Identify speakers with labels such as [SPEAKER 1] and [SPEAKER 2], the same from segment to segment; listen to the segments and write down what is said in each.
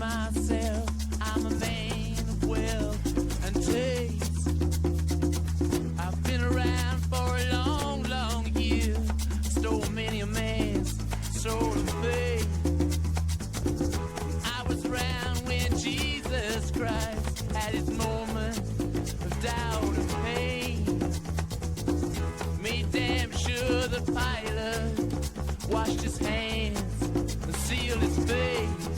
[SPEAKER 1] myself, I'm a man of wealth and taste. I've been around for a long, long year, stole many a man's soul of faith. I was around when Jesus Christ had his moment of doubt and pain. Made damn sure the Pilate washed his hands and sealed his face.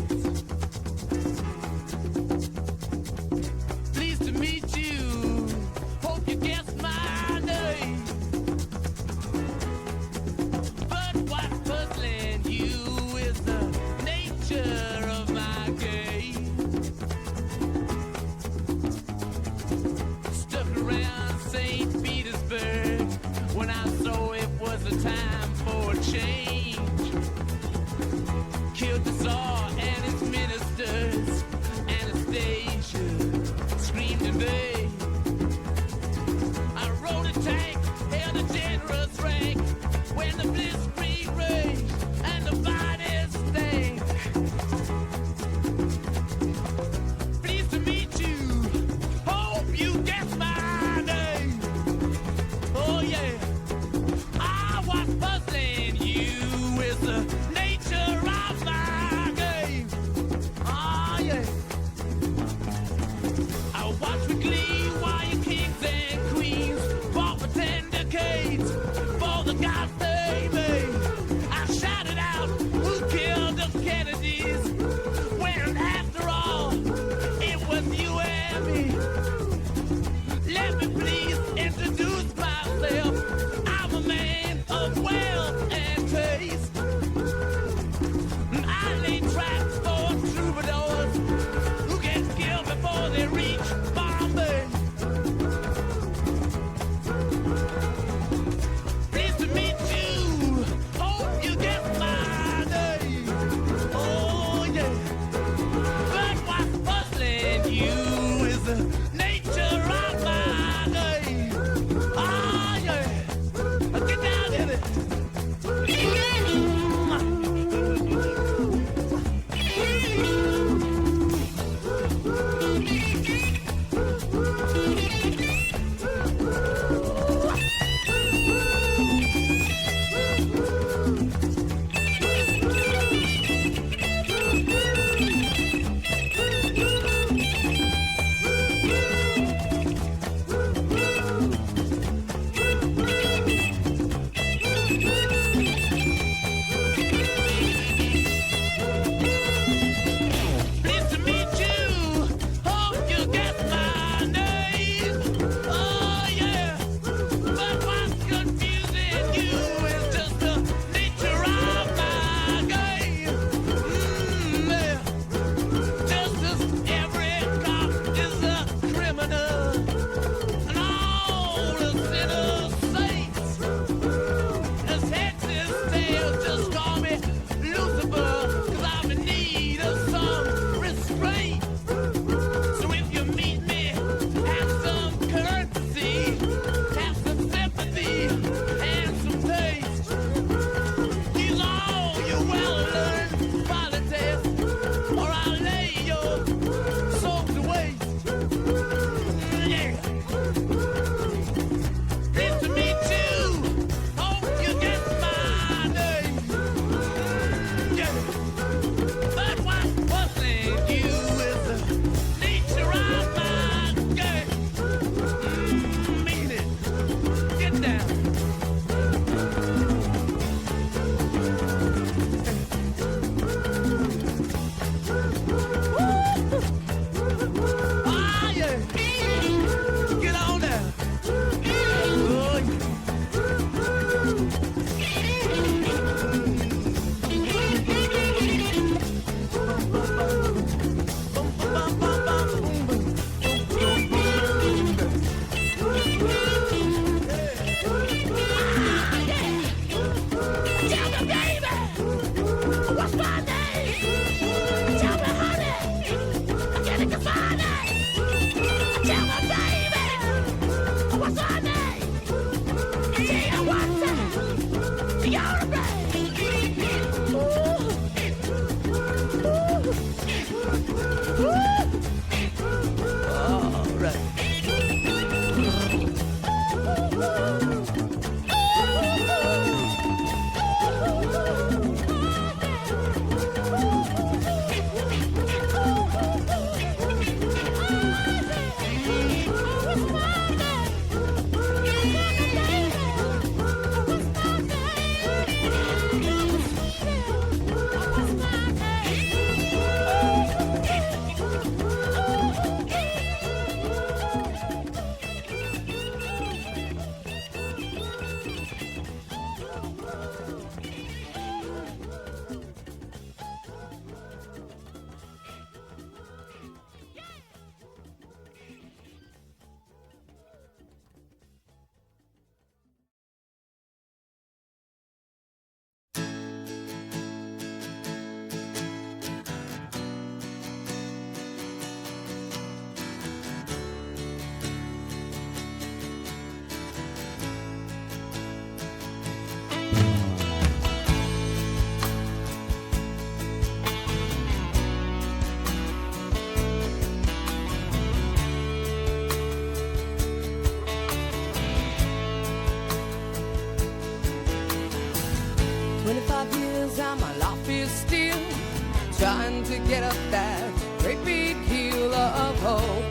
[SPEAKER 2] get up that great big hill of hope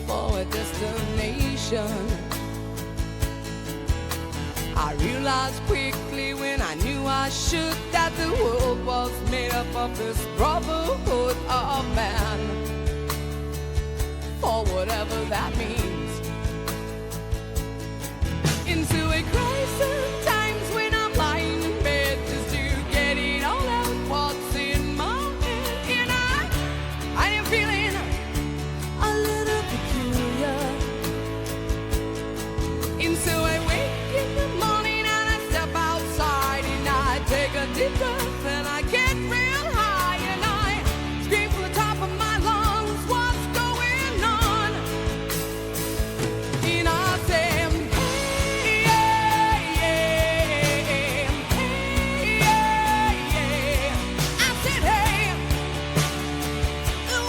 [SPEAKER 2] for a destination. I realized quickly when I knew I should that the world was made up of this brotherhood of man, for whatever that means. Into a crisis times when I'm lying in bed just to get it all out what's in my head. And I am feeling a little peculiar. And so I wake in the morning and I step outside and I take a deep breath and I get real high and I scream from the top of my lungs, what's going on? And I say, hey, yeah, yeah, hey, yeah, yeah. I said, hey,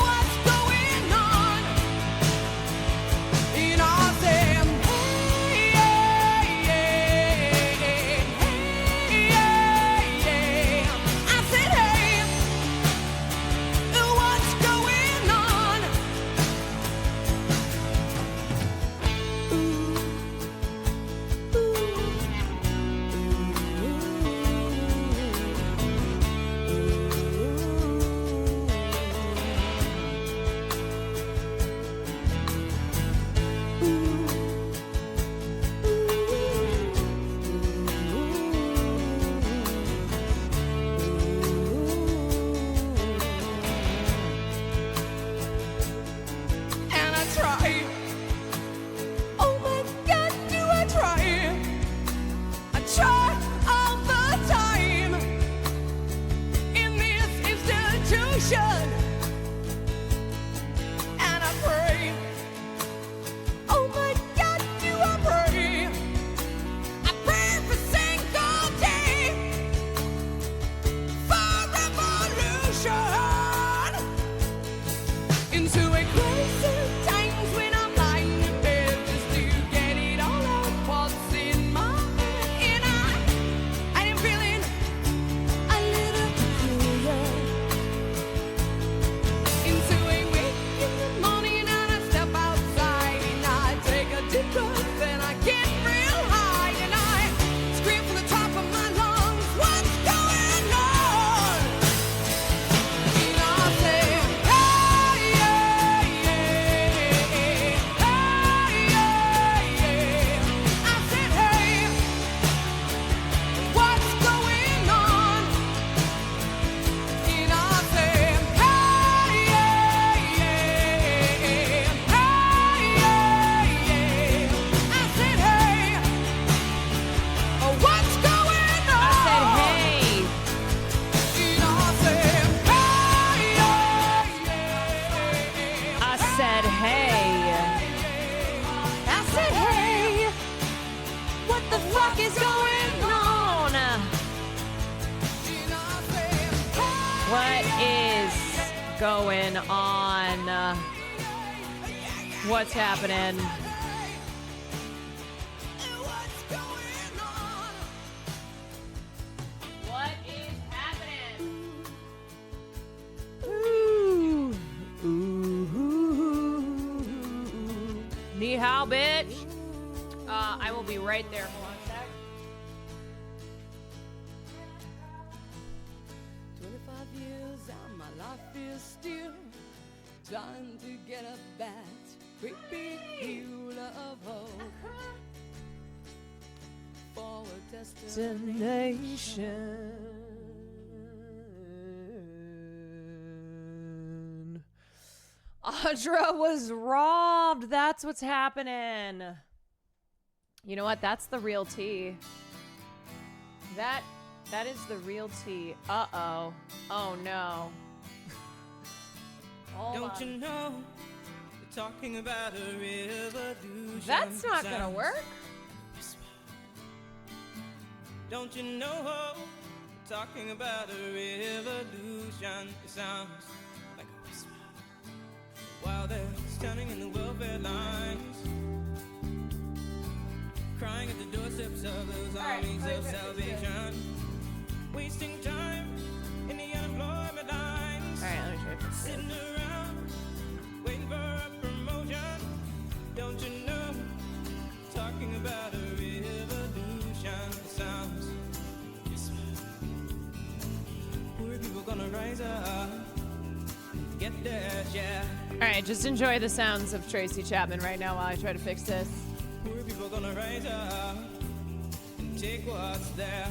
[SPEAKER 2] what's going on? And I say, hey, yeah, yeah, hey, yeah, yeah. I said, hey, what's going on? And I try. Oh my God, do I try? I try all the time in this institution. And I pray. Oh my God, do I pray? I pray every single day for revolution. Into a crisis times when I'm lying in bed just to get it all out what's in my head. And I am feeling a little peculiar. Into a wake in the morning and I step outside and I take a deep breath and I get real high and I scream from the top of my lungs, what's going on? And I say, hey, yeah, yeah, hey, yeah, yeah. I said, hey, what's going on? And I said, hey, yeah, yeah, hey, yeah, yeah. I said, hey, what's going on?
[SPEAKER 3] I said, hey.
[SPEAKER 2] And I said, hey, yeah, yeah.
[SPEAKER 3] I said, hey. I said, hey. What the fuck is going on? What is going on? What's happening? What is happening? Ooh. Ooh. Ni hao, bitch. I will be right there. Hold on a sec.
[SPEAKER 2] 25 years and my life is still trying to get up that great big hill of hope for a destination.
[SPEAKER 3] Audra was robbed. That's what's happening. You know what? That's the real tea. That is the real tea. Uh-oh. Oh, no. Hold
[SPEAKER 4] Don't
[SPEAKER 3] on.
[SPEAKER 4] you know we're talking about a revolution?
[SPEAKER 3] That's not gonna
[SPEAKER 4] Sounds
[SPEAKER 3] work.
[SPEAKER 4] whisper. Don't you know we're talking about a revolution? It sounds like a whisper. While they're standing in the welfare lines, crying at the doorsteps of those armies of salvation, wasting time in the unemployment line. Sitting around, waiting for a promotion. Don't you know? Talking about a revolution. It sounds poor people gonna rise up, get their share.
[SPEAKER 3] All right, just enjoy the sounds of Tracy Chapman right now while I try to fix this.
[SPEAKER 4] Poor people gonna rise up and take what's theirs.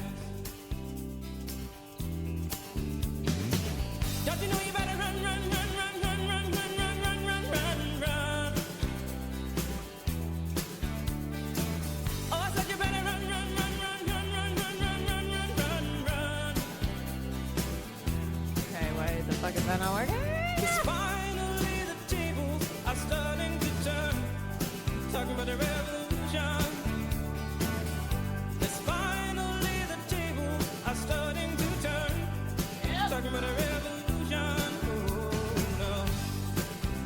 [SPEAKER 4] Don't you know you better run, run, run, run, run, run, run, run, run, run, run, run. Oh, I said you better run, run, run, run, run, run, run, run, run, run, run.
[SPEAKER 3] Okay, why the fuck is that not working?
[SPEAKER 4] It's finally the tables are starting to turn. Talking about a revolution. It's finally the tables are starting to turn. Talking about a revolution. Oh no.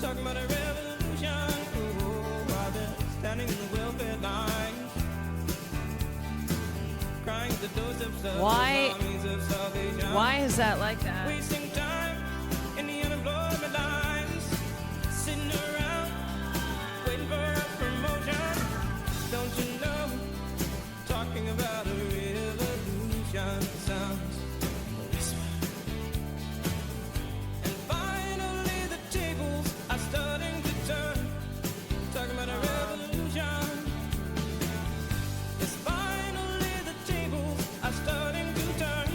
[SPEAKER 4] Talking about a revolution. Oh, while they're standing in the welfare lines, crying at the doorsteps of
[SPEAKER 3] Why-
[SPEAKER 4] the armies of salvation.
[SPEAKER 3] Why is that like that?
[SPEAKER 4] Wasting time in the unemployment lines, sitting around waiting for a promotion. Don't you know? Talking about a revolution sounds whisper. And finally the tables are starting to turn. Talking about a revolution. Yes, finally the tables are starting to turn.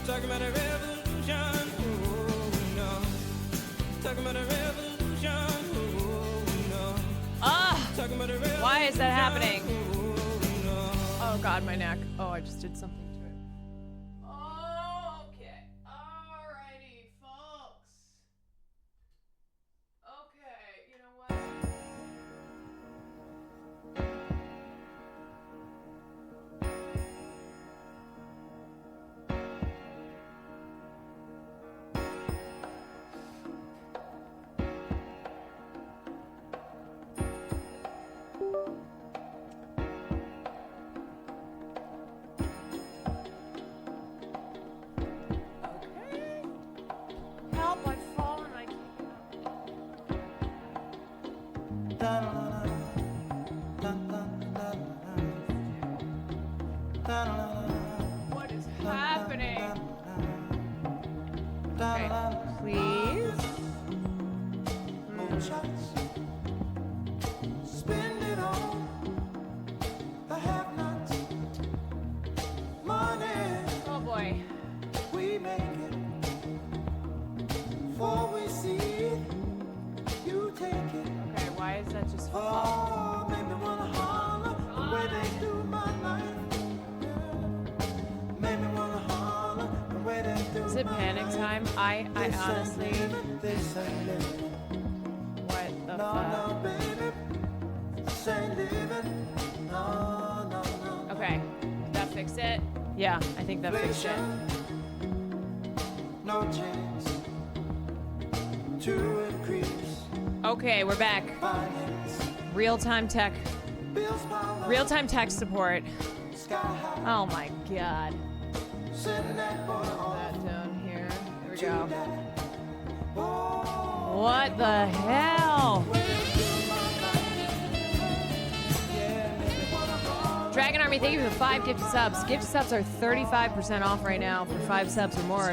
[SPEAKER 4] Talking about a revolution, oh no. Talking about a revolution, oh no.
[SPEAKER 3] Ah!
[SPEAKER 4] Talking about a revolution.
[SPEAKER 3] Why is that happening?
[SPEAKER 4] Oh no.
[SPEAKER 3] Oh god, my neck. Oh, I just did something to it. Okay. Alrighty, folks. Okay, you know what? Okay. Help, I've fallen. I can't. What is happening? Okay, please.
[SPEAKER 5] Spend it on the have-nots. Money,
[SPEAKER 3] Oh boy.
[SPEAKER 5] we make it. Before we see it, you take it.
[SPEAKER 3] Okay, why is that just
[SPEAKER 5] Oh, make me wanna holler the way they do my life. Yeah. Make me wanna holler the way they do
[SPEAKER 3] Is it
[SPEAKER 5] my
[SPEAKER 3] panic
[SPEAKER 5] life.
[SPEAKER 3] time? I
[SPEAKER 5] They say
[SPEAKER 3] honestly.
[SPEAKER 5] living, they say living.
[SPEAKER 3] What the
[SPEAKER 5] No,
[SPEAKER 3] fuck?
[SPEAKER 5] no, baby, say living. No, no, no.
[SPEAKER 3] Okay, did that fix it? Yeah, I think that fixed it.
[SPEAKER 5] No chance to increase
[SPEAKER 3] Okay, we're back.
[SPEAKER 5] finance.
[SPEAKER 3] Real-time tech.
[SPEAKER 5] Bills pile up,
[SPEAKER 3] Real-time tech support.
[SPEAKER 5] sky high.
[SPEAKER 3] Oh my god.
[SPEAKER 5] Sitting that boy on
[SPEAKER 3] That down here. Here we
[SPEAKER 5] to
[SPEAKER 3] go.
[SPEAKER 5] that. Oh,
[SPEAKER 3] What the hell?
[SPEAKER 5] yeah, make me wanna holler.
[SPEAKER 3] Dragon Army, thank you for the 5 gifted subs. Gifted subs are 35% off right now for 5 subs or more.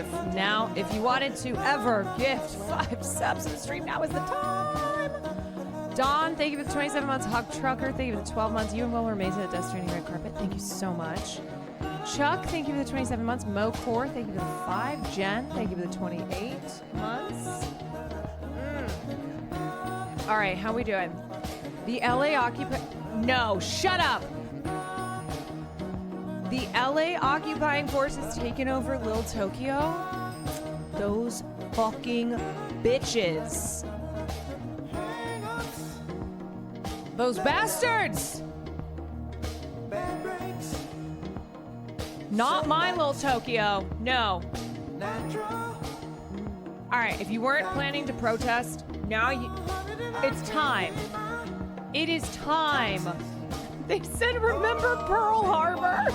[SPEAKER 3] If you wanted to ever gift 5 subs in the stream, now is the time. Dawn, thank you for the 27 months. Hog Trucker, thank you for the 12 months. You and Will were amazing at Death Stranding Red Carpet. Thank you so much. Chuck, thank you for the 27 months. Mo Core, thank you for the 5. Jen, thank you for the 28 months. All right, how we doing? The LA Occupy... No, shut up! The LA occupying forces taking over Lil Tokyo? Those fucking bitches. Those bastards!
[SPEAKER 5] Bad breaks,
[SPEAKER 3] Not my Lil Tokyo. No.
[SPEAKER 5] natural.
[SPEAKER 3] All right, if you weren't planning to protest, now it's time. It is time. They said, remember Pearl Harbor?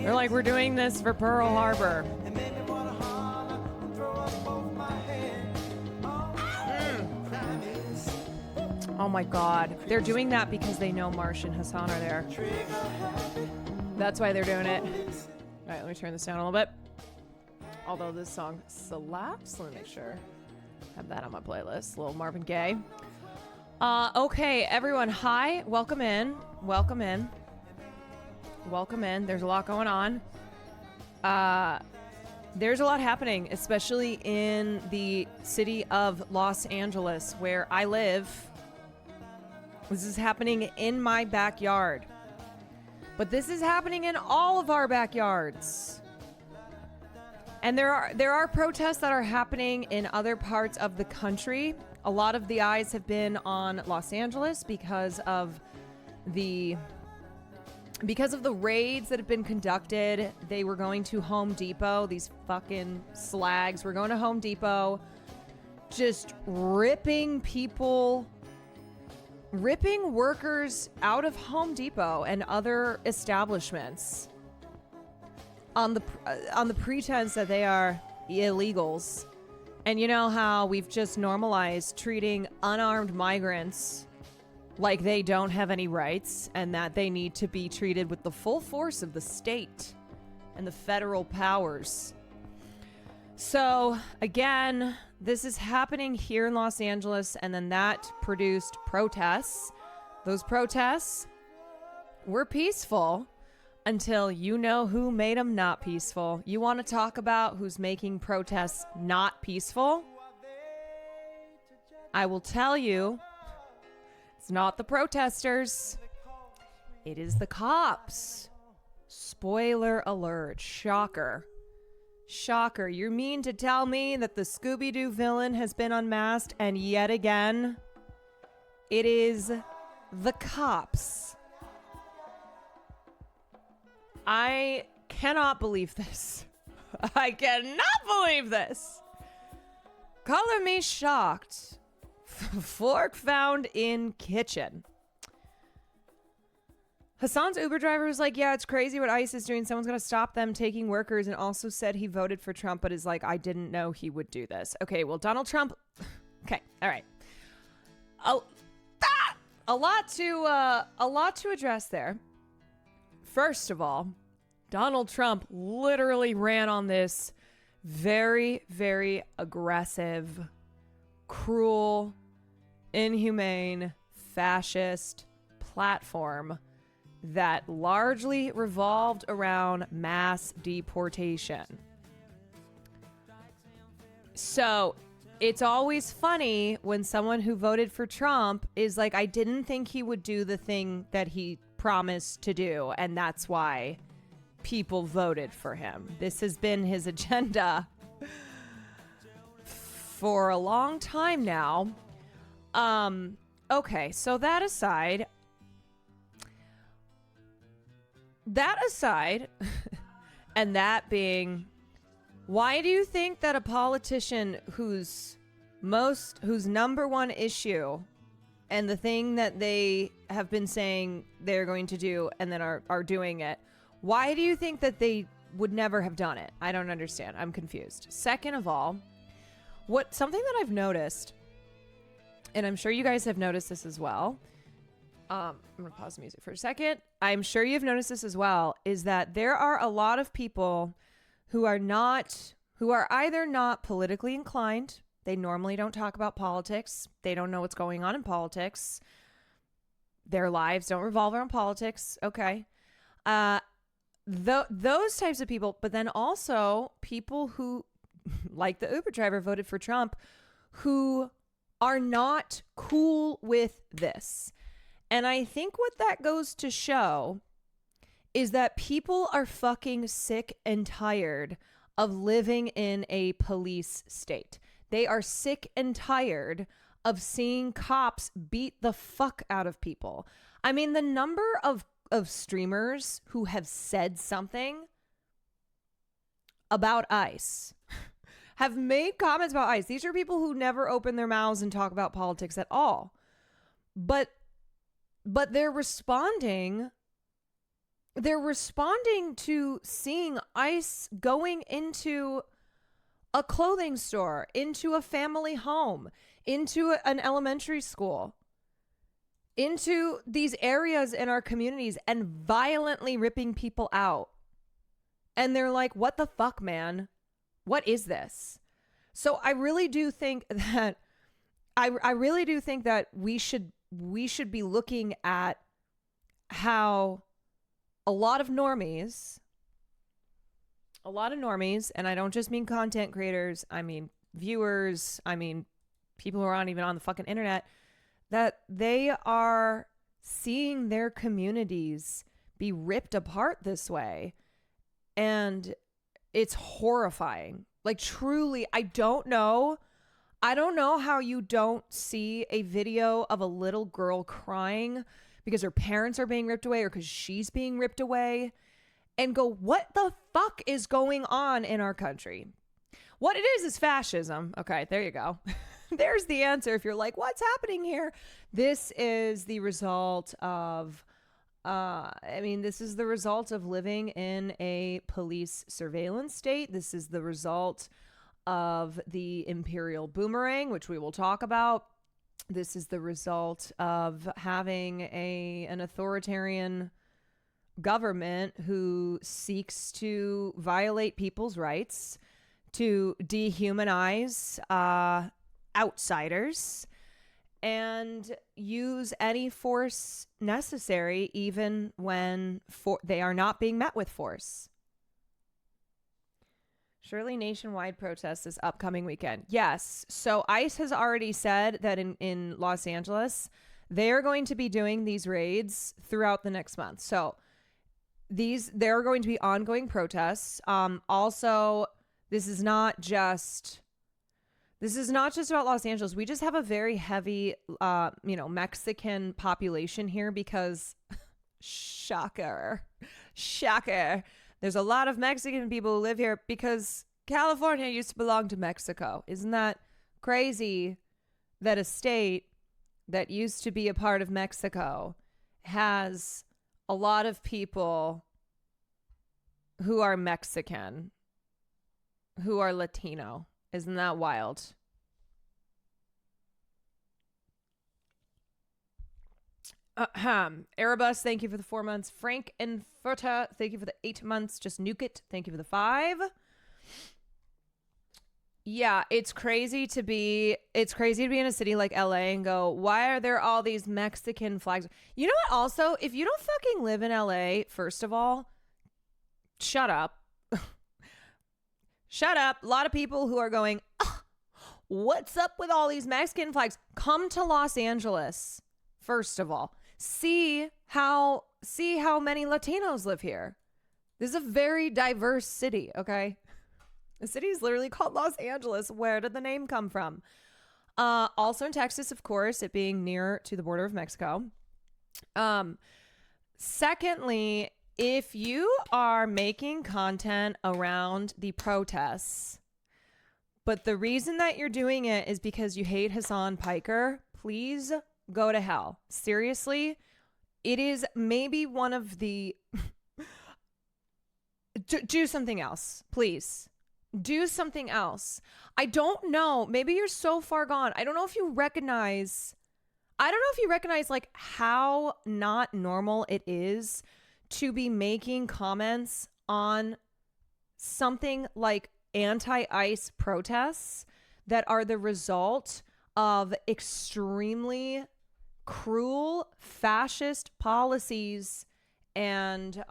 [SPEAKER 3] They're like, we're doing this for Pearl Harbor.
[SPEAKER 5] And make me wanna holler and throw up both
[SPEAKER 3] Oh my God. They're doing that because they know Marsh and Hassan are there. That's why they're doing it. All right, let me turn this down a little bit. Although this song slaps. Let me make sure. Have that on my playlist. Little Marvin Gaye. Okay, everyone. Hi. Welcome in. Welcome in. Welcome in. There's a lot going on. There's a lot happening, especially in the city of Los Angeles, where I live. This is happening in my backyard. But this is happening in all of our backyards. And there are protests that are happening in other parts of the country. A lot of the eyes have been on Los Angeles because of the raids that have been conducted. They were going to Home Depot. These fucking slags were going to Home Depot, just ripping workers out of Home Depot and other establishments on the pretense that they are illegals. And you know how we've just normalized treating unarmed migrants like they don't have any rights and that they need to be treated with the full force of the state and the federal powers. So again, this is happening here in Los Angeles, and then that produced protests. Those protests were peaceful until you know who made them not peaceful. You want to talk about who's making protests not peaceful? I will tell you, it's not the protesters. It is the cops. Spoiler alert. Shocker. Shocker. You mean to tell me that the Scooby-Doo villain has been unmasked and yet again, it is the cops. I cannot believe this. I cannot believe this. Color me shocked. Fork found in kitchen. Hassan's Uber driver was like, yeah, it's crazy what ICE is doing. Someone's going to stop them taking workers, and also said he voted for Trump, but is like, I didn't know he would do this. Okay, well, Donald Trump. Okay, all right. A lot to address there. First of all, Donald Trump literally ran on this very, very aggressive, cruel, inhumane, fascist platform that largely revolved around mass deportation. So it's always funny when someone who voted for Trump is like, I didn't think he would do the thing that he promised to do, and that's why people voted for him. This has been his agenda for a long time now. Okay, so that aside, and that being, why do you think that a politician whose number one issue and the thing that they have been saying they're going to do and then are doing it, why do you think that they would never have done it? I don't understand. I'm confused. Second of all, something that I've noticed, and I'm sure you guys have noticed this as well. I'm going to pause the music for a second. I'm sure you've noticed this as well, is that there are a lot of people who are either not politically inclined. They normally don't talk about politics. They don't know what's going on in politics. Their lives don't revolve around politics. Okay. Those types of people, but then also people who, like the Uber driver, voted for Trump, who are not cool with this. And I think what that goes to show is that people are fucking sick and tired of living in a police state. They are sick and tired of seeing cops beat the fuck out of people. I mean, the number of streamers who have said something about ICE, have made comments about ICE. These are people who never open their mouths and talk about politics at all. But they're responding to seeing ICE going into a clothing store, into a family home, into an elementary school. into these areas in our communities and violently ripping people out. And they're like, what the fuck, man? What is this? So I really do think that I really do think that we should be looking at how a lot of normies, and I don't just mean content creators, I mean viewers, I mean people who aren't even on the fucking internet, that they are seeing their communities be ripped apart this way. And it's horrifying. Like, truly, I don't know how you don't see a video of a little girl crying because her parents are being ripped away or because she's being ripped away and go, what the fuck is going on in our country? What it is fascism. Okay, there you go. There's the answer. If you're like, what's happening here? This is the result of, this is the result of living in a police surveillance state. This is the result of the imperial boomerang, which we will talk about. This is the result of having an authoritarian government who seeks to violate people's rights, to dehumanize outsiders, and use any force necessary, even when they are not being met with force. Surely nationwide protests this upcoming weekend. Yes. So ICE has already said that in Los Angeles, they are going to be doing these raids throughout the next month. So there are going to be ongoing protests. Also, this is not just about Los Angeles. We just have a very heavy, Mexican population here because shocker. There's a lot of Mexican people who live here because California used to belong to Mexico. Isn't that crazy that a state that used to be a part of Mexico has a lot of people who are Mexican, who are Latino? Isn't that wild? Erebus, thank you for the 4 months. Frank and Furta, thank you for the 8 months. Just Nuke It, thank you for the 5. Yeah, it's crazy to be in a city like LA and go, why are there all these Mexican flags? You know what? Also, if you don't fucking live in LA, first of all, shut up. Shut up. A lot of people who are going, oh, what's up with all these Mexican flags? Come to Los Angeles, first of all. See how many Latinos live here. This is a very diverse city, okay? The city is literally called Los Angeles. Where did the name come from? Also in Texas, of course, it being near to the border of Mexico. Secondly, if you are making content around the protests, but the reason that you're doing it is because you hate Hassan Piker, please go to hell. Seriously, it is maybe one of the... do something else, please. Do something else. I don't know. Maybe you're so far gone. I don't know if you recognize like how not normal it is to be making comments on something like anti-ICE protests that are the result of extremely cruel fascist policies and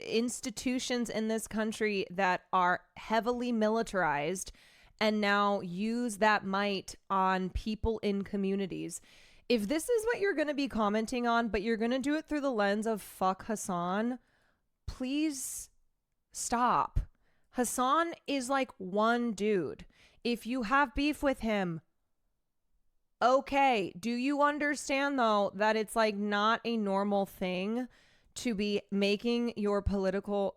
[SPEAKER 3] institutions in this country that are heavily militarized and now use that might on people in communities. If this is what you're going to be commenting on, but you're going to do it through the lens of fuck Hassan, please stop. Hassan is like one dude. If you have beef with him, okay. Do you understand though that it's like not a normal thing to be making your political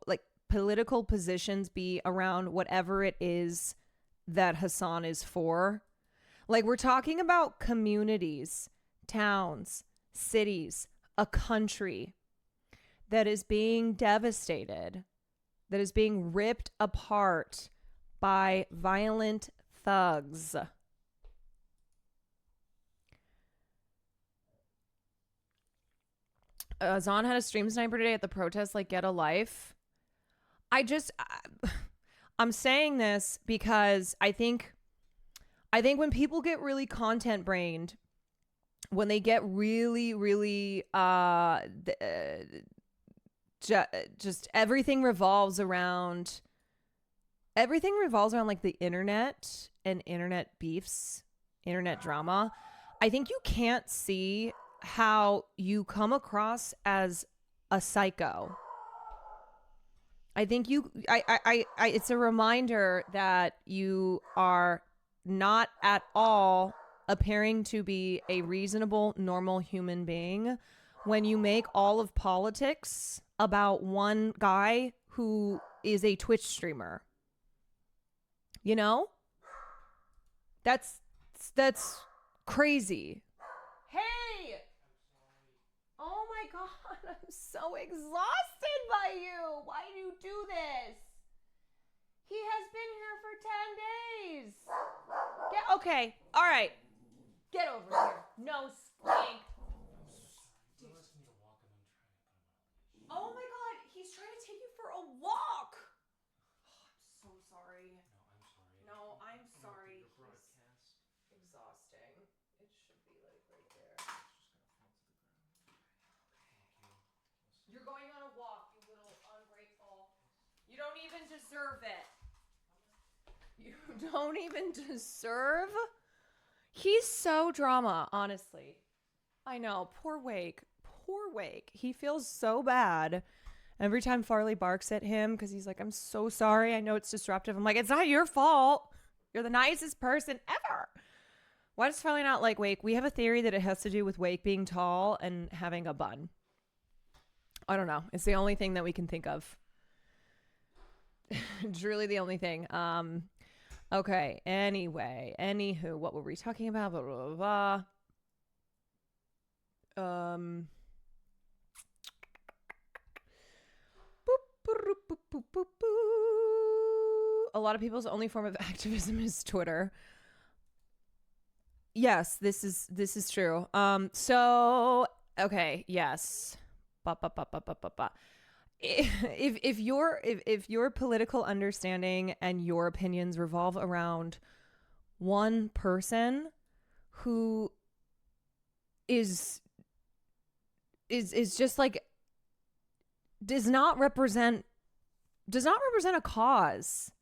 [SPEAKER 3] positions be around whatever it is that Hassan is for? Like, we're talking about communities, towns, cities, a country that is being devastated, that is being ripped apart by violent thugs. Zahn had a stream sniper today at the protest, like, get a life. I'm saying this because I think when people get really content brained, when they get really, really, just everything revolves around like the internet and internet beefs, internet drama. I think you can't see how you come across as a psycho. I think it's a reminder that you are not at all appearing to be a reasonable, normal human being when you make all of politics about one guy who is a Twitch streamer. You know? That's crazy. Hey! Oh my God, I'm so exhausted by you. Why do you do this? He has been here for 10 days. Okay, all right. Get over here. No stink. Oh my God, he's trying to take you for a walk. Oh, I'm so sorry. No, I'm sorry. He's exhausting. It should be like right there. You're going on a walk, you little ungrateful. You don't even deserve it. You don't even deserve. He's so drama, honestly. I know. Poor Wake. Poor Wake. He feels so bad every time Farley barks at him because he's like, I'm so sorry. I know it's disruptive. I'm like, it's not your fault. You're the nicest person ever. Why does Farley not like Wake? We have a theory that it has to do with Wake being tall and having a bun. I don't know. It's the only thing that we can think of. Truly the only thing. Okay. Anyway. Anywho, what were we talking about? Blah, blah, blah, blah. A lot of people's only form of activism is Twitter. Yes, this is true. So okay, yes. If your political understanding and your opinions revolve around one person who is just like does not represent a cause,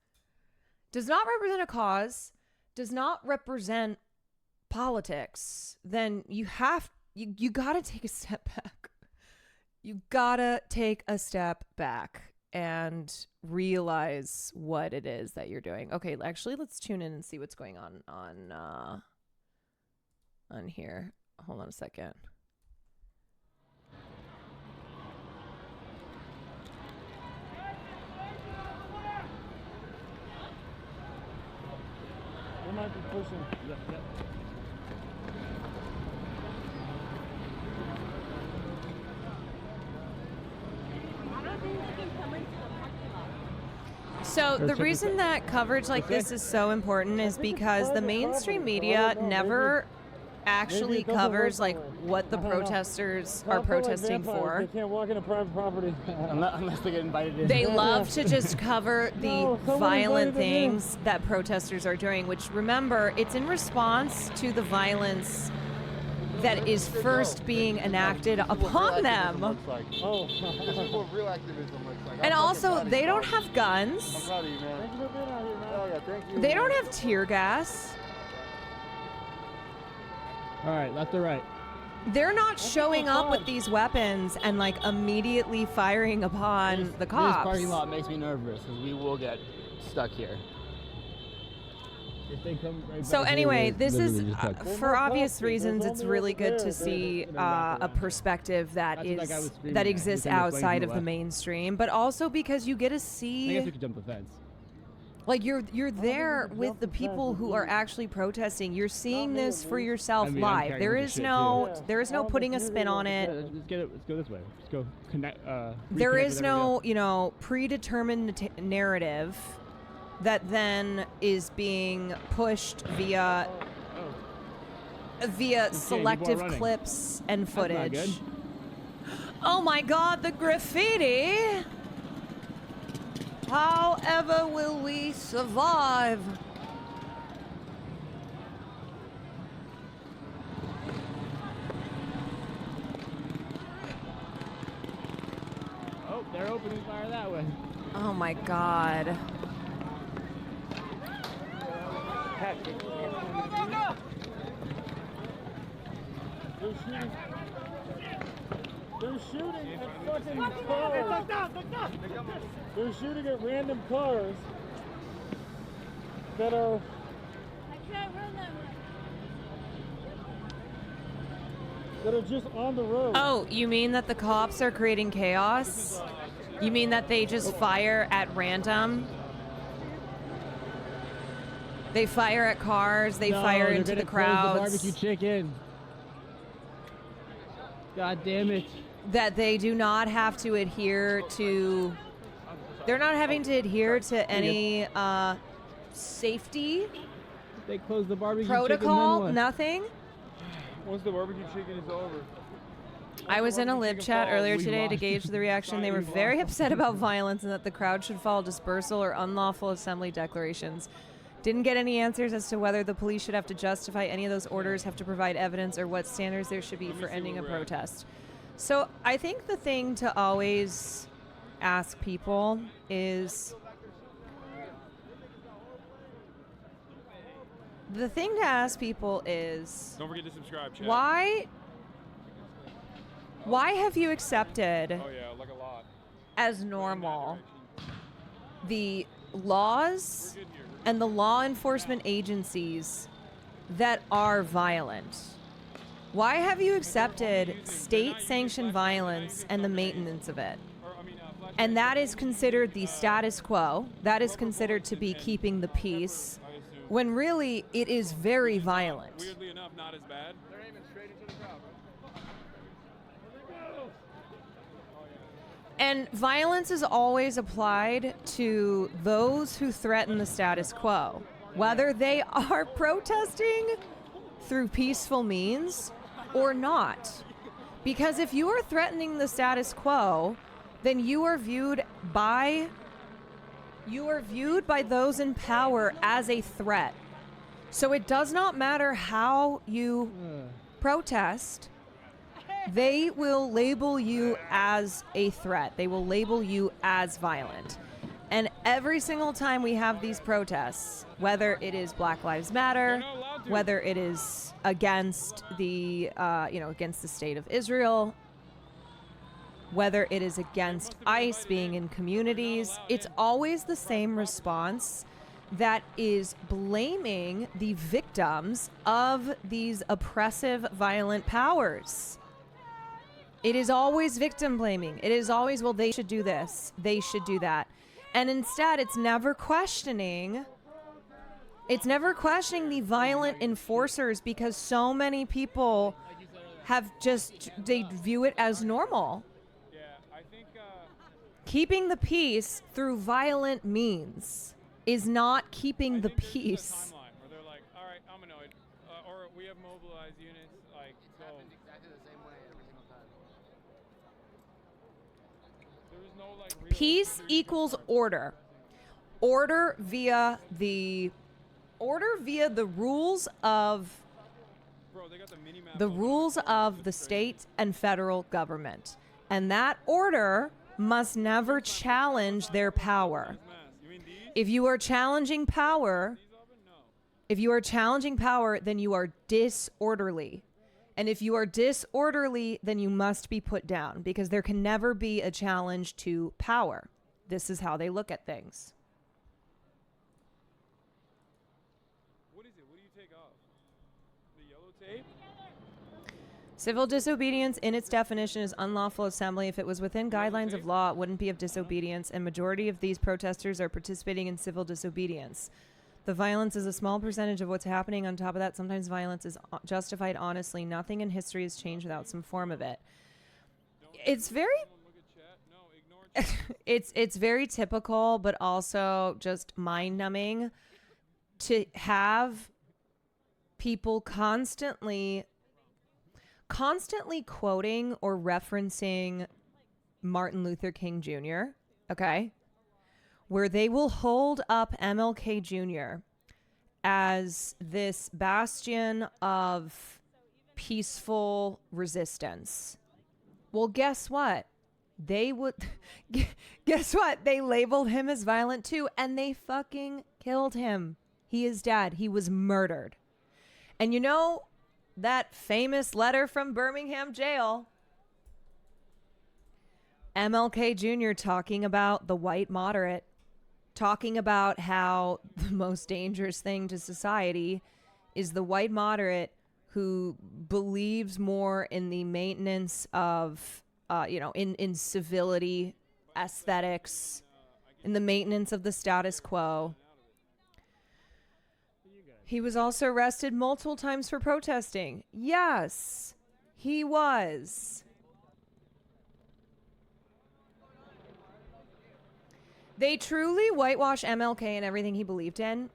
[SPEAKER 3] does not represent politics, then you gotta take a step back. You gotta take a step back and realize what it is that you're doing. Okay, actually, let's tune in and see what's going on here. Hold on a second.
[SPEAKER 6] They might be pushing.
[SPEAKER 3] So the reason that coverage like this is so important is because the mainstream media never actually covers like what the protesters are protesting for.
[SPEAKER 6] They can't walk into private property
[SPEAKER 7] unless they get invited in.
[SPEAKER 3] They love to just cover the violent things that protesters are doing, which, remember, it's in response to the violence that is first being enacted upon them.
[SPEAKER 6] Oh.
[SPEAKER 7] This is what real activism looks like.
[SPEAKER 3] And also, they don't have
[SPEAKER 7] I'm
[SPEAKER 3] guns.
[SPEAKER 7] proud of you, man.
[SPEAKER 6] Thank you for being out here, man.
[SPEAKER 7] Oh, yeah, thank you.
[SPEAKER 3] They don't have tear gas.
[SPEAKER 6] All right, left or right?
[SPEAKER 3] They're not showing up with these weapons and like immediately firing upon the cops.
[SPEAKER 7] This parking lot makes me nervous because we will get stuck here.
[SPEAKER 6] If they come right back
[SPEAKER 3] So
[SPEAKER 6] here,
[SPEAKER 3] anyway,
[SPEAKER 6] we're
[SPEAKER 3] this is,
[SPEAKER 6] literally just like-
[SPEAKER 3] for obvious reasons, it's really good to see a perspective that
[SPEAKER 6] That's what that guy was screaming
[SPEAKER 3] that
[SPEAKER 6] at.
[SPEAKER 3] exists
[SPEAKER 6] He was explaining
[SPEAKER 3] outside
[SPEAKER 6] to
[SPEAKER 3] of
[SPEAKER 6] the
[SPEAKER 3] the
[SPEAKER 6] left.
[SPEAKER 3] mainstream, but also because you get to
[SPEAKER 6] I guess
[SPEAKER 3] see,
[SPEAKER 6] we could jump the fence.
[SPEAKER 3] like you're there with the people who are actually protesting. You're seeing this for yourself
[SPEAKER 6] I mean, I'm
[SPEAKER 3] live.
[SPEAKER 6] carrying
[SPEAKER 3] There
[SPEAKER 6] with the
[SPEAKER 3] is
[SPEAKER 6] shit,
[SPEAKER 3] no,
[SPEAKER 6] too.
[SPEAKER 3] there is no putting a spin on
[SPEAKER 6] Yeah,
[SPEAKER 3] it.
[SPEAKER 6] let's get it. Let's go this way. Let's go connect.
[SPEAKER 3] There
[SPEAKER 6] reconnect
[SPEAKER 3] is
[SPEAKER 6] with
[SPEAKER 3] no,
[SPEAKER 6] everybody
[SPEAKER 3] predetermined narrative that then is being pushed via
[SPEAKER 6] else.
[SPEAKER 3] via
[SPEAKER 6] people are
[SPEAKER 3] selective
[SPEAKER 6] running.
[SPEAKER 3] clips and
[SPEAKER 6] That's not
[SPEAKER 3] footage.
[SPEAKER 6] good.
[SPEAKER 3] Oh my god, the graffiti! However will we survive?
[SPEAKER 6] Oh, they're opening fire that way.
[SPEAKER 3] Oh my god.
[SPEAKER 6] They're shooting at fucking cars. They're shooting at random cars that are. That are just on the road.
[SPEAKER 3] Oh, you mean that the cops are creating chaos? You mean that they just fire at random? They fire at cars, they fire
[SPEAKER 6] they're
[SPEAKER 3] into
[SPEAKER 6] gonna
[SPEAKER 3] the
[SPEAKER 6] close
[SPEAKER 3] crowds.
[SPEAKER 6] The barbecue chicken. God damn it.
[SPEAKER 3] That they do not have to adhere to. They're not having to adhere to any safety
[SPEAKER 6] They close the barbecue
[SPEAKER 3] protocol,
[SPEAKER 6] chicken.
[SPEAKER 3] nothing.
[SPEAKER 8] Once the barbecue chicken is over.
[SPEAKER 3] I was in a lib chat earlier today to gauge the reaction. They were very upset about violence and that the crowd should follow dispersal or unlawful assembly declarations. Didn't get any answers as to whether the police should have to justify any of those orders, have to provide evidence, or what standards there should be for ending a protest. So I think the thing to always ask people is... The thing to ask people is...
[SPEAKER 8] Don't forget to subscribe, chat.
[SPEAKER 3] Why have you accepted
[SPEAKER 8] Oh yeah, like a lot.
[SPEAKER 3] as normal the laws and the law enforcement agencies that are violent? Why have you accepted state-sanctioned violence and the maintenance of it? And that is considered the status quo. That is considered to be keeping the peace, when really it is very violent.
[SPEAKER 8] Weirdly enough, not as bad. They're aiming straight into the crowd.
[SPEAKER 3] And violence is always applied to those who threaten the status quo, whether they are protesting through peaceful means or not. Because if you are threatening the status quo, then you are viewed by those in power as a threat. So it does not matter how you protest. They will label you as a threat. They will label you as violent. And every single time we have these protests, whether it is Black Lives Matter, whether it is against the, against the state of Israel, whether it is against ICE being in communities, it's always the same response that is blaming the victims of these oppressive, violent powers. It is always victim blaming. It is always, well, they should do this, they should do that. And instead, it's never questioning the violent enforcers, because so many people they view it as normal. Keeping the peace through violent means is not keeping the peace.
[SPEAKER 8] Timeline where they're like, all right, I'm annoyed, or we have mobilized units, like, go.
[SPEAKER 7] exactly the same way every single time.
[SPEAKER 8] There is no like real
[SPEAKER 3] Peace equals order. Order via the rules of
[SPEAKER 8] Bro, they got the mini map
[SPEAKER 3] the
[SPEAKER 8] open.
[SPEAKER 3] rules of the state and federal government. And that order must never challenge their power.
[SPEAKER 8] You mean these?
[SPEAKER 3] If you are challenging power, then you are disorderly. And if you are disorderly, then you must be put down, because there can never be a challenge to power. This is how they look at things.
[SPEAKER 8] What is it? What do you take off? The yellow tape?
[SPEAKER 3] Civil disobedience in its definition is unlawful assembly. If it was within guidelines of law, it wouldn't be of disobedience, and majority of these protesters are participating in civil disobedience. The violence is a small percentage of what's happening. On top of that, sometimes violence is justified honestly. Nothing in history has changed without some form of it. It's very
[SPEAKER 8] Look at chat. No, ignore chat.
[SPEAKER 3] it's very typical, but also just mind-numbing to have people constantly constantly quoting or referencing Martin Luther King Jr., okay? Where they will hold up MLK Jr. as this bastion of peaceful resistance. Well, guess what? Guess what? They labeled him as violent too, and they fucking killed him. He is dead. He was murdered. And you know that famous letter from Birmingham jail? MLK Jr. talking about the white moderate, talking about how the most dangerous thing to society is the white moderate who believes more in the maintenance of, in civility, aesthetics, in the maintenance of the status quo. He was also arrested multiple times for protesting. Yes, he was. They truly whitewash MLK and everything he believed in.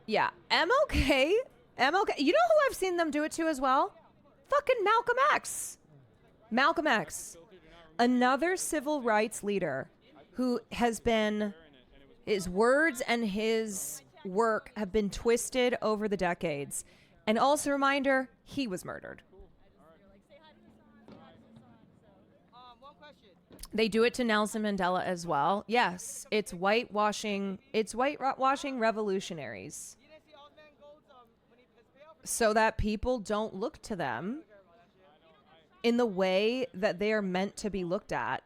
[SPEAKER 3] Yeah, MLK. You know who I've seen them do it to as well? Fucking Malcolm X. Malcolm X. Another civil rights leader who has been, his words and his work have been twisted over the decades. And also a reminder, he was murdered. They do it to Nelson Mandela as well. Yes, it's whitewashing revolutionaries so that people don't look to them in the way that they are meant to be looked at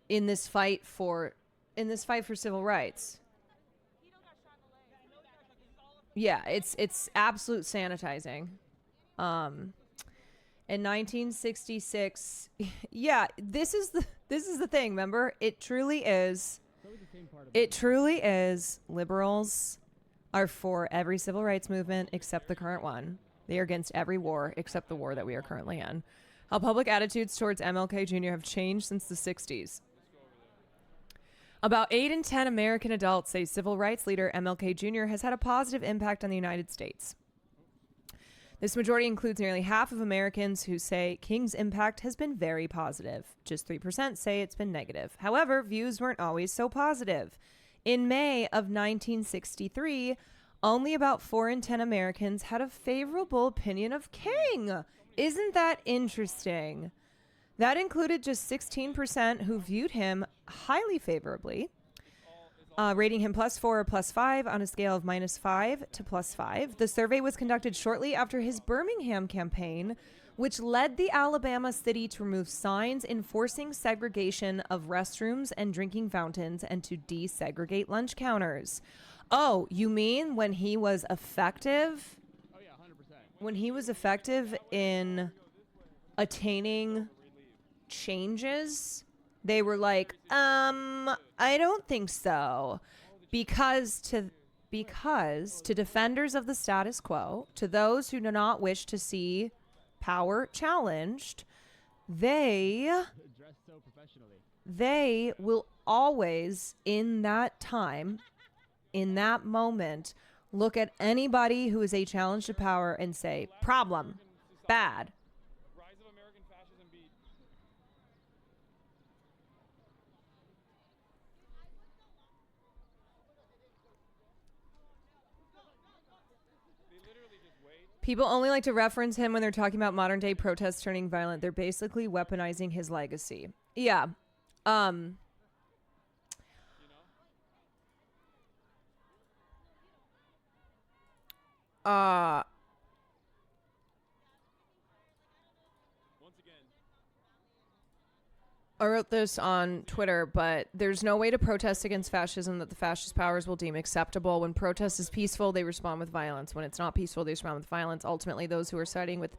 [SPEAKER 3] in this fight for civil rights. Yeah, it's absolute sanitizing. In 1966, yeah, this is the thing, remember? It truly is liberals are for every civil rights movement except the current one. They are against every war except the war that we are currently in. How public attitudes towards MLK Jr. have changed since the 60s. About 8 in 10 American adults say civil rights leader MLK Jr. has had a positive impact on the United States. This majority includes nearly half of Americans who say King's impact has been very positive. Just 3% say it's been negative. However, views weren't always so positive. In May of 1963, only about 4 in 10 Americans had a favorable opinion of King. Isn't that interesting? That included just 16% who viewed him highly favorably, rating him +4 or +5 on a scale of -5 to +5. The survey was conducted shortly after his Birmingham campaign, which led the Alabama city to remove signs enforcing segregation of restrooms and drinking fountains and to desegregate lunch counters. Oh, you mean when he was effective?
[SPEAKER 7] Oh yeah, 100%.
[SPEAKER 3] When he was effective in attaining changes, they were like, I don't think so. Because to defenders of the status quo, to those who do not wish to see power challenged, they will always, in that time, in that moment, look at anybody who is a challenge to power and say, problem, bad.
[SPEAKER 8] Rise of American fascism beat. They literally just wait.
[SPEAKER 3] People only like to reference him when they're talking about modern day protests turning violent. They're basically weaponizing his legacy. Yeah.
[SPEAKER 8] Once again,
[SPEAKER 3] I wrote this on Twitter, but there's no way to protest against fascism that the fascist powers will deem acceptable. When protest is peaceful, they respond with violence. When it's not peaceful, they respond with violence. Ultimately, those who are siding with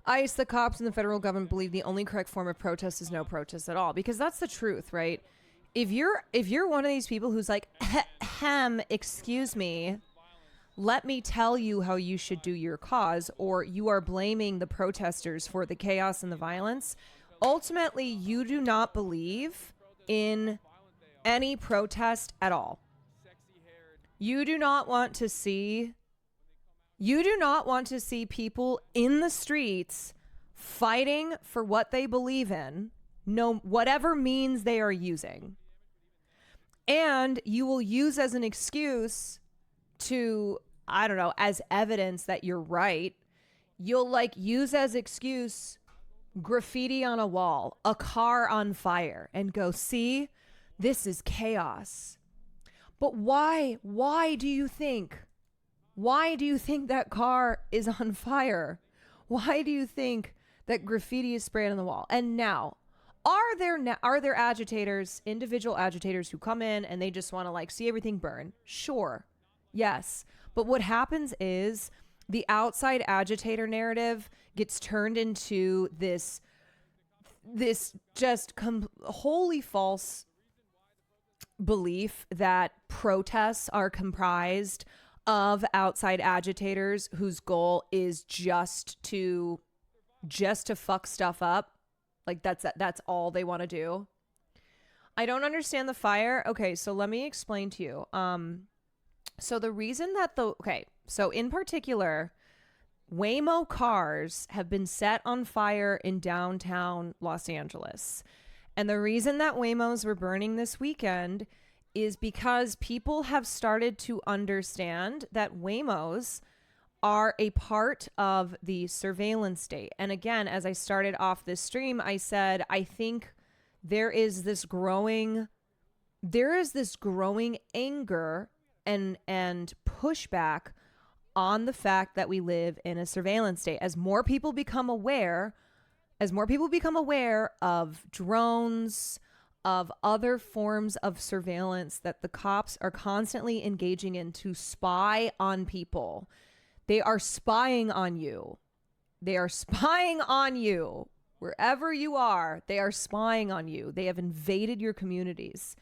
[SPEAKER 3] ICE, the cops, and the federal government believe the only correct form of protest is no protest at all. Because that's the truth, right? If you're one of these people who's like, excuse me, let me tell you how you should do your cause, or you are blaming the protesters for the chaos and the violence, ultimately, you do not believe in any protest at all. You do not want to see You do not want to see people in the streets fighting for what they believe in, no whatever means they are using. And you will use as an excuse to, I don't know, as evidence that you're right. You'll like use as excuse graffiti on a wall, a car on fire, and go, see, this is chaos. But why? Why do you think that car is on fire? Why do you think that graffiti is sprayed on the wall? And now, are there agitators, individual agitators who come in and they just want to like see everything burn? Sure. Yes. But what happens is the outside agitator narrative gets turned into this just wholly false belief that protests are comprised of outside agitators whose goal is just to fuck stuff up. Like that's all they want to do. I don't understand the fire. Okay, so let me explain to you. So the reason that so in particular, Waymo cars have been set on fire in downtown Los Angeles. And the reason that Waymos were burning this weekend is because people have started to understand that Waymos are a part of the surveillance state. And again, as I started off this stream, I said, I think there is this growing anger and pushback on the fact that we live in a surveillance state. As more people become aware of drones, of other forms of surveillance that the cops are constantly engaging in to spy on people. They are spying on you. They are spying on you. Wherever you are, they are spying on you. They have invaded your communities.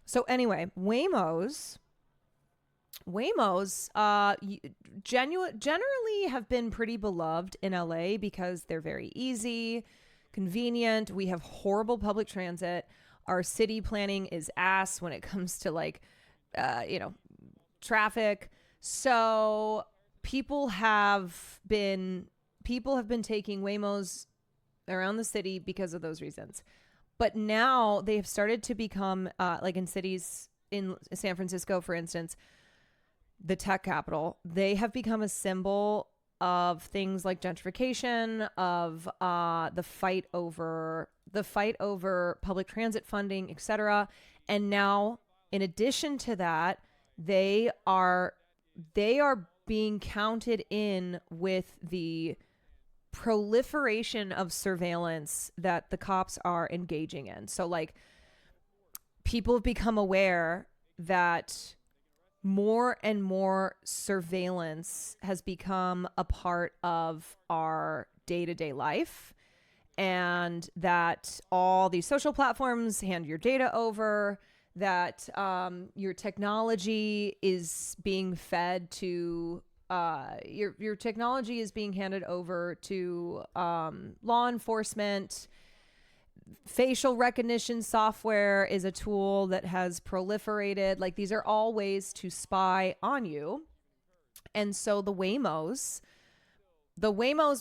[SPEAKER 3] So anyway, Waymos generally have been pretty beloved in LA because they're very easy, convenient. We have horrible public transit. Our city planning is ass when it comes to like, traffic. So people have been taking Waymos around the city because of those reasons. But now they've started to become like in cities in San Francisco, for instance, the tech capital, they have become a symbol of things like gentrification, of the fight over public transit funding, etc. And now, in addition to that, they are being counted in with the proliferation of surveillance that the cops are engaging in. So like people have become aware that more and more surveillance has become a part of our day-to-day life, and that all these social platforms hand your data over, that your technology is being fed to your technology is being handed over to law enforcement. Facial recognition software is a tool that has proliferated. Like, these are all ways to spy on you. And so the Waymos,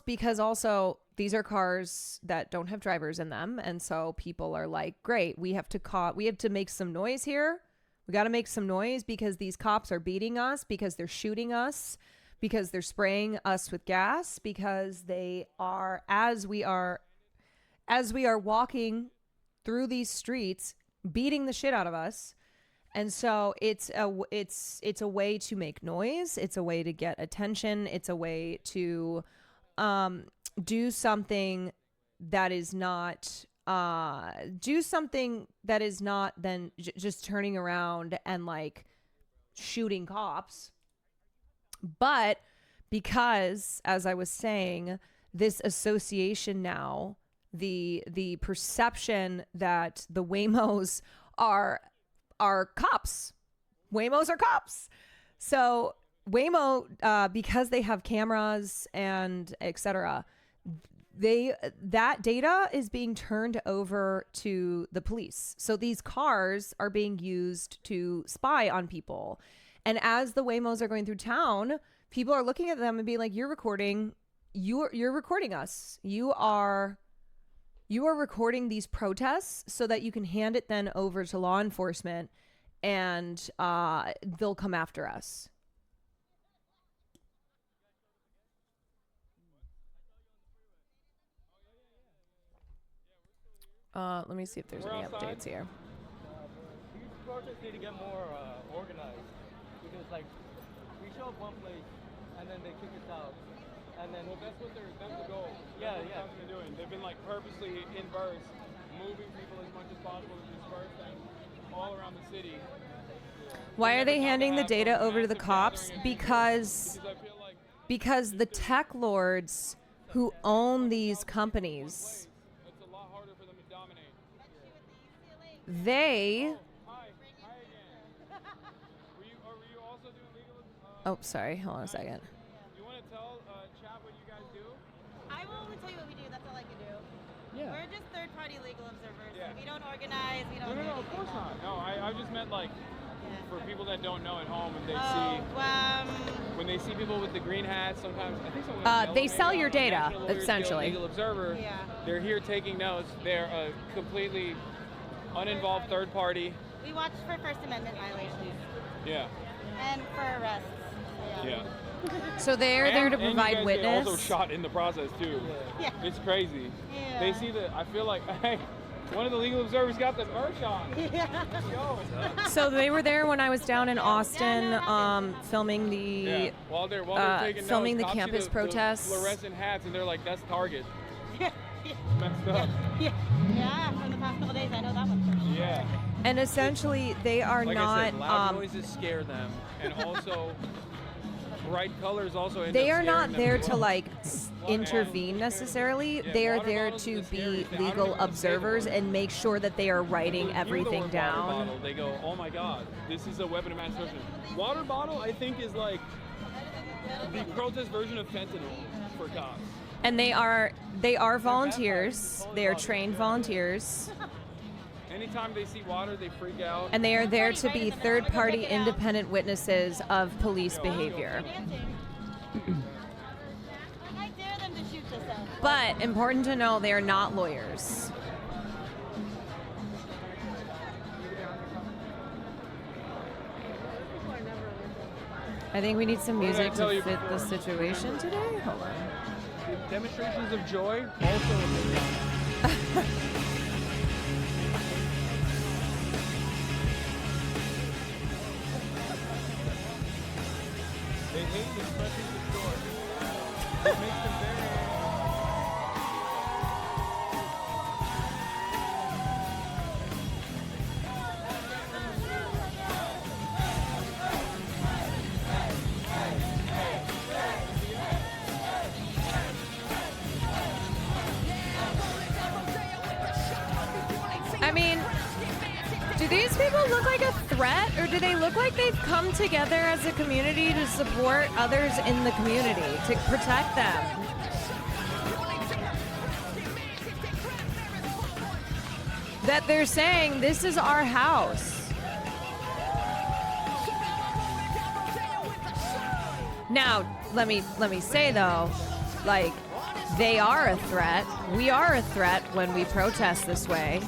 [SPEAKER 3] because also these are cars that don't have drivers in them. And so people are like, great, we have to make some noise here. We got to make some noise because these cops are beating us, because they're shooting us, because they're spraying us with gas, because they are, as we are walking through these streets, beating the shit out of us. And so it's a way to make noise. It's a way to get attention. It's a way to do something that is not then just turning around and like shooting cops. But because, as I was saying, this association now, the perception that the Waymos are cops. Waymos are cops. So Waymo, because they have cameras and etc., that data is being turned over to the police. So these cars are being used to spy on people. And as the Waymos are going through town, people are looking at them and being like, you're recording us. You are recording these protests so that you can hand it then over to law enforcement and they'll come after us. Let me see if there's any updates here.
[SPEAKER 6] These protests need to get more organized because, like, we show up one place and then they kick us out, and then
[SPEAKER 8] Well, that's what that's the goal.
[SPEAKER 6] Yeah,
[SPEAKER 8] That's
[SPEAKER 6] yeah.
[SPEAKER 8] what they're doing. They've been like purposely in bursts, moving people as much as possible to disperse them all around the city.
[SPEAKER 3] Why are they handing the data over to the cops?
[SPEAKER 8] Because
[SPEAKER 3] Because
[SPEAKER 8] I feel like
[SPEAKER 3] the tech lords who own these companies,
[SPEAKER 8] it's a lot harder for them to dominate.
[SPEAKER 3] they
[SPEAKER 8] Hi again. Were you also doing legal?
[SPEAKER 3] oh, sorry, hold on a second.
[SPEAKER 8] You want to tell chat what you guys do?
[SPEAKER 9] I will only tell you what we do. That's all I can do.
[SPEAKER 6] yeah.
[SPEAKER 9] We're just third-party legal observers.
[SPEAKER 8] Yeah.
[SPEAKER 9] We don't organize. We don't.
[SPEAKER 8] No, of course not. No, I just meant like for people that don't know at home and they when they see people with the green hats, sometimes I think someone
[SPEAKER 3] They sell your data, essentially.
[SPEAKER 8] Legal Observer.
[SPEAKER 9] Yeah.
[SPEAKER 8] They're here taking notes. They're a completely uninvolved third party.
[SPEAKER 9] We watch for First Amendment violations
[SPEAKER 8] Yeah.
[SPEAKER 9] and for arrests.
[SPEAKER 8] Yeah.
[SPEAKER 3] So they're there to
[SPEAKER 8] And you
[SPEAKER 3] provide
[SPEAKER 8] guys
[SPEAKER 3] witness.
[SPEAKER 8] get also shot in the process too.
[SPEAKER 9] Yeah.
[SPEAKER 8] It's crazy.
[SPEAKER 9] Yeah.
[SPEAKER 8] They see the. I feel like hey, one of the legal observers got the merch on.
[SPEAKER 9] Yeah.
[SPEAKER 8] Yo.
[SPEAKER 3] So they were there when I was down in Austin, filming the
[SPEAKER 8] Yeah. While they're taking
[SPEAKER 3] filming
[SPEAKER 8] notes,
[SPEAKER 3] the
[SPEAKER 8] cops see
[SPEAKER 3] campus protests.
[SPEAKER 8] The fluorescent hats, and they're like, "That's Target."
[SPEAKER 9] Yeah.
[SPEAKER 8] Messed up.
[SPEAKER 9] Yeah. From the past couple days, I know that one for sure.
[SPEAKER 8] Yeah.
[SPEAKER 3] And essentially, they are
[SPEAKER 8] Like
[SPEAKER 3] not.
[SPEAKER 8] I said, loud noises scare them, and also bright colors also. End
[SPEAKER 3] They
[SPEAKER 8] up
[SPEAKER 3] are not
[SPEAKER 8] scaring them
[SPEAKER 3] there
[SPEAKER 8] as
[SPEAKER 3] to
[SPEAKER 8] well.
[SPEAKER 3] like intervene necessarily.
[SPEAKER 8] Yeah,
[SPEAKER 3] They are
[SPEAKER 8] water
[SPEAKER 3] there
[SPEAKER 8] bottles
[SPEAKER 3] to
[SPEAKER 8] is
[SPEAKER 3] be
[SPEAKER 8] scary. I don't
[SPEAKER 3] legal
[SPEAKER 8] even say the
[SPEAKER 3] observers
[SPEAKER 8] word.
[SPEAKER 3] and make sure that they are writing
[SPEAKER 8] When you
[SPEAKER 3] everything
[SPEAKER 8] go with
[SPEAKER 3] down.
[SPEAKER 8] Water bottle, they go, "Oh my God, this is a weapon of mass destruction." Water bottle, I think, is like the protest version of fentanyl for cops.
[SPEAKER 3] And they are volunteers. They are trained volunteers,
[SPEAKER 8] Anytime they see water, they freak out.
[SPEAKER 3] and they are there to be third-party independent witnesses of police behavior.
[SPEAKER 9] Dancing. I dare them to shoot this out.
[SPEAKER 3] But important to know, they are not lawyers. I think we need some
[SPEAKER 8] What did I
[SPEAKER 3] music
[SPEAKER 8] tell
[SPEAKER 3] to
[SPEAKER 8] you
[SPEAKER 3] fit the
[SPEAKER 8] before?
[SPEAKER 3] situation today. Hold on.
[SPEAKER 8] Demonstrations of joy also. They hate expressing the joy. It makes them very.
[SPEAKER 3] I mean, do these people look like a threat, or do they look like they've come together as a community to support others in the community, to protect them? That they're saying, this is our house. Now, let me say though, like, they are a threat. We are a threat when we protest this way.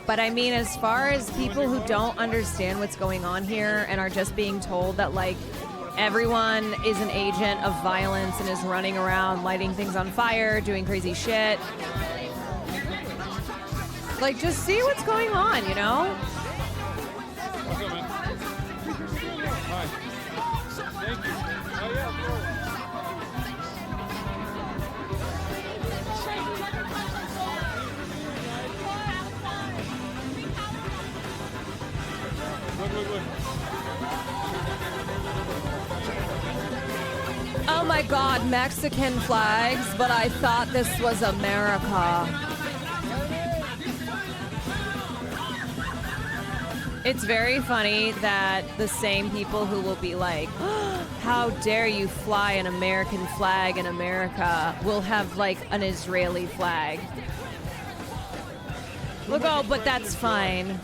[SPEAKER 3] But I mean, as far as people who don't understand what's going on here and are just being told that, like, everyone is an agent of violence and is running around lighting things on fire, doing crazy shit. Like, just see what's going on, you know?
[SPEAKER 8] What's up, man? Hi. Thank you. Oh, yeah, of course. Look.
[SPEAKER 3] Oh my God, Mexican flags, but I thought this was America. It's very funny that the same people who will be like, oh, how dare you fly an American flag in America, will have like an Israeli flag. Look, oh, but that's fine.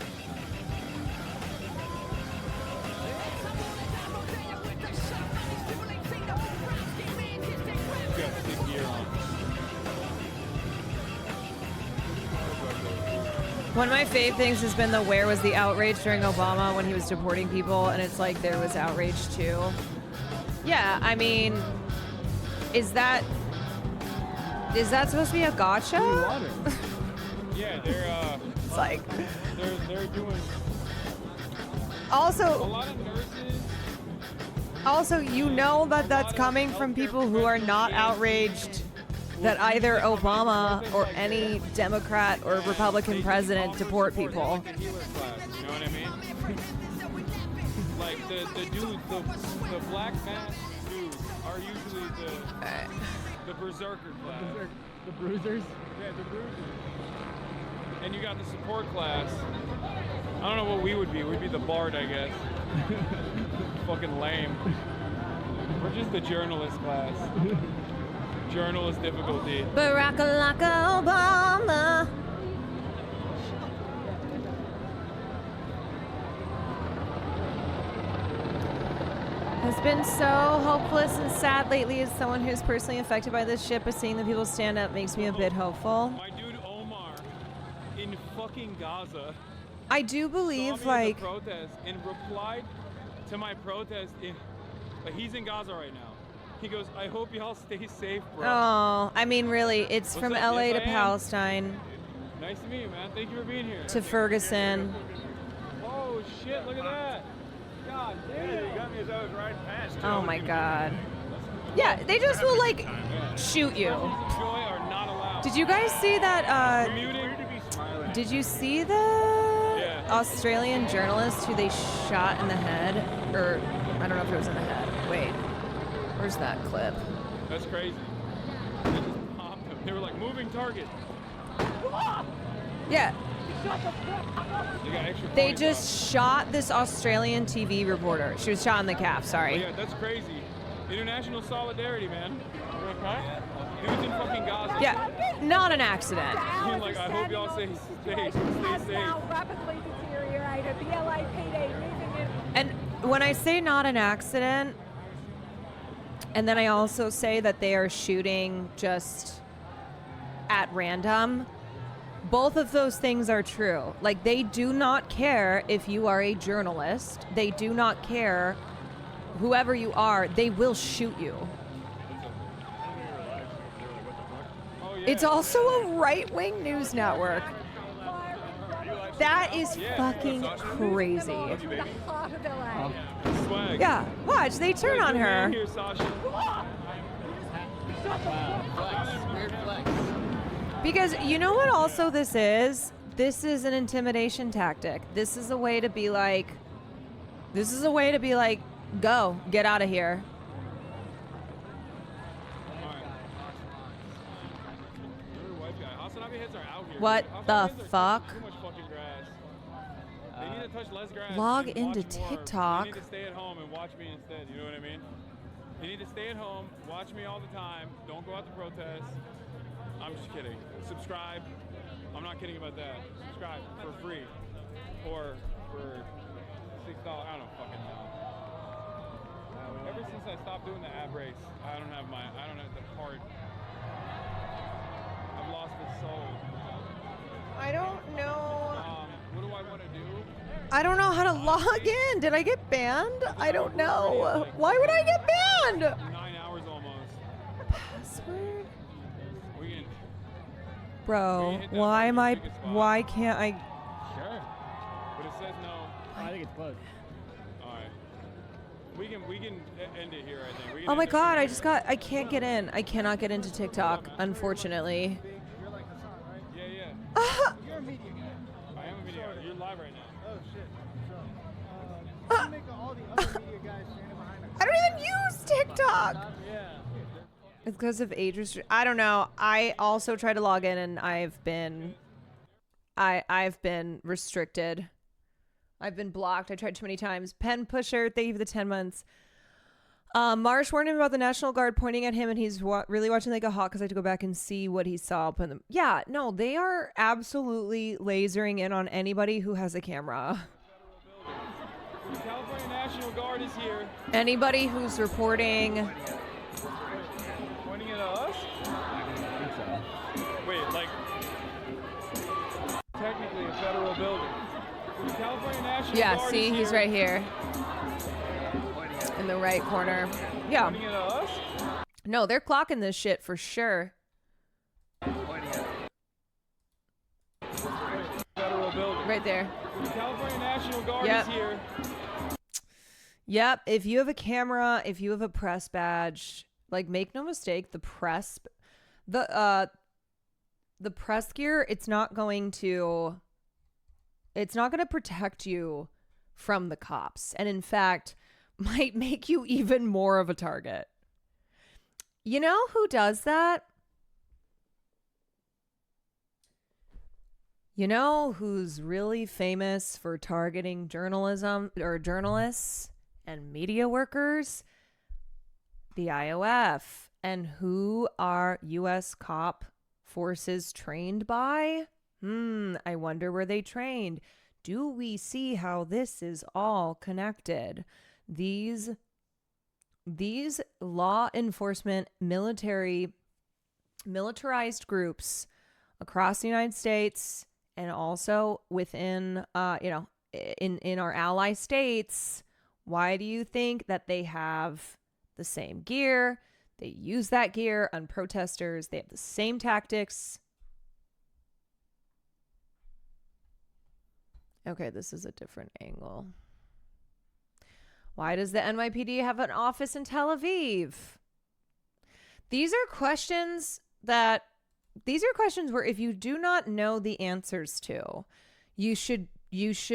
[SPEAKER 3] One of my fave things has been the where was the outrage during Obama when he was deporting people, and it's like there was outrage too. Yeah, I mean, is that supposed to be a gotcha?
[SPEAKER 8] Yeah, they're
[SPEAKER 3] It's like
[SPEAKER 8] they're doing a
[SPEAKER 3] also
[SPEAKER 8] lot of nurses.
[SPEAKER 3] you know that's coming from people who are not outraged that either Obama or any Democrat or Republican president deport people.
[SPEAKER 8] Like a healer class, you know what I mean? Like the dudes, the black mask dudes are usually the berserker class.
[SPEAKER 7] The bruisers.
[SPEAKER 8] Yeah, the bruisers. And you got the support class. I don't know what we would be. We'd be the bard, I guess. Fucking lame. We're just the journalist class. Journalist difficulty.
[SPEAKER 3] Barack Obama. Has been so hopeless and sad lately as someone who's personally affected by this shit, but seeing the people stand up makes me a bit hopeful.
[SPEAKER 8] My dude Omar in fucking Gaza
[SPEAKER 3] I do believe,
[SPEAKER 8] saw me in
[SPEAKER 3] like,
[SPEAKER 8] the protest and replied to my protest like he's in Gaza right now. He goes, I hope y'all stay safe, bro.
[SPEAKER 3] oh, I mean, really, it's
[SPEAKER 8] What's
[SPEAKER 3] from
[SPEAKER 8] up?
[SPEAKER 3] LA
[SPEAKER 8] Yes,
[SPEAKER 3] to
[SPEAKER 8] I am.
[SPEAKER 3] Palestine
[SPEAKER 8] Nice to meet you, man. Thank you for being here.
[SPEAKER 3] to Ferguson.
[SPEAKER 8] Oh shit, look at that. God damn.
[SPEAKER 6] You got me as I was riding past.
[SPEAKER 3] Oh my god. Yeah, they just will, like, shoot you.
[SPEAKER 8] Presents of joy are not allowed.
[SPEAKER 3] Did you guys see that,
[SPEAKER 8] Muting.
[SPEAKER 3] did you see the
[SPEAKER 8] Yeah.
[SPEAKER 3] Australian journalist who they shot in the head? Or, I don't know if it was in the head. Wait, where's that clip?
[SPEAKER 8] That's crazy. They just popped him. They were like, moving target.
[SPEAKER 3] Yeah,
[SPEAKER 8] They got extra
[SPEAKER 3] they
[SPEAKER 8] points
[SPEAKER 3] just shot this Australian TV reporter. She was shot in the calf,
[SPEAKER 8] up.
[SPEAKER 3] sorry.
[SPEAKER 8] Yeah, that's crazy. International solidarity, man. Dudes in fucking Gaza.
[SPEAKER 3] Yeah, not an accident.
[SPEAKER 8] Like, I hope y'all stay safe.
[SPEAKER 2] rapidly deteriorated. The LAPD moving in.
[SPEAKER 3] And when I say not an accident, and then I also say that they are shooting just at random, both of those things are true. Like, they do not care if you are a journalist. They do not care whoever you are. They will shoot you.
[SPEAKER 8] Oh, yeah.
[SPEAKER 3] It's also a right-wing news network. That is fucking crazy.
[SPEAKER 2] The heart of LA.
[SPEAKER 8] Swag.
[SPEAKER 3] Yeah, watch, they turn on
[SPEAKER 8] Good man
[SPEAKER 3] her.
[SPEAKER 8] Here, Sasha.
[SPEAKER 3] Because you know what also this is? This is an intimidation tactic. This is a way to be like, go, get out of here. What the fuck?
[SPEAKER 8] Too much fucking grass. They need to touch less grass.
[SPEAKER 3] Log
[SPEAKER 8] and
[SPEAKER 3] into
[SPEAKER 8] watch more.
[SPEAKER 3] TikTok.
[SPEAKER 8] They need to stay at home and watch me instead. You know what I mean? You need to stay at home, watch me all the time. Don't go out to protest. I'm just kidding. Subscribe. I'm not kidding about that. Subscribe for free, or for $6. I don't fucking know. Ever since I stopped doing the ab race, I don't have the heart. I've lost the soul.
[SPEAKER 3] I don't know.
[SPEAKER 8] What do I want to do?
[SPEAKER 3] I don't know how to log in. Did I get banned? I don't know. Why would I get banned?
[SPEAKER 8] 9 hours almost.
[SPEAKER 3] Password?
[SPEAKER 8] We can.
[SPEAKER 3] Bro,
[SPEAKER 8] hit that
[SPEAKER 3] why am I,
[SPEAKER 8] biggest spot.
[SPEAKER 3] why can't I?
[SPEAKER 8] Sure. But it says no.
[SPEAKER 7] I think it's closed.
[SPEAKER 8] All right. We can end it here. I think. We can
[SPEAKER 3] Oh my
[SPEAKER 8] end it
[SPEAKER 3] god,
[SPEAKER 8] here.
[SPEAKER 3] I can't get in. I cannot get into TikTok, unfortunately.
[SPEAKER 8] Yeah, yeah.
[SPEAKER 6] You're a media guy.
[SPEAKER 8] I am a video. You're live right now.
[SPEAKER 6] Oh shit. So, you make all the other media guys standing behind us.
[SPEAKER 3] I don't even use TikTok.
[SPEAKER 8] Yeah.
[SPEAKER 3] It's because of age restriction. I don't know. I also tried to log in and I've been restricted. I've been blocked. I tried too many times. Pen Pusher, thank you for the 10 months. Marsh warned him about the National Guard pointing at him, and he's really watching like a hawk because I had to go back and see what he saw. Yeah, no, they are absolutely lasering in on anybody who has a camera.
[SPEAKER 8] The California National Guard is here.
[SPEAKER 3] Anybody who's reporting.
[SPEAKER 8] Pointing at us? Wait, like technically a federal building. The California National
[SPEAKER 3] Yeah,
[SPEAKER 8] Guard
[SPEAKER 3] see,
[SPEAKER 8] is
[SPEAKER 3] he's
[SPEAKER 8] here.
[SPEAKER 3] right here in the right corner. Yeah.
[SPEAKER 8] Pointing it at us?
[SPEAKER 3] No, they're clocking this shit for sure.
[SPEAKER 8] Federal building.
[SPEAKER 3] Right there.
[SPEAKER 8] The California National Guard
[SPEAKER 3] Yep.
[SPEAKER 8] is here.
[SPEAKER 3] Yep. If you have a camera, if you have a press badge, like make no mistake, the press gear, it's not going to protect you from the cops. And in fact, might make you even more of a target. You know who does that? You know who's really famous for targeting journalism or journalists and media workers? The IOF. And who are U.S. cop forces trained by? I wonder where they trained. Do we see how this is all connected? These law enforcement militarized groups across the United States and also within in our ally states, why do you think that they have the same gear? They use that gear on protesters. They have the same tactics. Okay, this is a different angle. Why does the NYPD have an office in Tel Aviv? These are questions where if you do not know the answers to, you should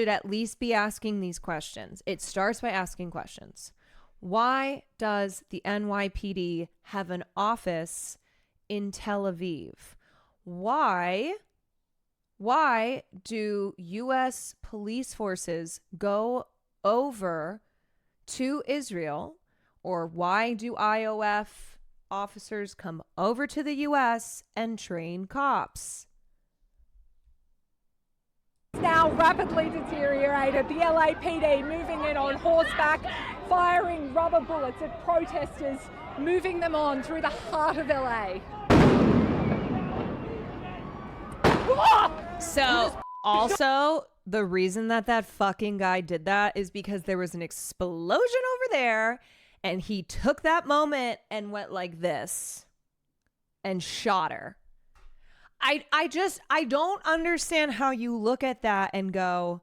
[SPEAKER 3] at least be asking these questions. It starts by asking questions. Why does the NYPD have an office in Tel Aviv? Why do U.S. police forces go over to Israel, or why do IOF officers come over to the U.S. and train cops?
[SPEAKER 10] Now rapidly deteriorated. The LAPD moving in on horseback, firing rubber bullets at protesters, moving them on through the heart of LA.
[SPEAKER 3] So, also, the reason that fucking guy did that is because there was an explosion over there, and he took that moment and went like this and shot her. I don't understand how you look at that and go,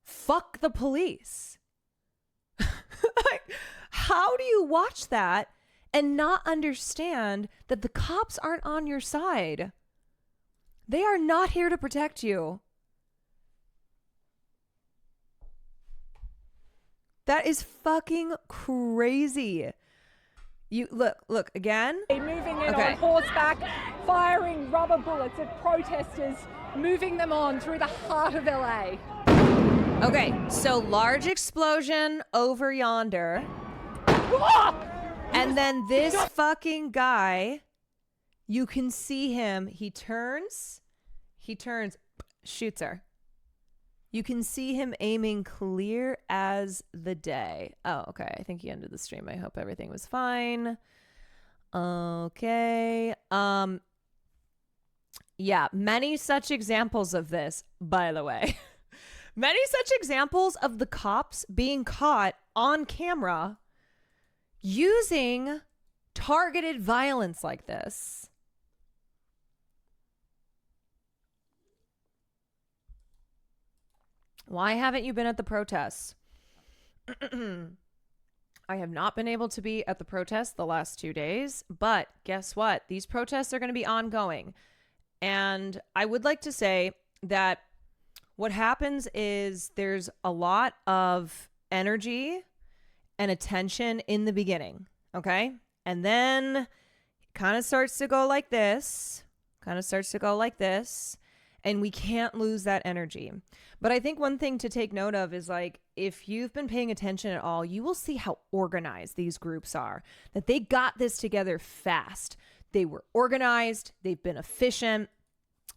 [SPEAKER 3] fuck the police. Like, how do you watch that and not understand that the cops aren't on your side? They are not here to protect you. That is fucking crazy. You look again.
[SPEAKER 10] Moving in on horseback, firing rubber bullets at protesters, moving them on through the heart of LA.
[SPEAKER 3] Okay, so large explosion over yonder. And then this fucking guy, you can see him. He turns, shoots her. You can see him aiming clear as the day. Oh, okay. I think he ended the stream. I hope everything was fine. Okay. Yeah, many such examples of this, by the way. Many such examples of the cops being caught on camera using targeted violence like this. Why haven't you been at the protests? I have not been able to be at the protests the last 2 days, but guess what? These protests are going to be ongoing. And I would like to say that what happens is there's a lot of energy and attention in the beginning, okay? And then it kind of starts to go like this, and we can't lose that energy. But I think one thing to take note of is, like, if you've been paying attention at all, you will see how organized these groups are, that they got this together fast. They were organized, they've been efficient,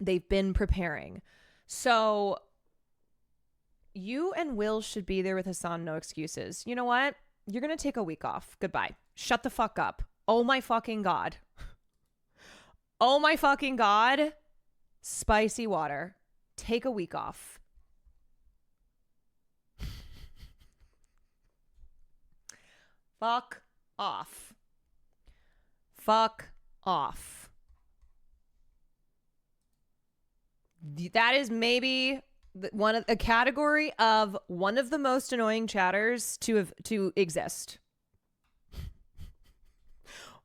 [SPEAKER 3] they've been preparing. So you and Will should be there with Hassan, no excuses. You know what? You're going to take a week off. Goodbye. Shut the fuck up. Oh my fucking God. Oh my fucking God. spicy water, take a week off. Fuck off. Fuck off. That is maybe a category of one of the most annoying chatters to exist.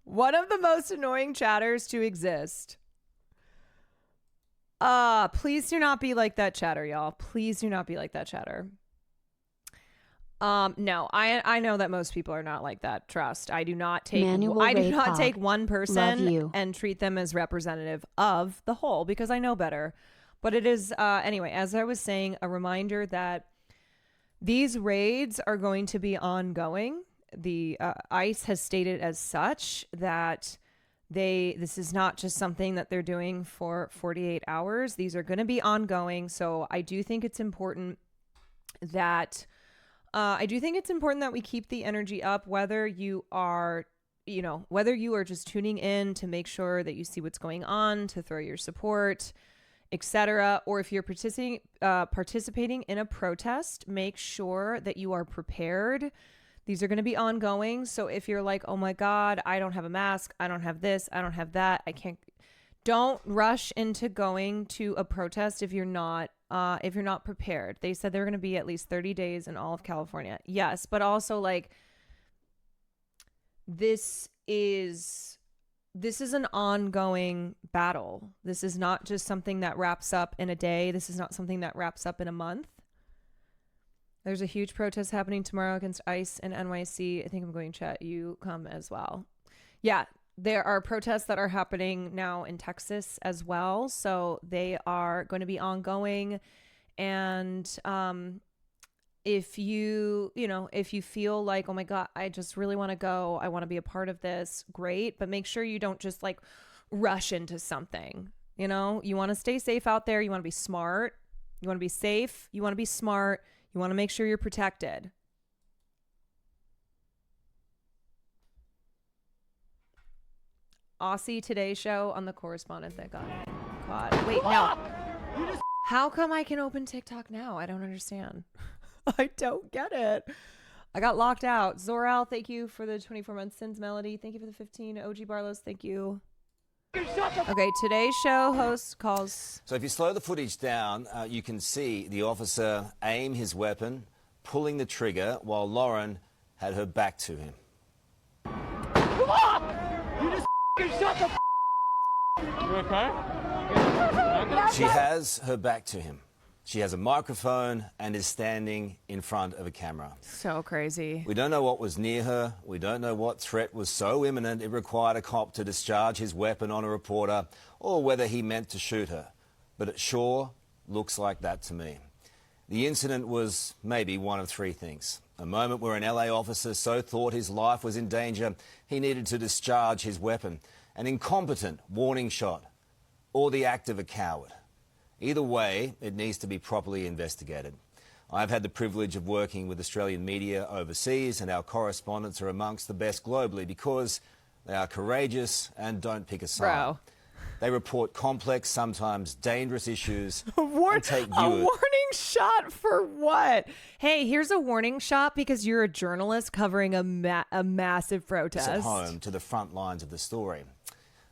[SPEAKER 3] One of the most annoying chatters to exist. Please do not be like that chatter, y'all. Please do not be like that chatter. No, I know that most people are not like that. Trust. I do not take one person and treat them as representative of the whole because I know better. But it is, anyway, as I was saying, a reminder that these raids are going to be ongoing. The ICE has stated as such that this is not just something that they're doing for 48 hours. These are going to be ongoing. So I do think it's important that we keep the energy up, whether you are just tuning in to make sure that you see what's going on, to throw your support, etc. Or if you're participating in a protest, make sure that you are prepared. These are going to be ongoing. So if you're like, oh my God, I don't have a mask, I don't have this, I don't have that, I can't. Don't rush into going to a protest if you're not prepared. They said they're going to be at least 30 days in all of California. Yes, but also like this is an ongoing battle. This is not just something that wraps up in a day. This is not something that wraps up in a month. There's a huge protest happening tomorrow against ICE and NYC. I think I'm going to chat. You come as well. Yeah, there are protests that are happening now in Texas as well. So they are going to be ongoing. And if you feel like, oh my God, I just really want to go, I want to be a part of this, great. But make sure you don't just like rush into something. You want to stay safe out there. You want to be smart. You want to be safe. You want to be smart. You want to make sure you're protected. Aussie Today Show on the correspondent that got caught. Wait, no. How come I can open TikTok now? I don't understand. I don't get it. I got locked out. Zoral, thank you for the 24 months. Sins Melody, thank you for the 15. OG Barlows, thank you. Okay, today's show host calls.
[SPEAKER 11] So if you slow the footage down, you can see the officer aim his weapon, pulling the trigger while Lauren had her back to him.
[SPEAKER 6] You just shut the You okay?
[SPEAKER 11] She has her back to him. She has a microphone and is standing in front of a camera.
[SPEAKER 3] So crazy.
[SPEAKER 11] We don't know what was near her. We don't know what threat was so imminent it required a cop to discharge his weapon on a reporter or whether he meant to shoot her. But it sure looks like that to me. The incident was maybe one of three things. A moment where an LA officer so thought his life was in danger he needed to discharge his weapon. An incompetent warning shot. Or the act of a coward. Either way, it needs to be properly investigated. I've had the privilege of working with Australian media overseas, and our correspondents are amongst the best globally because they are courageous and don't pick a side.
[SPEAKER 3] Bro.
[SPEAKER 11] They report complex, sometimes dangerous issues
[SPEAKER 3] and
[SPEAKER 11] take
[SPEAKER 3] a
[SPEAKER 11] viewers...
[SPEAKER 3] warning shot for what? Hey, here's a warning shot because you're a journalist covering a massive protest.
[SPEAKER 11] ...at home to the front lines of the story.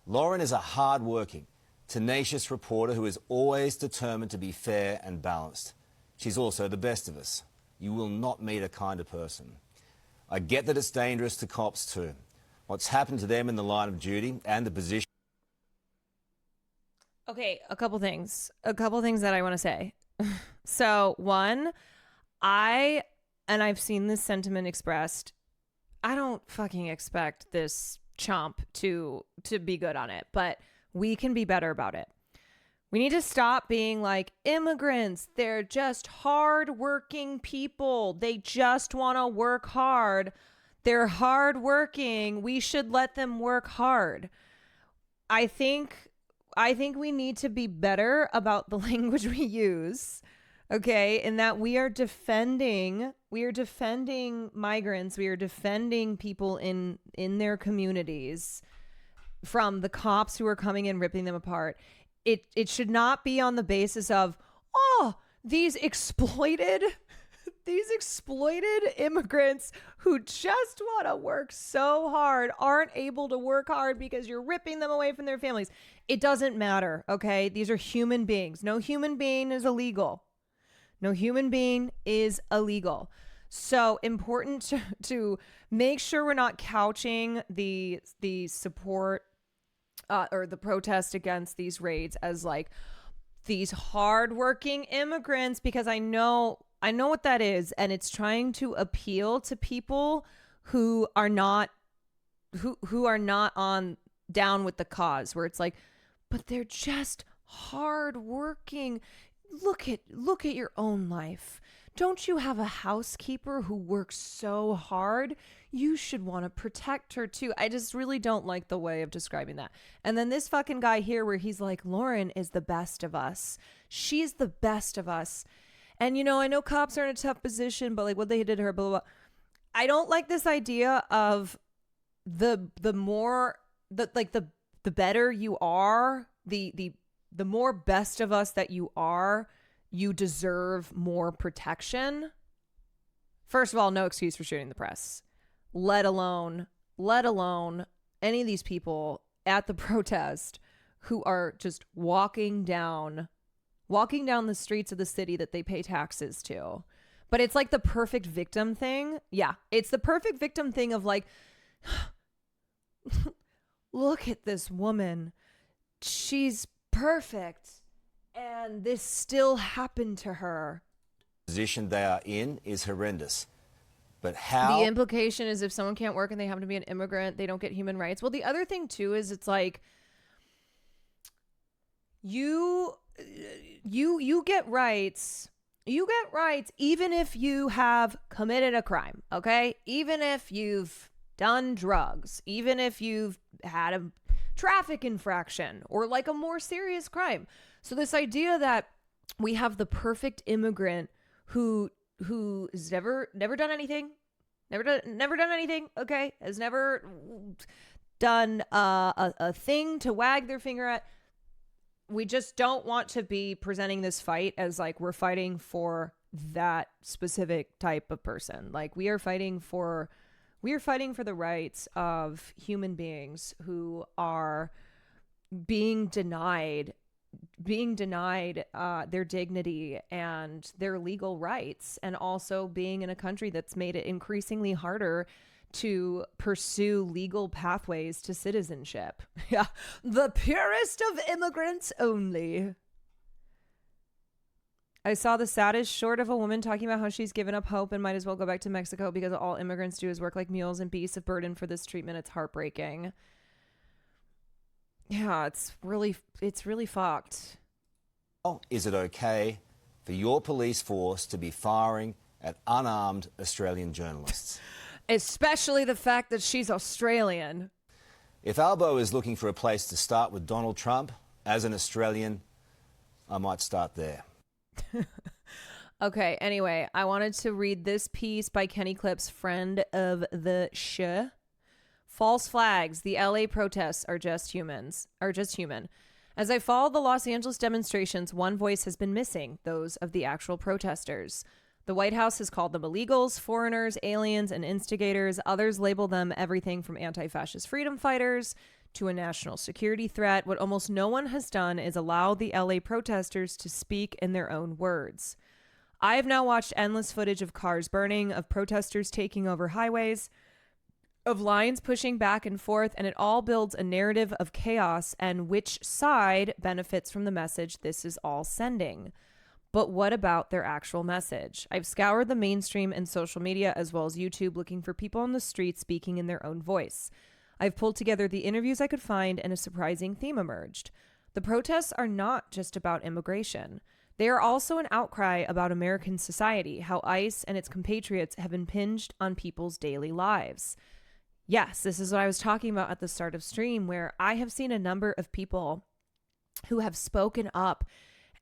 [SPEAKER 11] Lauren is a hard-working, tenacious reporter who is always determined to be fair and balanced. She's also the best of us. You will not meet a kinder person. I get that it's dangerous to cops too. What's happened to them in the line of duty and the position...
[SPEAKER 3] Okay, a couple things that I want to say. So one, I've seen this sentiment expressed. I don't fucking expect this chump to be good on it, but we can be better about it. We need to stop being like immigrants. They're just hardworking people. They just want to work hard. They're hardworking. We should let them work hard. I think we need to be better about the language we use. Okay, in that we are defending migrants. We are defending people in their communities from the cops who are coming in ripping them apart. it should not be on the basis of, these exploited immigrants who just want to work so hard aren't able to work hard because you're ripping them away from their families. It doesn't matter, okay? These are human beings. No human being is illegal. No human being is illegal. So important to make sure we're not couching the support or the protest against these raids as like these hardworking immigrants, because I know what that is, and it's trying to appeal to people who are not on down with the cause, where it's like, but they're just hardworking. Look at your own life. Don't you have a housekeeper who works so hard? You should want to protect her too. I just really don't like the way of describing that. And then this fucking guy here where he's like, Lauren is the best of us. She's the best of us. And, you know, I know cops are in a tough position, but like what they did to her, blah, blah, blah. I don't like this idea of the better you are, the more best of us that you are, you deserve more protection. First of all, no excuse for shooting the press, let alone any of these people at the protest who are just walking down the streets of the city that they pay taxes to. But it's like the perfect victim thing. Yeah, it's the perfect victim thing of like, look at this woman. She's perfect. And this still happened to her.
[SPEAKER 11] The position they are in is horrendous. But how?
[SPEAKER 3] The implication is if someone can't work and they happen to be an immigrant, they don't get human rights. Well, the other thing too is it's like you get rights. You get rights even if you have committed a crime, okay? Even if you've done drugs, even if you've had a traffic infraction or like a more serious crime. So this idea that we have the perfect immigrant who has never done anything, never done anything, okay? Has never done a thing to wag their finger at. We just don't want to be presenting this fight as like we're fighting for that specific type of person. Like we are fighting for the rights of human beings who are being denied their dignity and their legal rights, and also being in a country that's made it increasingly harder to pursue legal pathways to citizenship. Yeah, the purest of immigrants only. I saw the saddest short of a woman talking about how she's given up hope and might as well go back to Mexico because all immigrants do is work like mules and beasts of burden for this treatment. It's heartbreaking. Yeah, it's really fucked.
[SPEAKER 11] Is it okay for your police force to be firing at unarmed Australian journalists?
[SPEAKER 3] Especially the fact that she's Australian.
[SPEAKER 11] If Albo is looking for a place to start with Donald Trump, as an Australian, I might start there.
[SPEAKER 3] Okay, anyway, I wanted to read this piece by Kenny Clips, friend of the show. False flags. The LA protests are just human. As I follow the Los Angeles demonstrations, one voice has been missing, those of the actual protesters. The White House has called them illegals, foreigners, aliens, and instigators. Others label them everything from anti-fascist freedom fighters to a national security threat. What almost no one has done is allow the LA protesters to speak in their own words. I have now watched endless footage of cars burning, of protesters taking over highways, of lines pushing back and forth, and it all builds a narrative of chaos and which side benefits from the message this is all sending. But what about their actual message? I've scoured the mainstream and social media as well as YouTube looking for people on the street speaking in their own voice. I've pulled together the interviews I could find, and a surprising theme emerged. The protests are not just about immigration. They are also an outcry about American society, how ICE and its compatriots have impinged on people's daily lives. Yes, this is what I was talking about at the start of stream, where I have seen a number of people who have spoken up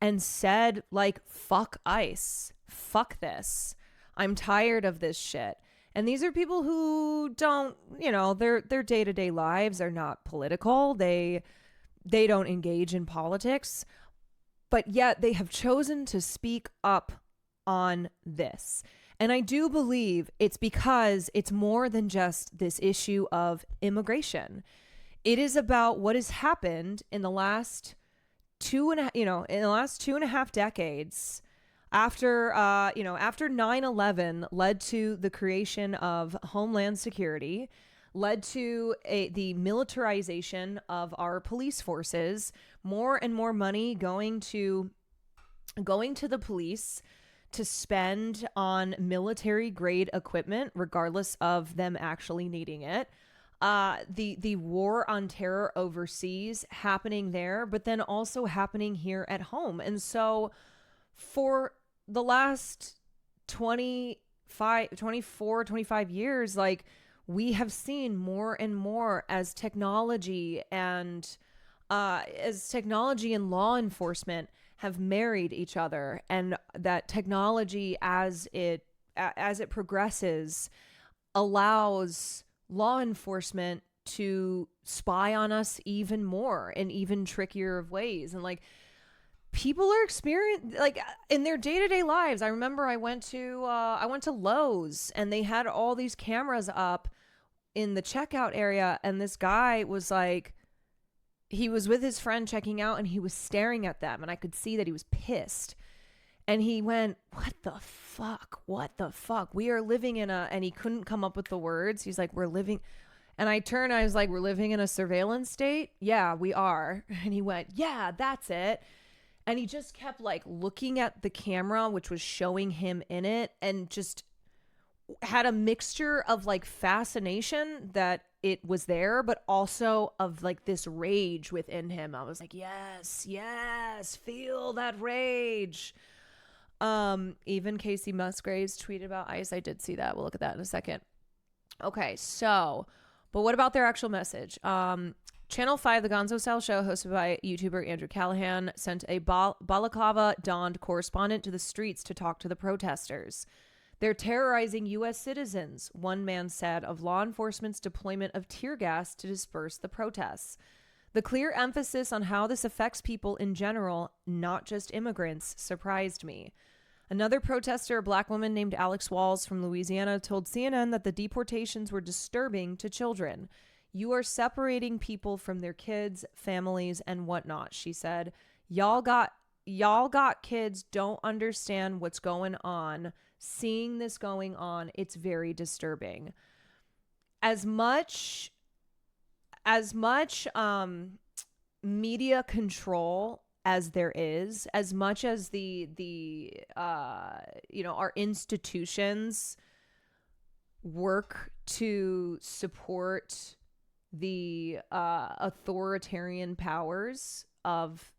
[SPEAKER 3] and said, like, fuck ICE, fuck this. I'm tired of this shit. And these are people who don't, their day-to-day lives are not political. They they don't engage in politics, but yet they have chosen to speak up on this. And I do believe it's because it's more than just this issue of immigration. It is about what has happened in the last 2.5 decades after 9/11 led to the creation of Homeland Security, led to the militarization of our police forces, more and more money going to the police to spend on military grade equipment, regardless of them actually needing it. The war on terror overseas happening there, but then also happening here at home. And so for the last 25 years, like, we have seen more and more as technology and law enforcement have married each other, and that technology as it progresses allows law enforcement to spy on us even more in even trickier of ways. And like, people are experiencing, like, in their day-to-day lives. I remember I went to Lowe's, and they had all these cameras up in the checkout area, and this guy was like, he was with his friend checking out, and he was staring at them, and I could see that he was pissed. And he went, what the fuck? We are living in and he couldn't come up with the words. He's like, and I turned, I was like, we're living in a surveillance state? Yeah, we are. And he went, yeah, that's it. And he just kept like looking at the camera, which was showing him in it, and just had a mixture of like fascination that it was there, but also of like this rage within him. I was like, yes, feel that rage. Even Casey Musgraves tweeted about ICE. I did see that. We'll look at that in a second. Okay, so, but what about their actual message? Channel 5, the Gonzo Style Show, hosted by YouTuber Andrew Callahan, sent a balaclava-donned correspondent to the streets to talk to the protesters. They're terrorizing U.S. citizens, one man said of law enforcement's deployment of tear gas to disperse the protests. The clear emphasis on how this affects people in general, not just immigrants, surprised me. Another protester, a black woman named Alex Walls from Louisiana, told CNN that the deportations were disturbing to children. You are separating people from their kids, families, and whatnot, she said. Y'all got kids, don't understand what's going on. Seeing this going on, it's very disturbing. As much media control as there is, as much as our institutions work to support the authoritarian powers of,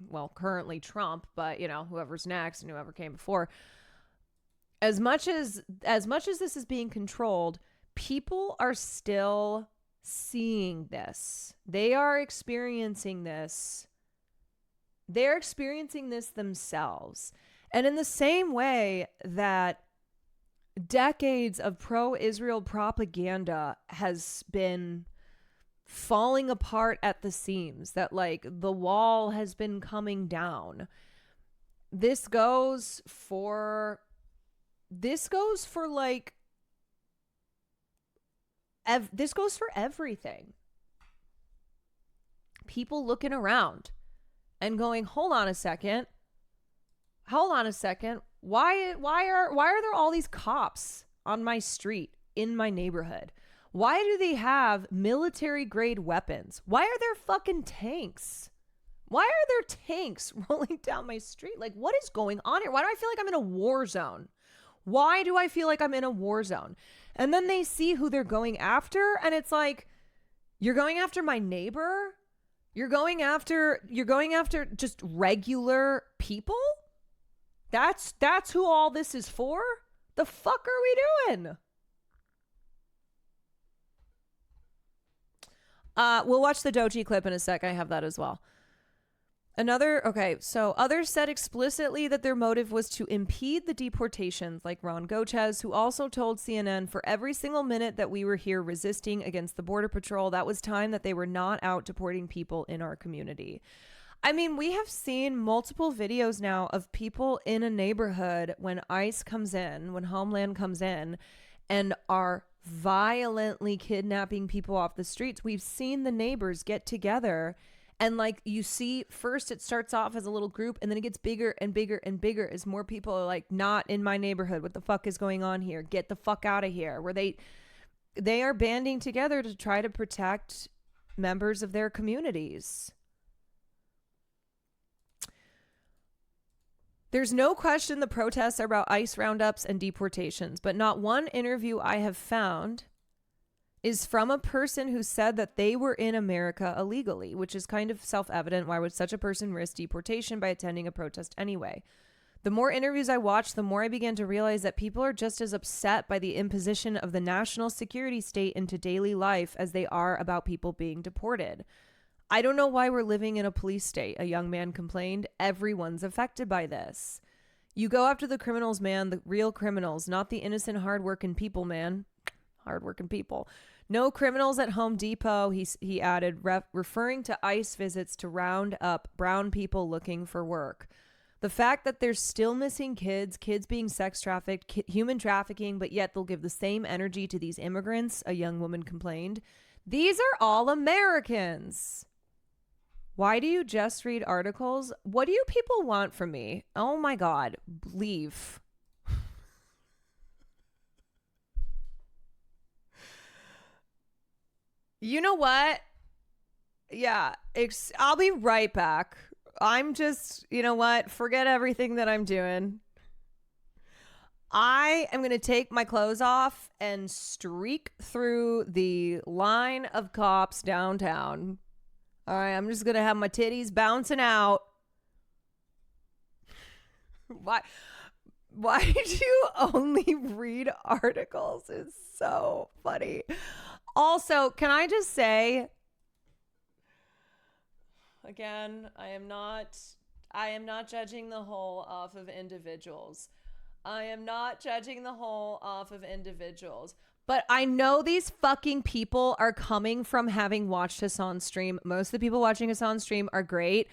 [SPEAKER 3] well, currently Trump, but whoever's next and whoever came before. As much as this is being controlled, people are still seeing this. They are experiencing this. They're experiencing this themselves. And in the same way that decades of pro-Israel propaganda has been falling apart at the seams, that like the wall has been coming down, this goes for everything. People looking around and going, hold on a second. Why are there all these cops on my street in my neighborhood? Why do they have military grade weapons? Why are there fucking tanks? Why are there tanks rolling down my street? Like, what is going on here? Why do I feel like I'm in a war zone? Why do I feel like I'm in a war zone? And then they see who they're going after, and it's like, you're going after my neighbor? You're going after just regular people? That's who all this is for? The fuck are we doing? We'll watch the Doechii clip in a sec. I have that as well. So others said explicitly that their motive was to impede the deportations, like Ron Gochez, who also told CNN, for every single minute that we were here resisting against the Border Patrol, that was time that they were not out deporting people in our community. I mean, we have seen multiple videos now of people in a neighborhood when ICE comes in, when Homeland comes in, and are violently kidnapping people off the streets. We've seen the neighbors get together. And like you see, first it starts off as a little group and then it gets bigger and bigger and bigger as more people are like, not in my neighborhood. What the fuck is going on here? Get the fuck out of here. Where they are banding together to try to protect members of their communities. There's no question the protests are about ICE roundups and deportations, but not one interview I have found is from a person who said that they were in America illegally, which is kind of self-evident. Why would such a person risk deportation by attending a protest anyway? The more interviews I watched, the more I began to realize that people are just as upset by the imposition of the national security state into daily life as they are about people being deported. I don't know why we're living in a police state, a young man complained. Everyone's affected by this. You go after the criminals, man, the real criminals, not the innocent, hardworking people, man. Hardworking people. No criminals at Home Depot, he added, referring to ICE visits to round up brown people looking for work. The fact that there's still missing kids being sex trafficked, human trafficking, but yet they'll give the same energy to these immigrants, a young woman complained. These are all Americans. Why do you just read articles? What do you people want from me? Oh my God, leave. You know what? Yeah, I'll be right back. I'm just, you know what? Forget everything that I'm doing. I am going to take my clothes off and streak through the line of cops downtown. All right, I'm just going to have my titties bouncing out. Why did you only read articles? It's so funny. Also, can I just say, again, I am not judging the whole off of individuals. But I know these fucking people are coming from having watched Hassan stream. Most of the people watching Hassan stream are great.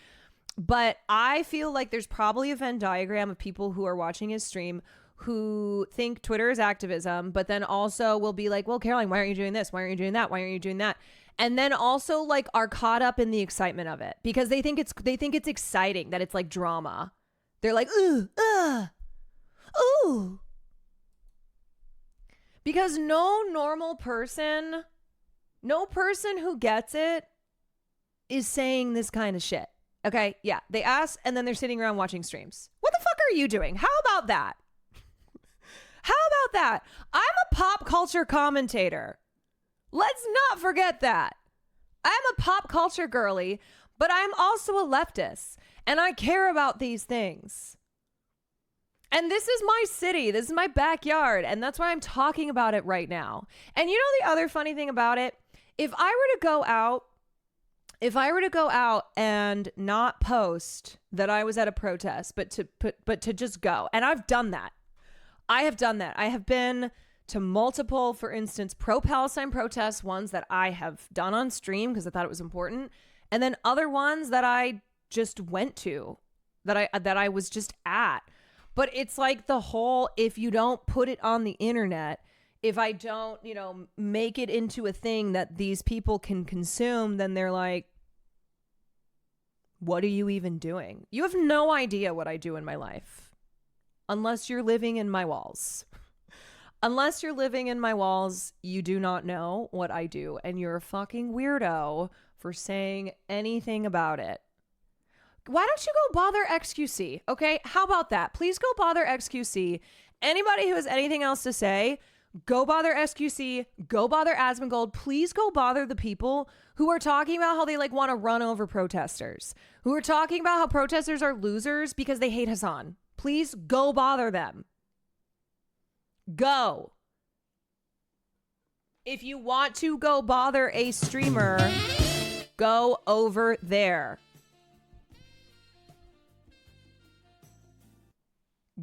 [SPEAKER 3] But I feel like there's probably a Venn diagram of people who are watching his stream who think Twitter is activism, but then also will be like, well, Caroline, why aren't you doing this? Why aren't you doing that? Why aren't you doing that? And then also like are caught up in the excitement of it because they think it's exciting, that it's like drama. They're like, ooh. Because no person who gets it is saying this kind of shit. Okay, yeah, they ask and then they're sitting around watching streams. What the fuck are you doing? How about that? I'm a pop culture commentator. Let's not forget that. I'm a pop culture girly, but I'm also a leftist, and I care about these things. And this is my city. This is my backyard, and that's why I'm talking about it right now. And you know the other funny thing about it? If I were to go out and not post that I was at a protest, but to just go, and I've done that. I have been to multiple, for instance, pro-Palestine protests, ones that I have done on stream because I thought it was important, and then other ones that I just went to, that I was just at. But it's like the whole, if you don't put it on the internet, if I don't, make it into a thing that these people can consume, then they're like, what are you even doing? You have no idea what I do in my life. Unless you're living in my walls. Unless you're living in my walls, you do not know what I do. And you're a fucking weirdo for saying anything about it. Why don't you go bother XQC? Okay, how about that? Please go bother XQC. Anybody who has anything else to say, go bother XQC. Go bother Asmongold. Please go bother the people who are talking about how they want to run over protesters. Who are talking about how protesters are losers because they hate Hassan. Please go bother them. Go. If you want to go bother a streamer, go over there.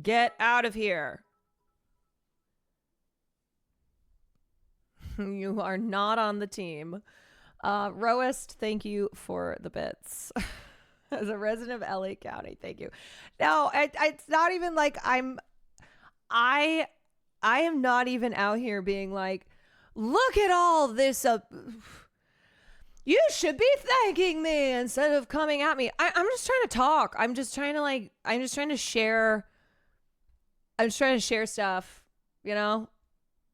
[SPEAKER 3] Get out of here. You are not on the team. Roast, thank you for the bits. As a resident of LA County, thank you. No, it's not even like I am not even out here being like, look at all this. You should be thanking me instead of coming at me. I'm just trying to talk. I'm just trying to share. I'm just trying to share stuff, you know?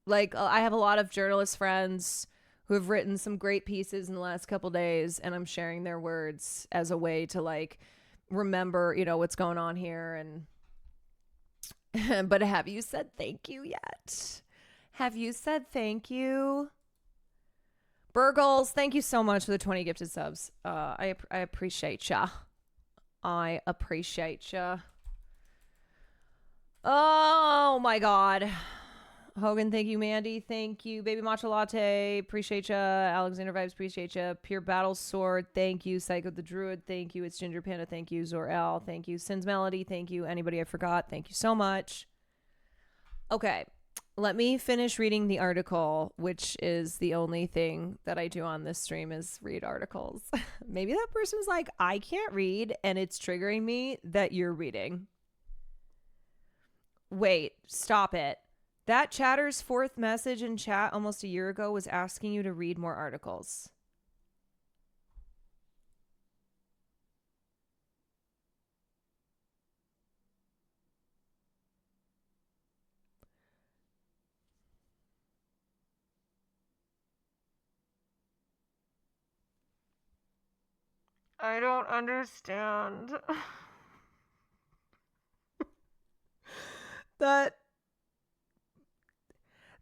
[SPEAKER 3] Like, I have a lot of journalist friends who have written some great pieces in the last couple days, and I'm sharing their words as a way to, like, remember, you know, what's going on here. And but have you said thank you yet? Have you said thank you? Burgles, thank you so much for the 20 gifted subs. I appreciate ya. I appreciate ya. Oh my God. Hogan, thank you. Mandy, thank you. Baby Matcha Latte, appreciate ya. Alexander Vibes, appreciate ya. Pure Battle Sword, thank you. Psycho the Druid, thank you. It's Ginger Panda, thank you. Zor-El, thank you. Sins Melody, thank you. Anybody I forgot, thank you so much. Okay, let me finish reading the article, which is the only thing that I do on this stream is read articles. Maybe that person's like, I can't read, and it's triggering me that you're reading. Wait, stop it. That chatter's fourth message in chat almost a year ago was asking you to read more articles. I don't understand. That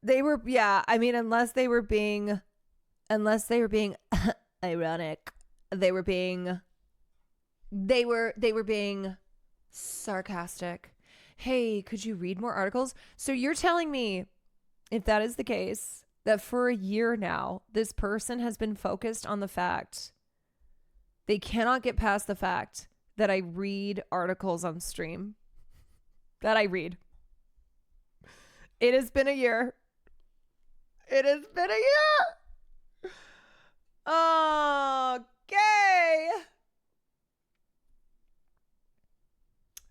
[SPEAKER 3] they were, yeah, I mean, unless they were being ironic, they were being sarcastic. Hey, could you read more articles? So you're telling me, if that is the case, that for a year now, this person has been focused on the fact they cannot get past the fact that I read articles on stream. That I read. It has been a year. It has been a year. Okay.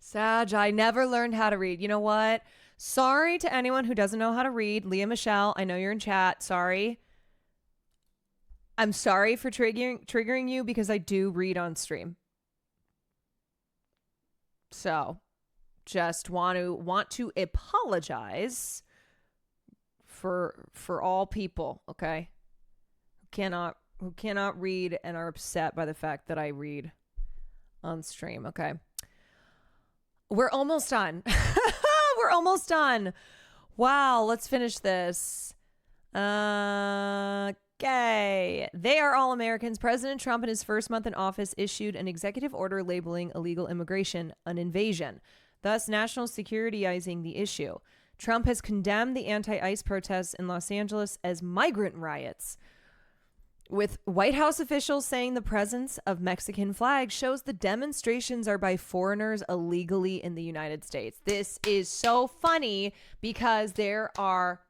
[SPEAKER 3] Sag, I never learned how to read. You know what? Sorry to anyone who doesn't know how to read. Leah Michelle, I know you're in chat. Sorry. I'm sorry for triggering you because I do read on stream. So, just want to apologize for all people, okay? Who cannot read and are upset by the fact that I read on stream, okay? We're almost done. We're almost done. Wow, let's finish this. Okay. They are all Americans. President Trump, in his first month in office, issued an executive order labeling illegal immigration an invasion, thus national securityizing the issue. Trump has condemned the anti-ICE protests in Los Angeles as migrant riots, with White House officials saying the presence of Mexican flags shows the demonstrations are by foreigners illegally in the United States. This is so funny because there are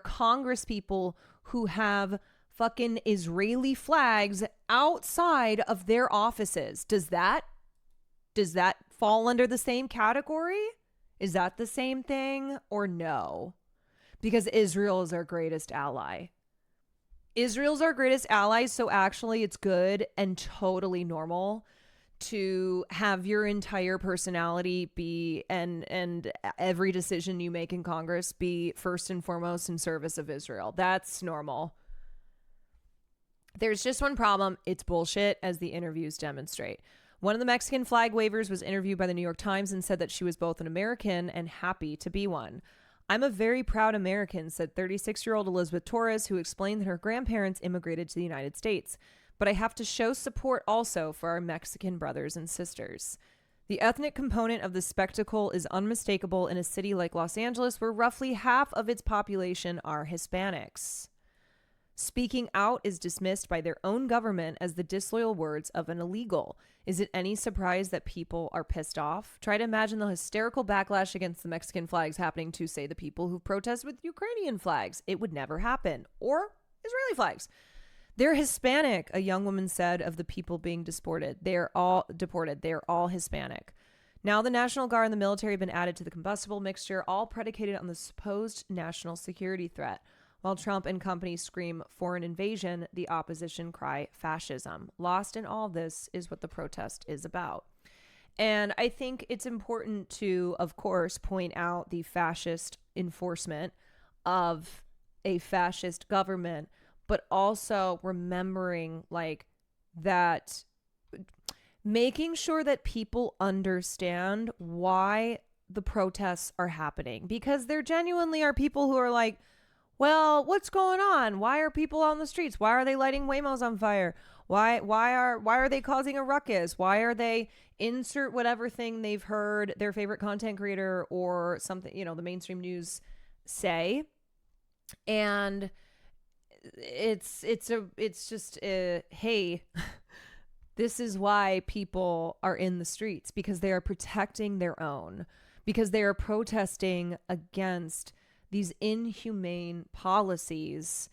[SPEAKER 3] Congress people who have fucking Israeli flags outside of their offices. Does that fall under the same category? Is that the same thing or no? Because Israel is our greatest ally. Israel's our greatest ally, so actually it's good and totally normal to have your entire personality be and every decision you make in Congress be first and foremost in service of Israel. That's normal. There's just one problem. It's bullshit, as the interviews demonstrate. One of the Mexican flag wavers was interviewed by the New York Times and said that she was both an American and happy to be one. I'm a very proud American, said 36-year-old Elizabeth Torres, who explained that her grandparents immigrated to the United States. But I have to show support also for our Mexican brothers and sisters. The ethnic component of the spectacle is unmistakable in a city like Los Angeles, where roughly half of its population are Hispanics. Speaking out is dismissed by their own government as the disloyal words of an illegal. Is it any surprise that people are pissed off? Try to imagine the hysterical backlash against the Mexican flags happening to, say, the people who protest with Ukrainian flags. It would never happen. Or Israeli flags. They're Hispanic, a young woman said of the people being deported. They're all deported. They're all Hispanic. Now the National Guard and the military have been added to the combustible mixture, all predicated on the supposed national security threat. While Trump and company scream foreign invasion, the opposition cry fascism. Lost in all this is what the protest is about. And I think it's important to, of course, point out the fascist enforcement of a fascist government, but also remembering like that, making sure that people understand why the protests are happening, because there genuinely are people who are like, well, what's going on? Why are people on the streets? Why are they lighting Waymos on fire? Why are they causing a ruckus? Why are they insert whatever thing they've heard their favorite content creator or something, the mainstream news say? And it's just hey, this is why people are in the streets, because they are protecting their own, because they are protesting against these inhumane policies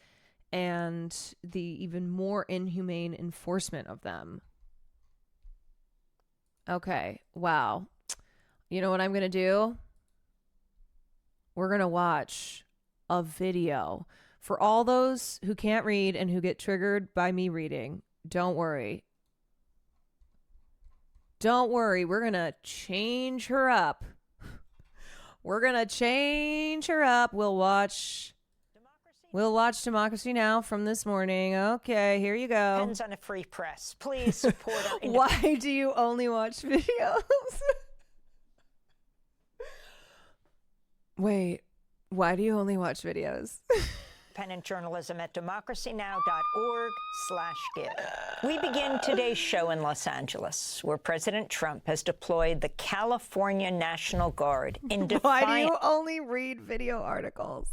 [SPEAKER 3] and the even more inhumane enforcement of them. Okay, wow. You know what I'm going to do? We're going to watch a video. For all those who can't read and who get triggered by me reading, don't worry. Don't worry, we're going to change her up. We're going to change her up. We'll watch Democracy Now! From this morning. Okay, here you go.
[SPEAKER 12] Depends on a free press. Please support our
[SPEAKER 3] Why do you only watch videos? Wait, why do you only watch videos?
[SPEAKER 12] independent journalism at democracynow.org/give. We begin today's show in Los Angeles, where President Trump has deployed the California National Guard in defiance.
[SPEAKER 3] Why do you only read video articles?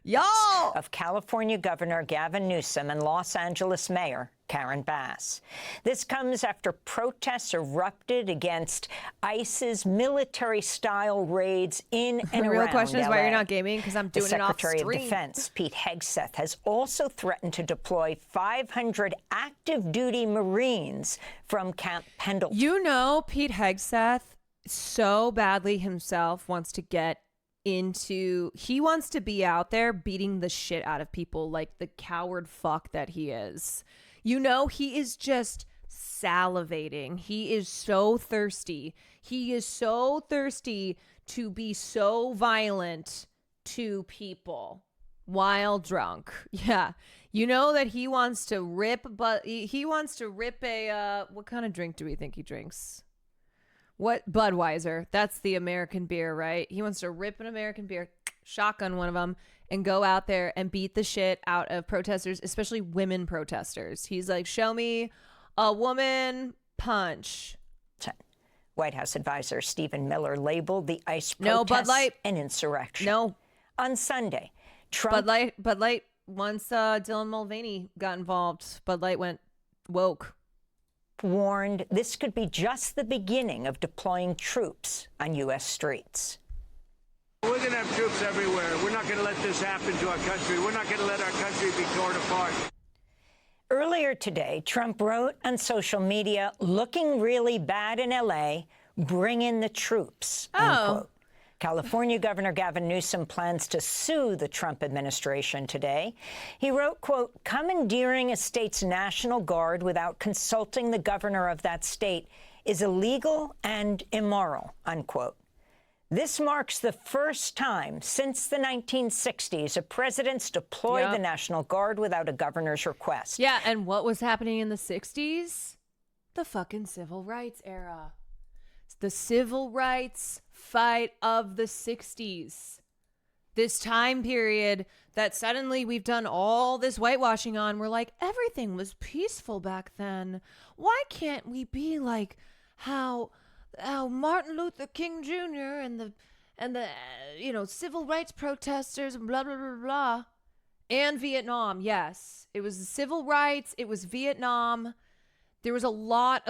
[SPEAKER 3] Y'all!
[SPEAKER 12] Of California Governor Gavin Newsom and Los Angeles Mayor Karen Bass. This comes after protests erupted against ICE's military-style raids in and around
[SPEAKER 3] The real question is
[SPEAKER 12] LA.
[SPEAKER 3] why you're not gaming, because I'm doing it off
[SPEAKER 12] The Secretary
[SPEAKER 3] stream.
[SPEAKER 12] of Defense, Pete Hegseth, has also threatened to deploy 500 active-duty Marines from Camp Pendleton.
[SPEAKER 3] You know, Pete Hegseth so badly himself wants to get into, he wants to be out there beating the shit out of people like the coward fuck that he is. You know, he is just salivating. He is so thirsty. He is so thirsty to be so violent to people while drunk. Yeah. You know that he wants to rip, but he wants to rip a, what kind of drink do we think he drinks? What? Budweiser. That's the American beer, right? He wants to rip an American beer, shotgun one of them, and go out there and beat the shit out of protesters, especially women protesters. He's like, show me a woman punch.
[SPEAKER 12] White House advisor Stephen Miller labeled the ICE
[SPEAKER 3] No,
[SPEAKER 12] protests
[SPEAKER 3] Bud Light.
[SPEAKER 12] an insurrection.
[SPEAKER 3] No.
[SPEAKER 12] On Sunday, Trump...
[SPEAKER 3] Bud Light, once Dylan Mulvaney got involved, Bud Light went woke.
[SPEAKER 12] Warned this could be just the beginning of deploying troops on U.S. streets.
[SPEAKER 13] We're going to have troops everywhere. We're not going to let this happen to our country. We're not going to let our country be torn apart.
[SPEAKER 12] Earlier today, Trump wrote on social media, looking really bad in L.A., bring in the troops, unquote. California Governor Gavin Newsom plans to sue the Trump administration today. He wrote, quote, commandeering a state's National Guard without consulting the governor of that state is illegal and immoral, unquote. This marks the first time since the 1960s a president's deployed the National Guard without a governor's request.
[SPEAKER 3] Yeah, and what was happening in the 60s? The fucking civil rights era. The civil rights fight of the 60s. This time period that suddenly we've done all this whitewashing on. We're like, everything was peaceful back then. Why can't we be like how Martin Luther King Jr. and the civil rights protesters and blah, blah, blah, blah. And Vietnam, yes. It was civil rights. It was Vietnam. There was a lot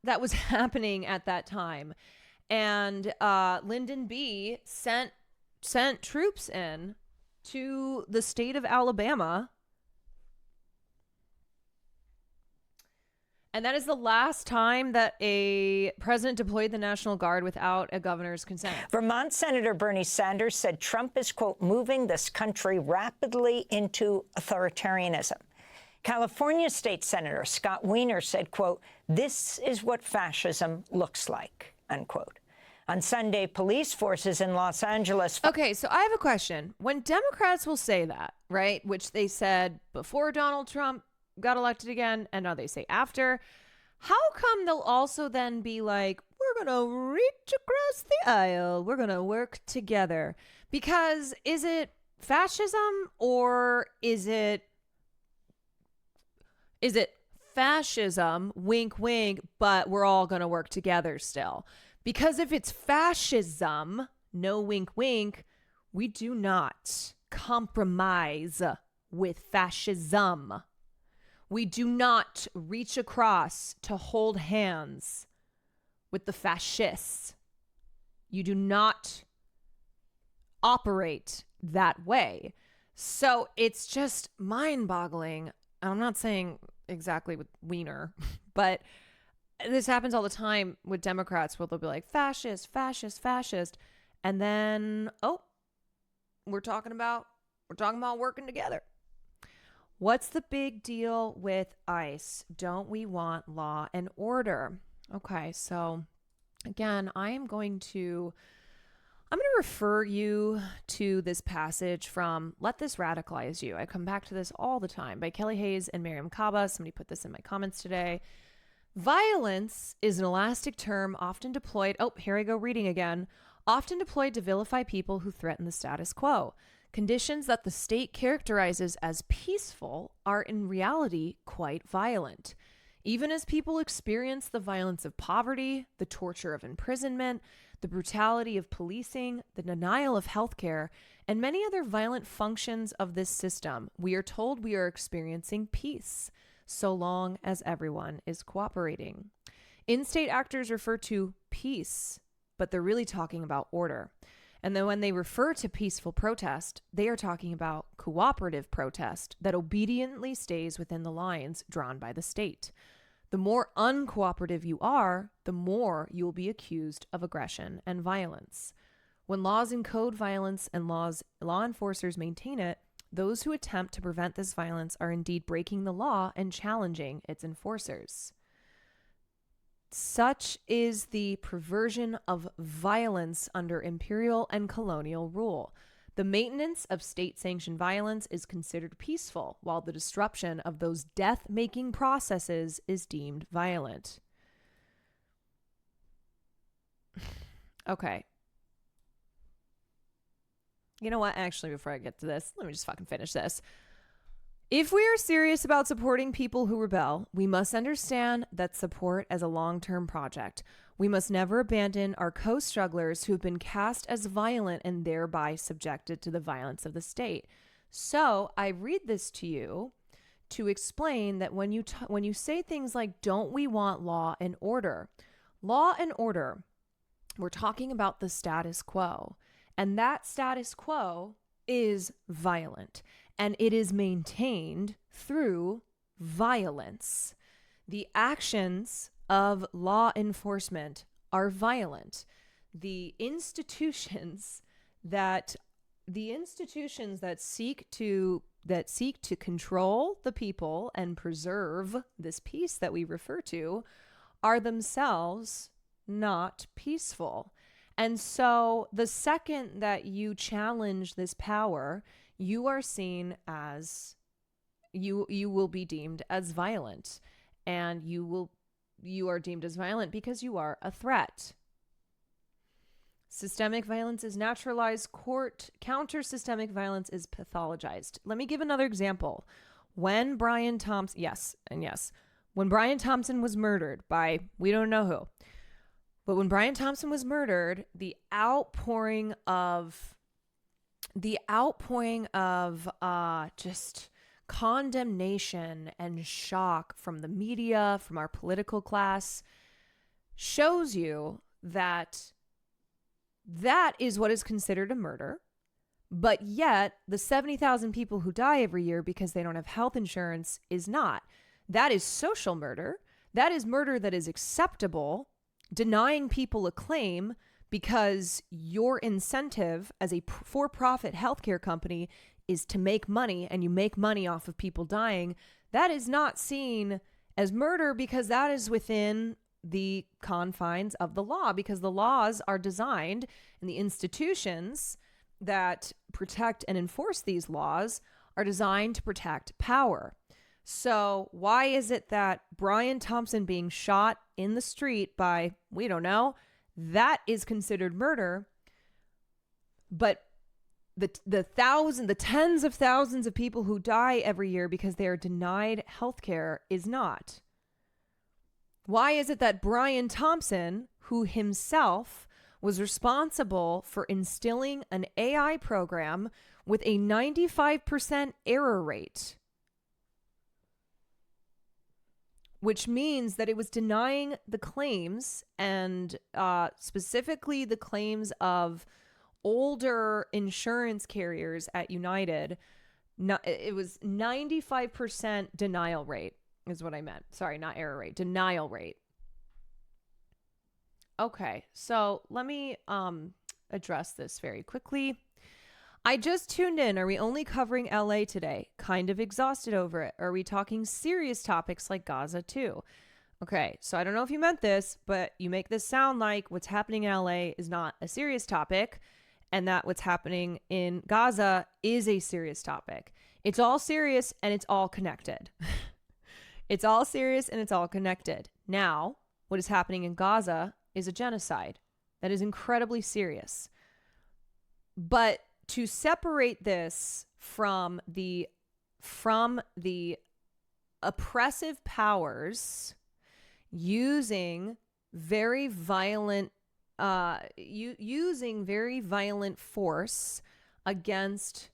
[SPEAKER 3] that was happening at that time. And Lyndon B sent troops in to the state of Alabama. And that is the last time that a president deployed the National Guard without a governor's consent.
[SPEAKER 12] Vermont Senator Bernie Sanders said Trump is, quote, moving this country rapidly into authoritarianism. California State Senator Scott Wiener said, quote, this is what fascism looks like, unquote. On Sunday, police forces in Los Angeles.
[SPEAKER 3] Okay, so I have a question. When Democrats will say that, right, which they said before Donald Trump got elected again, and now they say after, how come they'll also then be like, we're going to reach across the aisle, we're going to work together? Because is it fascism or is it fascism, wink, wink, but we're all going to work together still? Because if it's fascism, no wink, wink, we do not compromise with fascism. We do not reach across to hold hands with the fascists. You do not operate that way. So it's just mind-boggling. I'm not saying exactly with Wiener, but this happens all the time with Democrats where they'll be like, fascist, fascist, fascist. And then, we're talking about working together. What's the big deal with ICE? Don't we want law and order? Okay, so again, I'm going to refer you to this passage from Let This Radicalize You. I come back to this all the time by Kelly Hayes and Miriam Kaba. Somebody put this in my comments today. Violence is an elastic term often deployed. Oh, here I go reading again. Often deployed to vilify people who threaten the status quo. Conditions that the state characterizes as peaceful are in reality quite violent. Even as people experience the violence of poverty, the torture of imprisonment, the brutality of policing, the denial of healthcare, and many other violent functions of this system, we are told we are experiencing peace, so long as everyone is cooperating. In-state actors refer to peace, but they're really talking about order. And then when they refer to peaceful protest, they are talking about cooperative protest that obediently stays within the lines drawn by the state. The more uncooperative you are, the more you will be accused of aggression and violence. When laws encode violence and law enforcers maintain it, those who attempt to prevent this violence are indeed breaking the law and challenging its enforcers. Such is the perversion of violence under imperial and colonial rule. The maintenance of state-sanctioned violence is considered peaceful, while the disruption of those death-making processes is deemed violent. Okay. You know what? Actually, before I get to this, let me just fucking finish this. If we are serious about supporting people who rebel, we must understand that support as a long-term project. We must never abandon our co-strugglers who have been cast as violent and thereby subjected to the violence of the state. So I read this to you to explain that when you say things like, don't we want law and order? Law and order, we're talking about the status quo. And that status quo is violent. And it is maintained through violence. The actions of law enforcement are violent. The institutions that seek to control the people and preserve this peace that we refer to are themselves not peaceful. And so the second that you challenge this power, you are seen as, you will be deemed as violent, and you are deemed as violent because you are a threat. Systemic violence is naturalized. Counter-systemic violence is pathologized. Let me give another example. When Brian Thompson was murdered by, we don't know who, but when Brian Thompson was murdered, the outpouring of the outpouring of just condemnation and shock from the media, from our political class, shows you that that is what is considered a murder. But yet, the 70,000 people who die every year because they don't have health insurance is not. That is social murder. That is murder that is acceptable, denying people a claim because your incentive as a for-profit healthcare company is to make money, and you make money off of people dying. That is not seen as murder because that is within the confines of the law, because the laws are designed and the institutions that protect and enforce these laws are designed to protect power. So why is it that Brian Thompson being shot in the street by, we don't know, that is considered murder, but the tens of thousands of people who die every year because they are denied health care is not? Why is it that Brian Thompson, who himself was responsible for instilling an AI program with a 95% error rate, which means that it was denying the claims, and specifically the claims of older insurance carriers at United, it was 95% denial rate is what I meant. Sorry, not error rate, denial rate. Okay, so let me address this very quickly. I just tuned in. Are we only covering LA today? Kind of exhausted over it. Are we talking serious topics like Gaza too? Okay, so I don't know if you meant this, but you make this sound like what's happening in LA is not a serious topic, and that what's happening in Gaza is a serious topic. It's all serious and it's all connected. It's all serious and it's all connected. Now, what is happening in Gaza is a genocide that is incredibly serious. But to separate this from the oppressive powers using very violent force against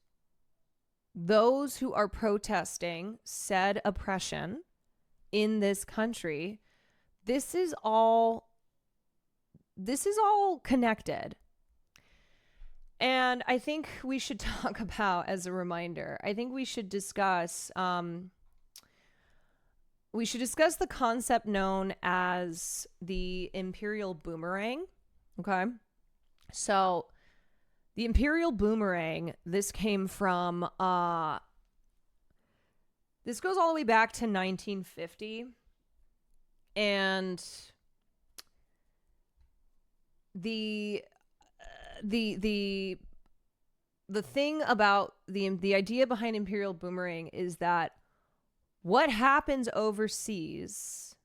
[SPEAKER 3] those who are protesting said oppression in this country, this is all connected. And I think we should talk about, as a reminder, I think we should discuss the concept known as the imperial boomerang. Okay. So the imperial boomerang, this came from, this goes all the way back to 1950. And the thing about the idea behind imperial boomerang is that what happens overseas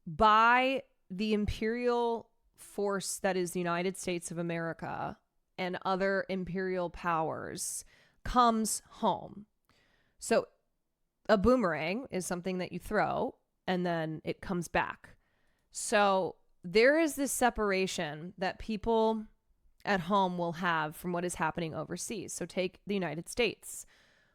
[SPEAKER 3] by the imperial force that is the United States of America and other imperial powers comes home. So a boomerang is something that you throw and then it comes back. So there is this separation that people at home will have from what is happening overseas. So take the United States.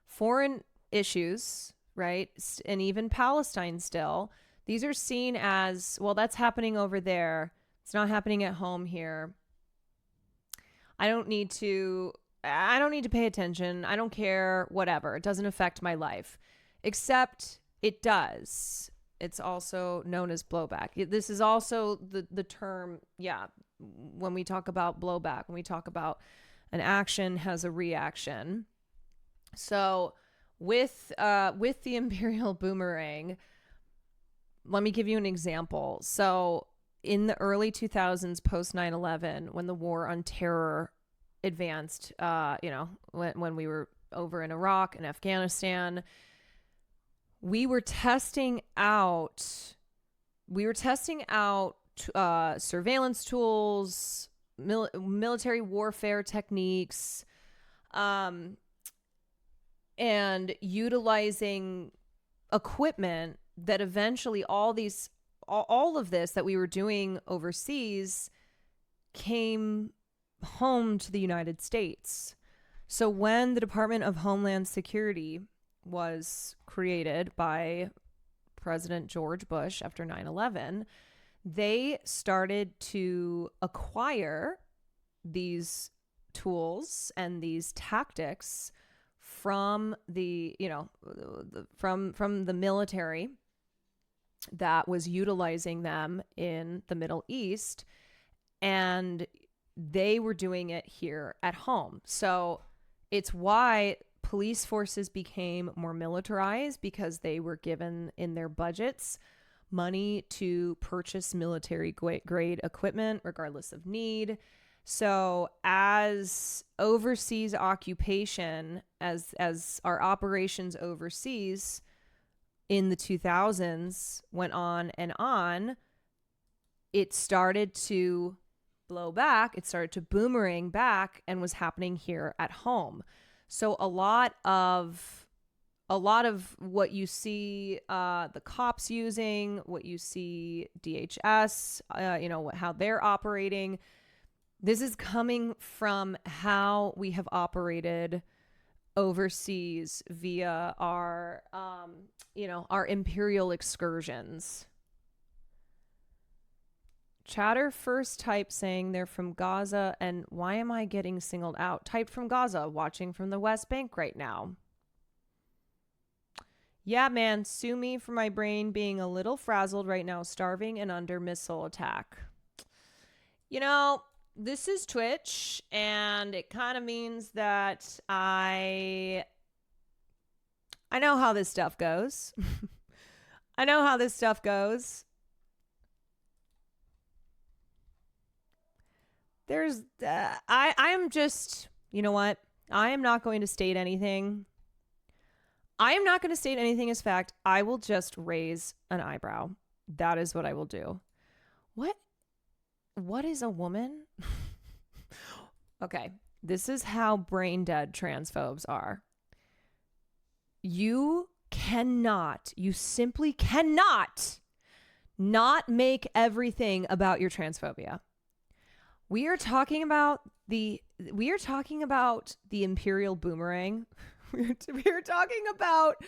[SPEAKER 3] Foreign issues, right? And even Palestine still. These are seen as, well, that's happening over there. It's not happening at home here. I don't need to pay attention. I don't care, whatever. It doesn't affect my life. Except it does. It's also known as blowback. This is also the term, when we talk about blowback, when we talk about an action has a reaction. So with the imperial boomerang, let me give you an example. So in the early 2000s, post 9/11, when the war on terror advanced, when we were over in Iraq and Afghanistan, we were testing out surveillance tools, military warfare techniques, and utilizing equipment that eventually all of this that we were doing overseas came home to the United States. So when the Department of Homeland Security was created by President George Bush after 9/11, they started to acquire these tools and these tactics from the, from the military that was utilizing them in the Middle East, and they were doing it here at home. So it's why police forces became more militarized, because they were given in their budgets money to purchase military grade equipment regardless of need. So as overseas occupation, as our operations overseas in the 2000s went on and on, it started to blow back. It started to boomerang back and was happening here at home. So a lot of what you see the cops using, what you see DHS, how they're operating, this is coming from how we have operated overseas via our imperial excursions. Chatter first typed saying they're from Gaza, and why am I getting singled out? Typed from Gaza, watching from the West Bank right now. Yeah, man, sue me for my brain being a little frazzled right now, starving and under missile attack. This is Twitch, and it kind of means that I know how this stuff goes. I know how this stuff goes. I am just, you know what? I am not going to state anything. I am not going to state anything as fact. I will just raise an eyebrow. That is what I will do. What is a woman? Okay, this is how brain dead transphobes are. You simply cannot not make everything about your transphobia. We are talking about the imperial boomerang. We're talking about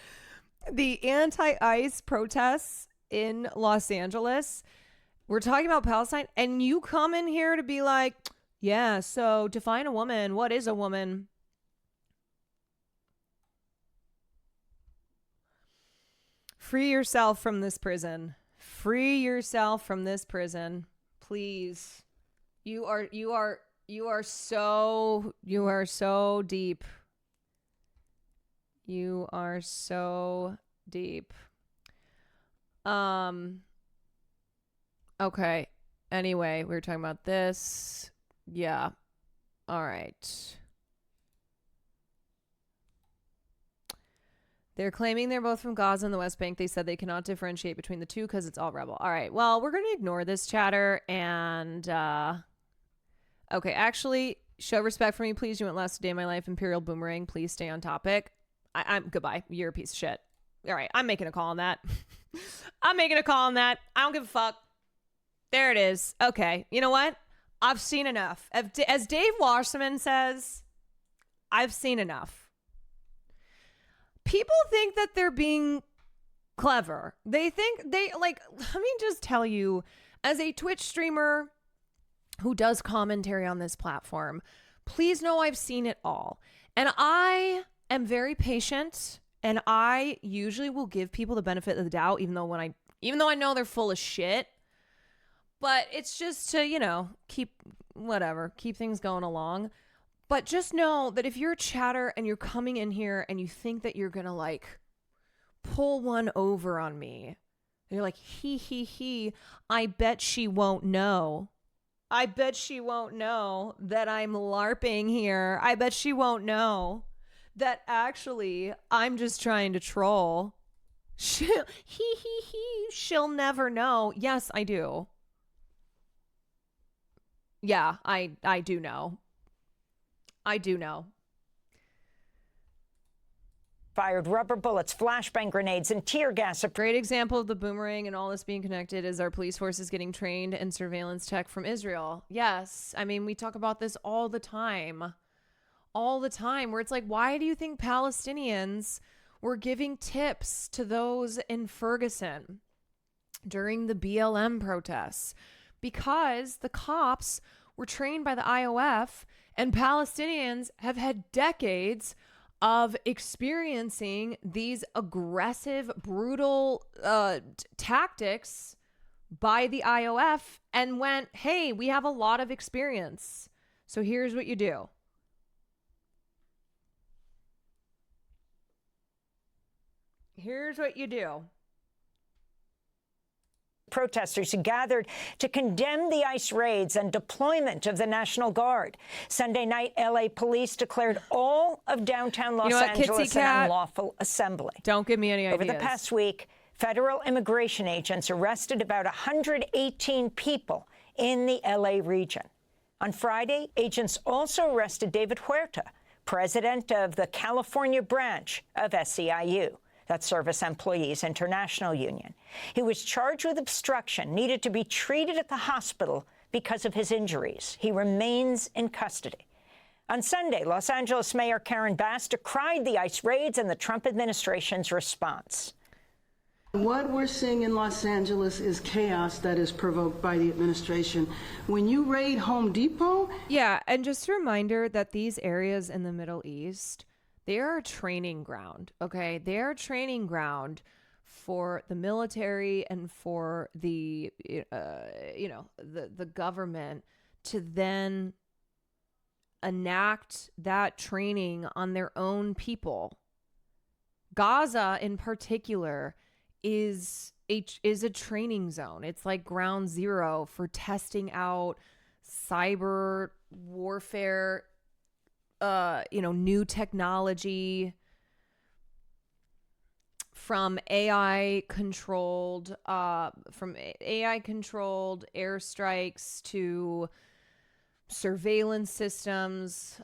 [SPEAKER 3] the anti-ICE protests in Los Angeles. We're talking about Palestine, and you come in here to be like, yeah, so define a woman. What is a woman? Free yourself from this prison. Free yourself from this prison. Please. You are so deep. You are so deep. Okay. Anyway, we were talking about this. Yeah. All right. They're claiming they're both from Gaza and the West Bank. They said they cannot differentiate between the two because it's all rebel. All right. Well, we're going to ignore this chatter and, okay. Actually, show respect for me, please. You went last day of my life. Imperial boomerang. Please stay on topic. I'm goodbye. You're a piece of shit. All right. I'm making a call on that. I'm making a call on that. I don't give a fuck. There it is. Okay. You know what? I've seen enough. As Dave Wasserman says, I've seen enough. People think that they're being clever. They think let me just tell you, as a Twitch streamer who does commentary on this platform, please know I've seen it all. And I am very patient, and I usually will give people the benefit of the doubt, even though I know they're full of shit. But it's just to, keep things going along. But just know that if you're a chatter and you're coming in here and you think that you're going to pull one over on me, and you're like, he, I bet she won't know. I bet she won't know that I'm LARPing here. I bet she won't know that actually I'm just trying to troll. She'll never know. Yes, I do. Yeah, I do know. I do know.
[SPEAKER 12] fired rubber bullets, flashbang grenades, and tear gas.
[SPEAKER 3] A great example of the boomerang and all this being connected is our police forces getting trained in surveillance tech from Israel. Yes, I mean, we talk about this all the time, where it's like, why do you think Palestinians were giving tips to those in Ferguson during the BLM protests? Because the cops were trained by the IOF, and Palestinians have had decades of experiencing these aggressive, brutal tactics by the IOF, and went, hey, we have a lot of experience, so here's what you do. Here's what you do.
[SPEAKER 12] Protesters who gathered to condemn the ICE raids and deployment of the National Guard. Sunday night, L.A. police declared all of downtown Los Angeles an unlawful assembly.
[SPEAKER 3] Don't give me any ideas.
[SPEAKER 12] Over the past week, federal immigration agents arrested about 118 people in the L.A. region. On Friday, agents also arrested David Huerta, president of the California branch of SEIU. That's Service Employees International Union. He was charged with obstruction, needed to be treated at the hospital because of his injuries. He remains in custody. On Sunday, Los Angeles Mayor Karen Bass decried the ICE raids and the Trump administration's response.
[SPEAKER 14] What we're seeing in Los Angeles is chaos that is provoked by the administration. When you raid Home Depot...
[SPEAKER 3] Yeah, and just a reminder that these areas in the Middle East, they are a training ground, okay? They are a training ground for the military and for the, the government to then enact that training on their own people. Gaza, in particular, is a training zone. It's like ground zero for testing out cyber warfare, new technology, from AI controlled airstrikes to surveillance systems.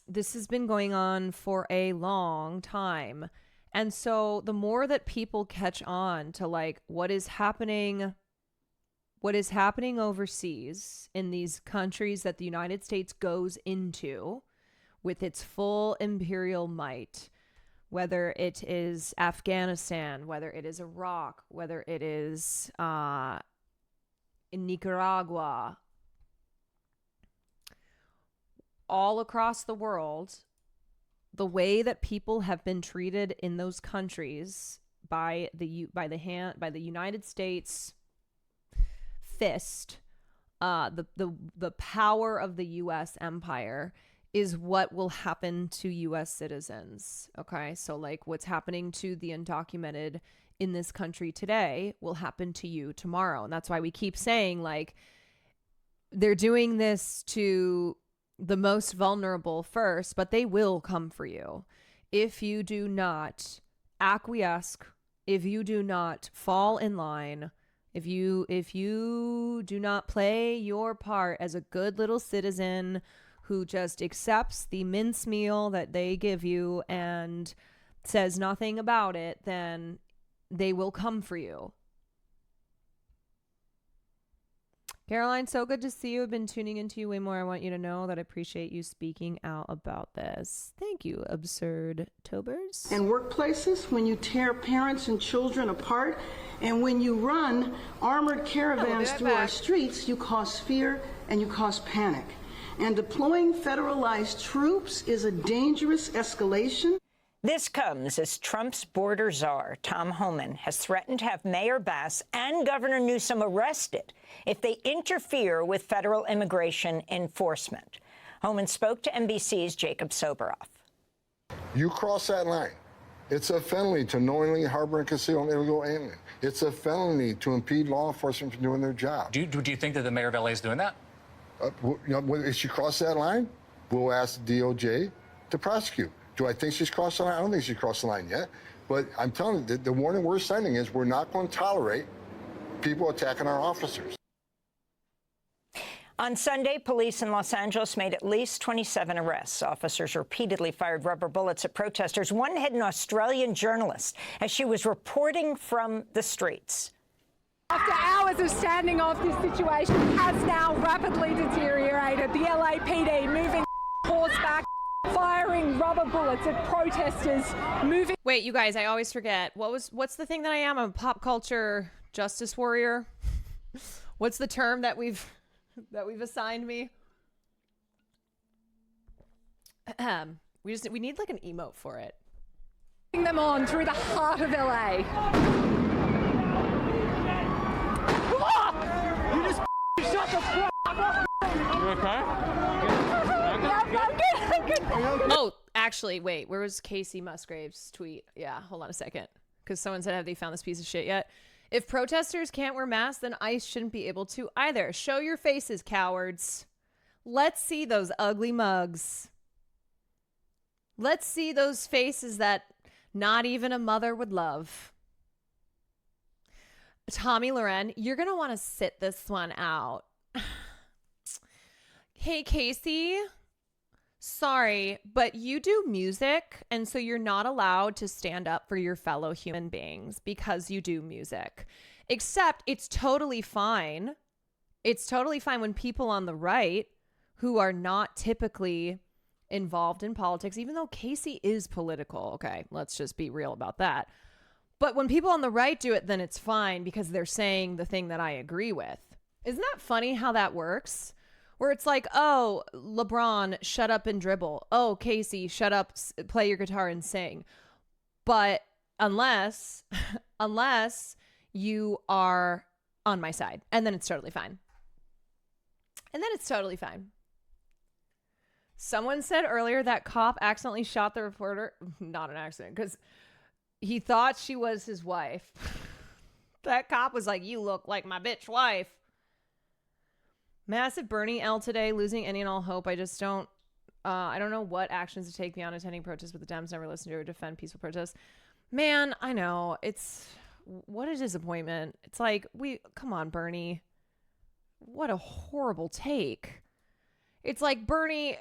[SPEAKER 3] This has been going on for a long time. And so the more that people catch on to like what is happening overseas in these countries that the United States goes into with its full imperial might, whether it is Afghanistan, whether it is Iraq, whether it is in Nicaragua, all across the world, the way that people have been treated in those countries by the United States fist, the power of the U.S. empire is what will happen to U.S. citizens. Okay, so like what's happening to the undocumented in this country today will happen to you tomorrow, and that's why we keep saying like they're doing this to the most vulnerable first, but they will come for you if you do not acquiesce, if you do not fall in line, if you do not play your part as a good little citizen who just accepts the mincemeal that they give you and says nothing about it, then they will come for you. Caroline, so good to see you. I've been tuning into you way more. I want you to know that I appreciate you speaking out about this. Thank you, Absurd Tobers.
[SPEAKER 14] And workplaces, when you tear parents and children apart, and when you run armored caravans through our streets, you cause fear and you cause panic. And deploying federalized troops is a dangerous escalation.
[SPEAKER 12] This comes as Trump's border czar, Tom Homan, has threatened to have Mayor Bass and Governor Newsom arrested if they interfere with federal immigration enforcement. Homan spoke to NBC's Jacob Soboroff.
[SPEAKER 15] You cross that line. It's a felony to knowingly harbor and conceal an illegal alien. It's a felony to impede law enforcement from doing their job.
[SPEAKER 16] Do you think that the mayor of LA is doing that?
[SPEAKER 15] If she crossed that line, we'll ask the DOJ to prosecute. Do I think she's crossed the line? I don't think she's crossed the line yet. But I'm telling you, the warning we're sending is we're not going to tolerate people attacking our officers.
[SPEAKER 12] On Sunday, police in Los Angeles made at least 27 arrests. Officers repeatedly fired rubber bullets at protesters. One hit an Australian journalist as she was reporting from the streets.
[SPEAKER 10] After hours of standing off, this situation has now rapidly deteriorated. The LAPD moving horseback, firing rubber bullets at protesters, moving...
[SPEAKER 3] Wait, you guys, I always forget. What's the thing that I am? I'm a pop culture justice warrior. What's the term that we've assigned me? We need like an emote for it.
[SPEAKER 10] them on through the heart of LA.
[SPEAKER 8] You just shut the fuck up. You okay?
[SPEAKER 3] Oh, actually, wait. Where was Casey Musgrave's tweet? Yeah, hold on a second. Because someone said, have they found this piece of shit yet? If protesters can't wear masks, then ICE shouldn't be able to either. Show your faces, cowards. Let's see those ugly mugs. Let's see those faces that not even a mother would love. Tommy Loren, you're going to want to sit this one out. Hey, Casey. Sorry, but you do music, and so you're not allowed to stand up for your fellow human beings because you do music. Except it's totally fine. It's totally fine when people on the right who are not typically involved in politics, even though Casey is political. Okay, let's just be real about that. But when people on the right do it, then it's fine because they're saying the thing that I agree with. Isn't that funny how that works? Where it's like, oh, LeBron, shut up and dribble. Oh, Casey, shut up, play your guitar and sing. But unless you are on my side, and then it's totally fine. And then it's totally fine. Someone said earlier that cop accidentally shot the reporter. Not an accident, because he thought she was his wife. That cop was like, you look like my bitch wife. Massive Bernie L today, losing any and all hope. I just don't, I don't know what actions to take beyond attending protests, but the Dems never listen to or defend peaceful protests. Man, I know. What a disappointment. It's like, come on, Bernie. What a horrible take. It's like, Bernie,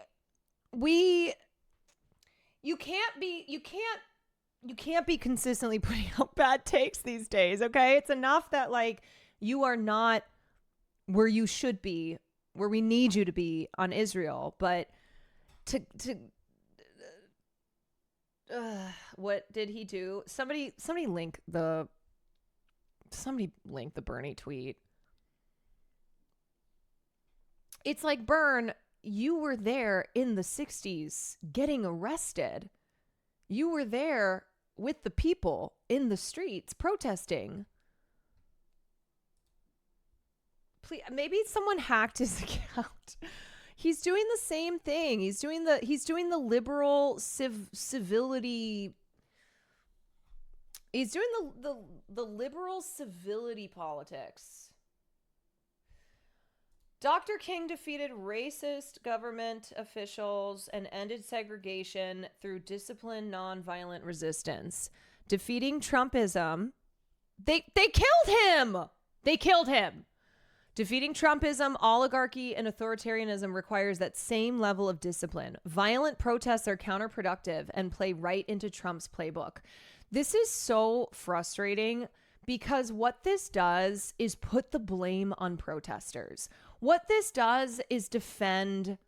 [SPEAKER 3] you can't be consistently putting out bad takes these days, okay? It's enough that, like, you are not where you should be, where we need you to be on Israel, but what did he do? Somebody link the Bernie tweet. It's like, Bern, you were there in the 60s getting arrested. You were there with the people in the streets protesting. Please, maybe someone hacked his account. He's doing the same thing. He's doing the liberal civility. He's doing the liberal civility politics. Dr. King defeated racist government officials and ended segregation through disciplined nonviolent resistance. Defeating Trumpism. They killed him. They killed him. Defeating Trumpism, oligarchy, and authoritarianism requires that same level of discipline. Violent protests are counterproductive and play right into Trump's playbook. This is so frustrating because what this does is put the blame on protesters. What this does is defend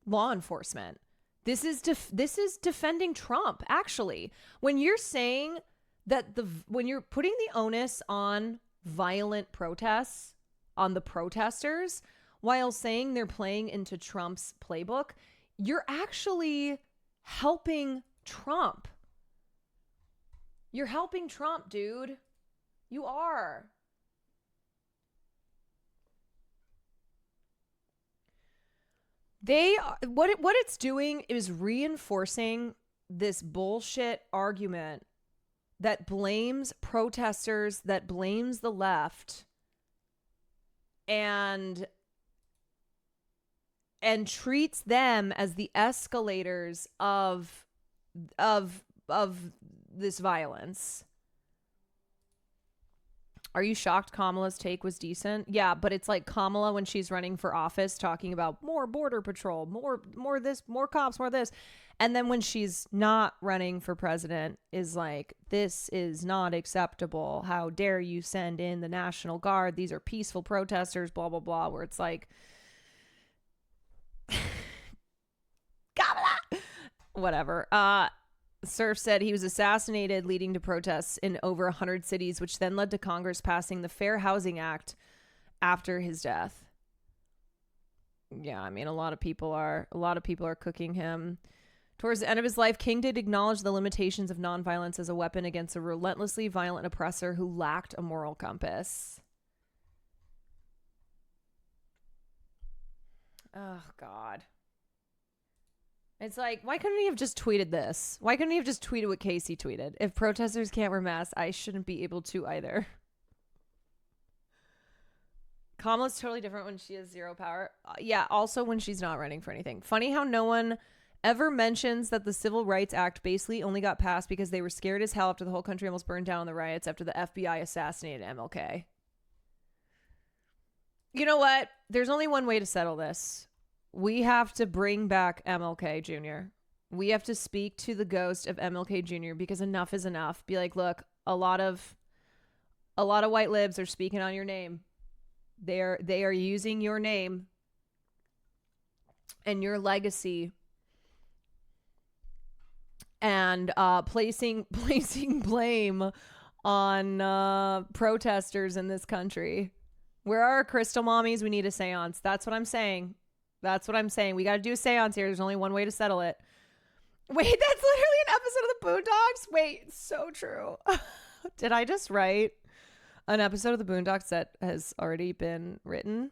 [SPEAKER 3] law enforcement. This is defending Trump, actually. When you're saying that when you're putting the onus on violent protests on the protesters while saying they're playing into Trump's playbook, you're actually helping Trump. You're helping Trump, dude. You are. What it's doing is reinforcing this bullshit argument that blames protesters, that blames the left, and treats them as the escalators of this violence. Are you shocked Kamala's take was decent? Yeah, but it's like Kamala when she's running for office talking about more border patrol, more this, more cops, more this. And then when she's not running for president is like, this is not acceptable. How dare you send in the National Guard? These are peaceful protesters, blah, blah, blah. Where it's like, Kamala! Whatever. Surf said he was assassinated, leading to protests in over 100 cities, which then led to Congress passing the Fair Housing Act after his death. Yeah, I mean, a lot of people are cooking him. Towards the end of his life, King did acknowledge the limitations of nonviolence as a weapon against a relentlessly violent oppressor who lacked a moral compass. Oh, God. It's like, why couldn't he have just tweeted this? Why couldn't he have just tweeted what Casey tweeted? If protesters can't wear masks, I shouldn't be able to either. Kamala's totally different when she has zero power. Yeah, also when she's not running for anything. Funny how no one ever mentions that the Civil Rights Act basically only got passed because they were scared as hell after the whole country almost burned down in the riots after the FBI assassinated MLK. You know what? There's only one way to settle this. We have to bring back MLK Jr. We have to speak to the ghost of MLK Jr. because enough is enough. Be like, look, a lot of white libs are speaking on your name. They are using your name and your legacy and placing blame on protesters in this country. Where are our crystal mommies? We need a seance. That's what I'm saying. That's what I'm saying. We got to do a seance here. There's only one way to settle it. Wait, that's literally an episode of the Boondocks? Wait, so true. Did I just write an episode of the Boondocks that has already been written?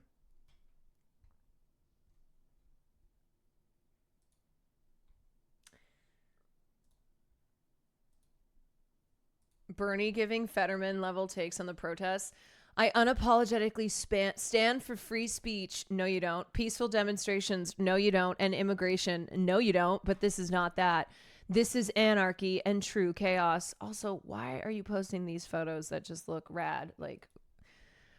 [SPEAKER 3] Bernie giving Fetterman level takes on the protests. I unapologetically stand for free speech. No, you don't. Peaceful demonstrations. No, you don't. And immigration. No, you don't. But this is not that. This is anarchy and true chaos. Also, why are you posting these photos that just look rad? Like,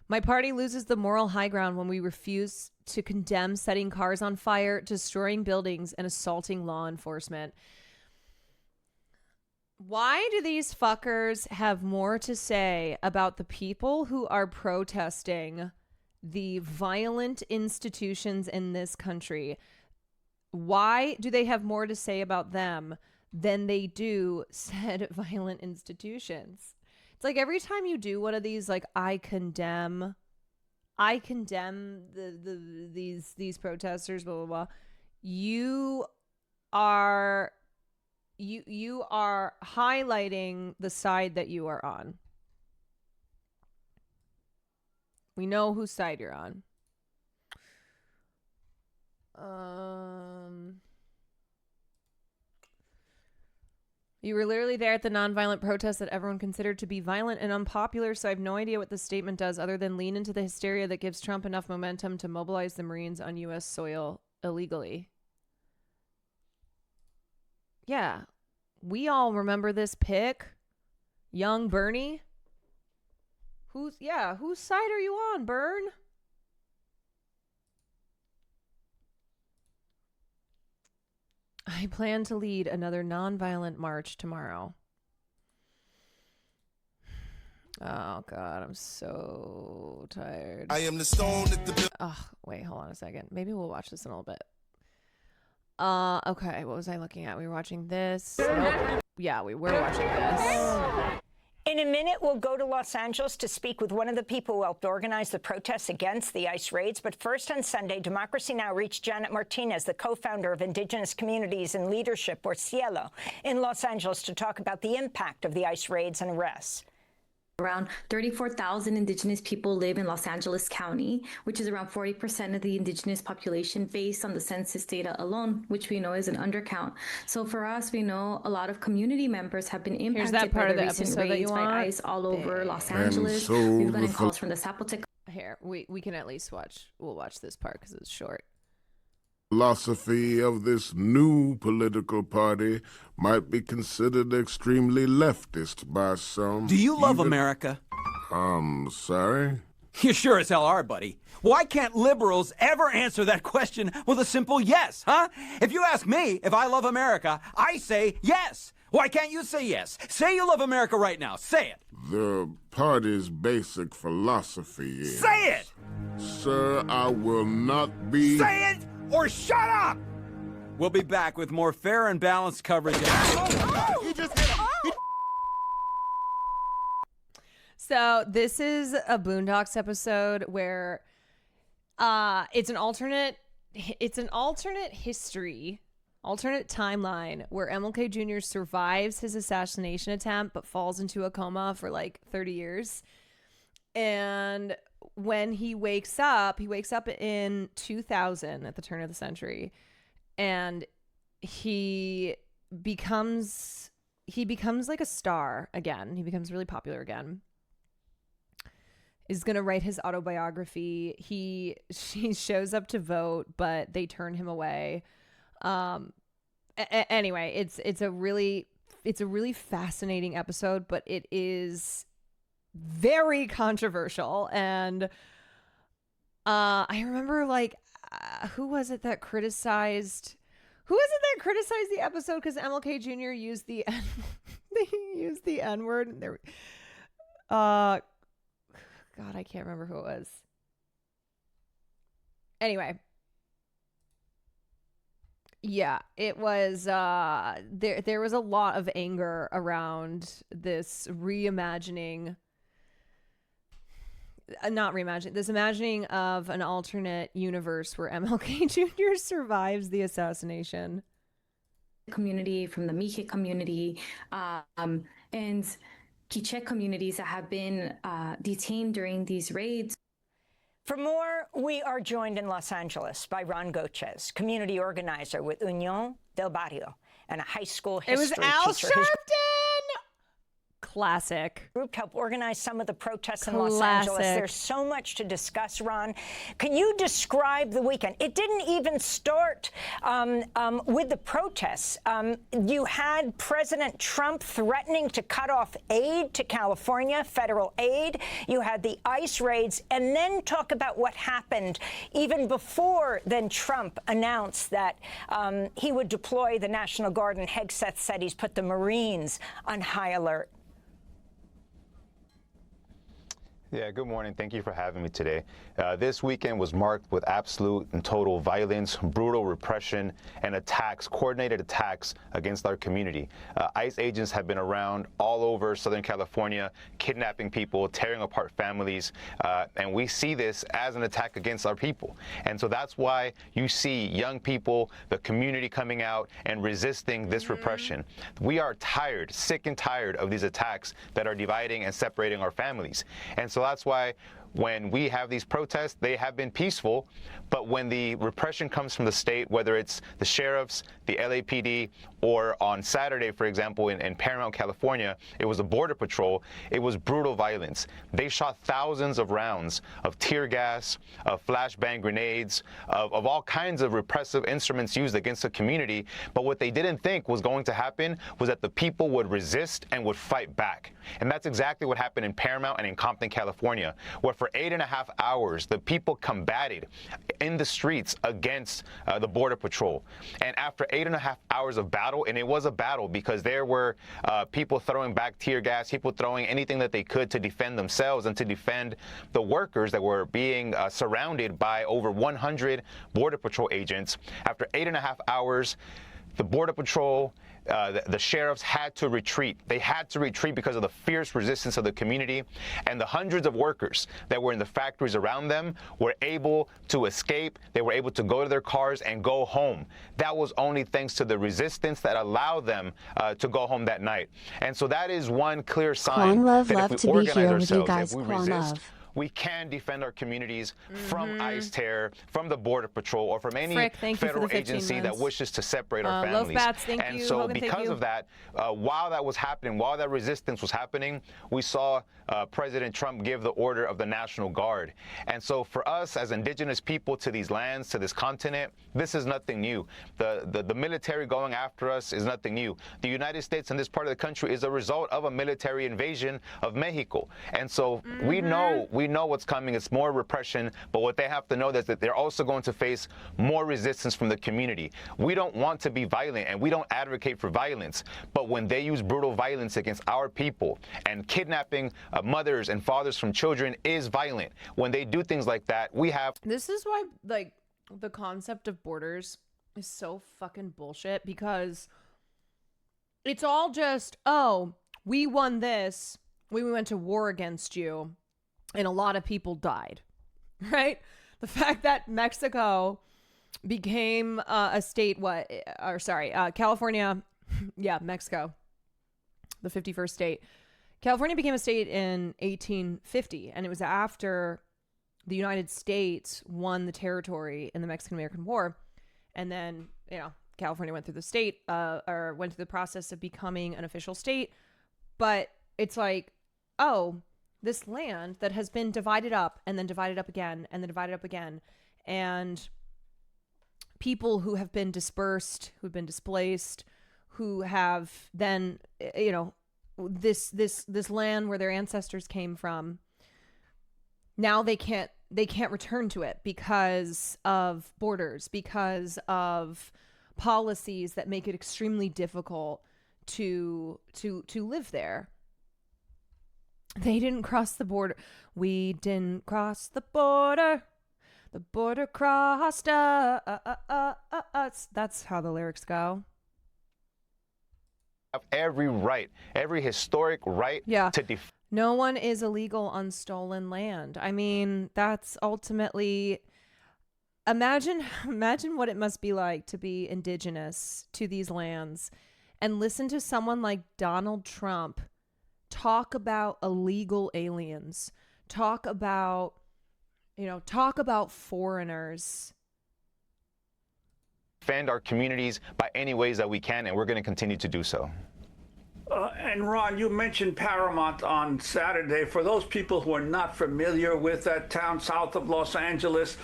[SPEAKER 3] my party loses the moral high ground when we refuse to condemn setting cars on fire, destroying buildings, and assaulting law enforcement. Why do these fuckers have more to say about the people who are protesting the violent institutions in this country? Why do they have more to say about them than they do said violent institutions? It's like every time you do one of these, like, I condemn these protesters, blah, blah, blah. You are highlighting the side that you are on. We know whose side you're on. You were literally there at the nonviolent protest that everyone considered to be violent and unpopular, so I have no idea what this statement does other than lean into the hysteria that gives Trump enough momentum to mobilize the Marines on U.S. soil illegally. Yeah, we all remember this pic. Young Bernie. Whose side are you on, Bern? I plan to lead another nonviolent march tomorrow. Oh, God, I'm so tired.
[SPEAKER 17] I am the stone at the...
[SPEAKER 3] Oh, wait, hold on a second. Maybe we'll watch this in a little bit. Okay, what was I looking at? We were watching this. Nope. Yeah, we were watching this.
[SPEAKER 12] In a minute, we'll go to Los Angeles to speak with one of the people who helped organize the protests against the ICE raids. But first, on Sunday, Democracy Now! Reached Janet Martinez, the co-founder of Indigenous Communities and Leadership, or Cielo, in Los Angeles to talk about the impact of the ICE raids and arrests.
[SPEAKER 18] Around 34,000 Indigenous people live in Los Angeles County, which is around 40% of the Indigenous population based on the census data alone, which we know is an undercount. So for us, we know a lot of community members have been impacted by the recent raids by ICE all over Los Angeles. We've gotten calls from the Zapotec.
[SPEAKER 3] Here, we can at least we'll watch this part because it's short.
[SPEAKER 17] Philosophy of this new political party might be considered extremely leftist by some.
[SPEAKER 19] Do you love America?
[SPEAKER 17] Sorry?
[SPEAKER 19] You sure as hell are, buddy. Why can't liberals ever answer that question with a simple yes, huh? If you ask me if I love America, I say yes. Why can't you say yes? Say you love America right now. Say it.
[SPEAKER 17] The party's basic philosophy is...
[SPEAKER 19] Say it!
[SPEAKER 17] Sir, I will not be...
[SPEAKER 19] Say it or shut up! We'll be back with more fair and balanced coverage.
[SPEAKER 17] He just hit him.
[SPEAKER 3] So this is a Boondocks episode where it's an alternate history, alternate timeline where MLK Jr. survives his assassination attempt but falls into a coma for like 30 years. And when he wakes up in 2000 at the turn of the century, and he becomes like a star again. He becomes really popular again. Is going to write his autobiography. He shows up to vote, but they turn him away. Anyway, it's a really fascinating episode, but it is very controversial. And I remember who was it that criticized the episode because MLK Jr. used the N-word. God, I can't remember who it was. Anyway. Yeah, it was, there was a lot of anger around this imagining of an alternate universe where MLK Jr. survives the assassination.
[SPEAKER 18] Community, from the Mixe community, and Quiche communities that have been detained during these raids.
[SPEAKER 12] For more, we are joined in Los Angeles by Ron Gochez, community organizer with Unión del Barrio and a high school history teacher.
[SPEAKER 3] It was Al Sharpton! Classic.
[SPEAKER 12] Group helped organize some of the protests in Los Angeles. There's so much to discuss, Ron. Can you describe the weekend? It didn't even start with the protests. You had President Trump threatening to cut off aid to California, federal aid. You had the ICE raids, and then talk about what happened even before then Trump announced that he would deploy the National Guard, and Hegseth said he's put the Marines on high alert.
[SPEAKER 20] Yeah, good morning. Thank you for having me today. This weekend was marked with absolute and total violence, brutal repression, and attacks, coordinated attacks against our community. ICE agents have been around all over Southern California, kidnapping people, tearing apart families, and we see this as an attack against our people. And so that's why you see young people, the community coming out and resisting this repression. We are tired, sick and tired of these attacks that are dividing and separating our families. And so that's why when we have these protests, they have been peaceful, but when the repression comes from the state, whether it's the sheriffs, the LAPD, or on Saturday, for example, in Paramount, California, it was the Border Patrol, it was brutal violence. They shot thousands of rounds of tear gas, of flashbang grenades, of all kinds of repressive instruments used against the community, but what they didn't think was going to happen was that the people would resist and would fight back. And that's exactly what happened in Paramount and in Compton, California, where for 8.5 hours, the people combated in the streets against the Border Patrol. And after 8.5 hours of battle, and it was a battle because there were people throwing back tear gas, people throwing anything that they could to defend themselves and to defend the workers that were being surrounded by over 100 Border Patrol agents. After 8.5 hours, the Border Patrol, the sheriffs had to retreat. They had to retreat because of the fierce resistance of the community, and the hundreds of workers that were in the factories around them were able to escape. They were able to go to their cars and go home. That was only thanks to the resistance that allowed them to go home that night. And so that is one clear sign that if we organize ourselves, if we resist, we can defend our communities from ICE terror, from the Border Patrol, or from any
[SPEAKER 3] Frick, thank you for
[SPEAKER 20] federal
[SPEAKER 3] the 15
[SPEAKER 20] agency that
[SPEAKER 3] months.
[SPEAKER 20] wishes to separate our
[SPEAKER 3] Love
[SPEAKER 20] families.
[SPEAKER 3] Bats, thank
[SPEAKER 20] And
[SPEAKER 3] you.
[SPEAKER 20] so
[SPEAKER 3] Hogan, thank
[SPEAKER 20] because
[SPEAKER 3] you.
[SPEAKER 20] of that, while that was happening, while that resistance was happening, we saw President Trump give the order of the National Guard. And so for us as indigenous people to these lands, to this continent, this is nothing new. The military going after us is nothing new. The United States and this part of the country is a result of a military invasion of Mexico. And so we know what's coming. It's more repression, but what they have to know is that they're also going to face more resistance from the community. We don't want to be violent, and we don't advocate for violence, but when they use brutal violence against our people and kidnapping mothers and fathers from children is violent. When they do things like that, we have...
[SPEAKER 3] This is why, like, the concept of borders is so fucking bullshit, because it's all just, oh, we won this, we went to war against you, and a lot of people died, right? The fact that Mexico became a state, California, yeah, Mexico, the 51st state. California became a state in 1850, and it was after the United States won the territory in the Mexican-American War. And then, California went through the process of becoming an official state. But it's like, oh, this land that has been divided up and then divided up again and then divided up again, and people who have been dispersed, who've been displaced, who have then, this land where their ancestors came from, now they can't return to it because of borders, because of policies that make it extremely difficult to live there. They didn't cross the border. We didn't cross the border. The border crossed us. That's how the lyrics go.
[SPEAKER 20] Every right, every historic right to defend.
[SPEAKER 3] No one is illegal on stolen land. I mean, that's ultimately, imagine what it must be like to be indigenous to these lands and listen to someone like Donald Trump talk about illegal aliens, talk about foreigners.
[SPEAKER 20] Defend our communities by any ways that we can, and we're going to continue to do so.
[SPEAKER 21] And Ron, you mentioned Paramount on Saturday. For those people who are not familiar with that town south of Los Angeles,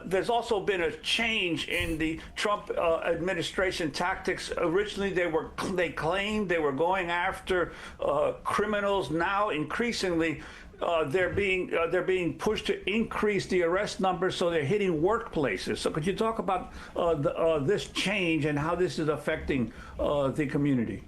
[SPEAKER 21] there's also been a change in the Trump administration tactics. Originally, they claimed they were going after criminals. Now, increasingly, they're being pushed to increase the arrest numbers, so they're hitting workplaces. So could you talk about this change and how this is affecting the community?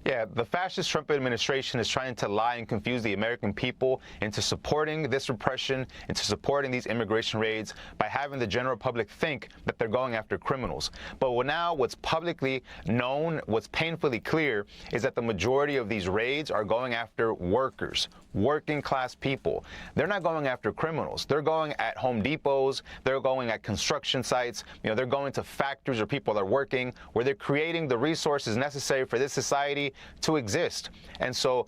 [SPEAKER 20] Yeah, the fascist Trump administration is trying to lie and confuse the American people into supporting this repression, into supporting these immigration raids by having the general public think that they're going after criminals. But now what's publicly known, what's painfully clear, is that the majority of these raids are going after workers, working class people. They're not going after criminals. They're going at Home Depots. They're going at construction sites. They're going to factories where people are working, where they're creating the resources necessary for this society to exist. And so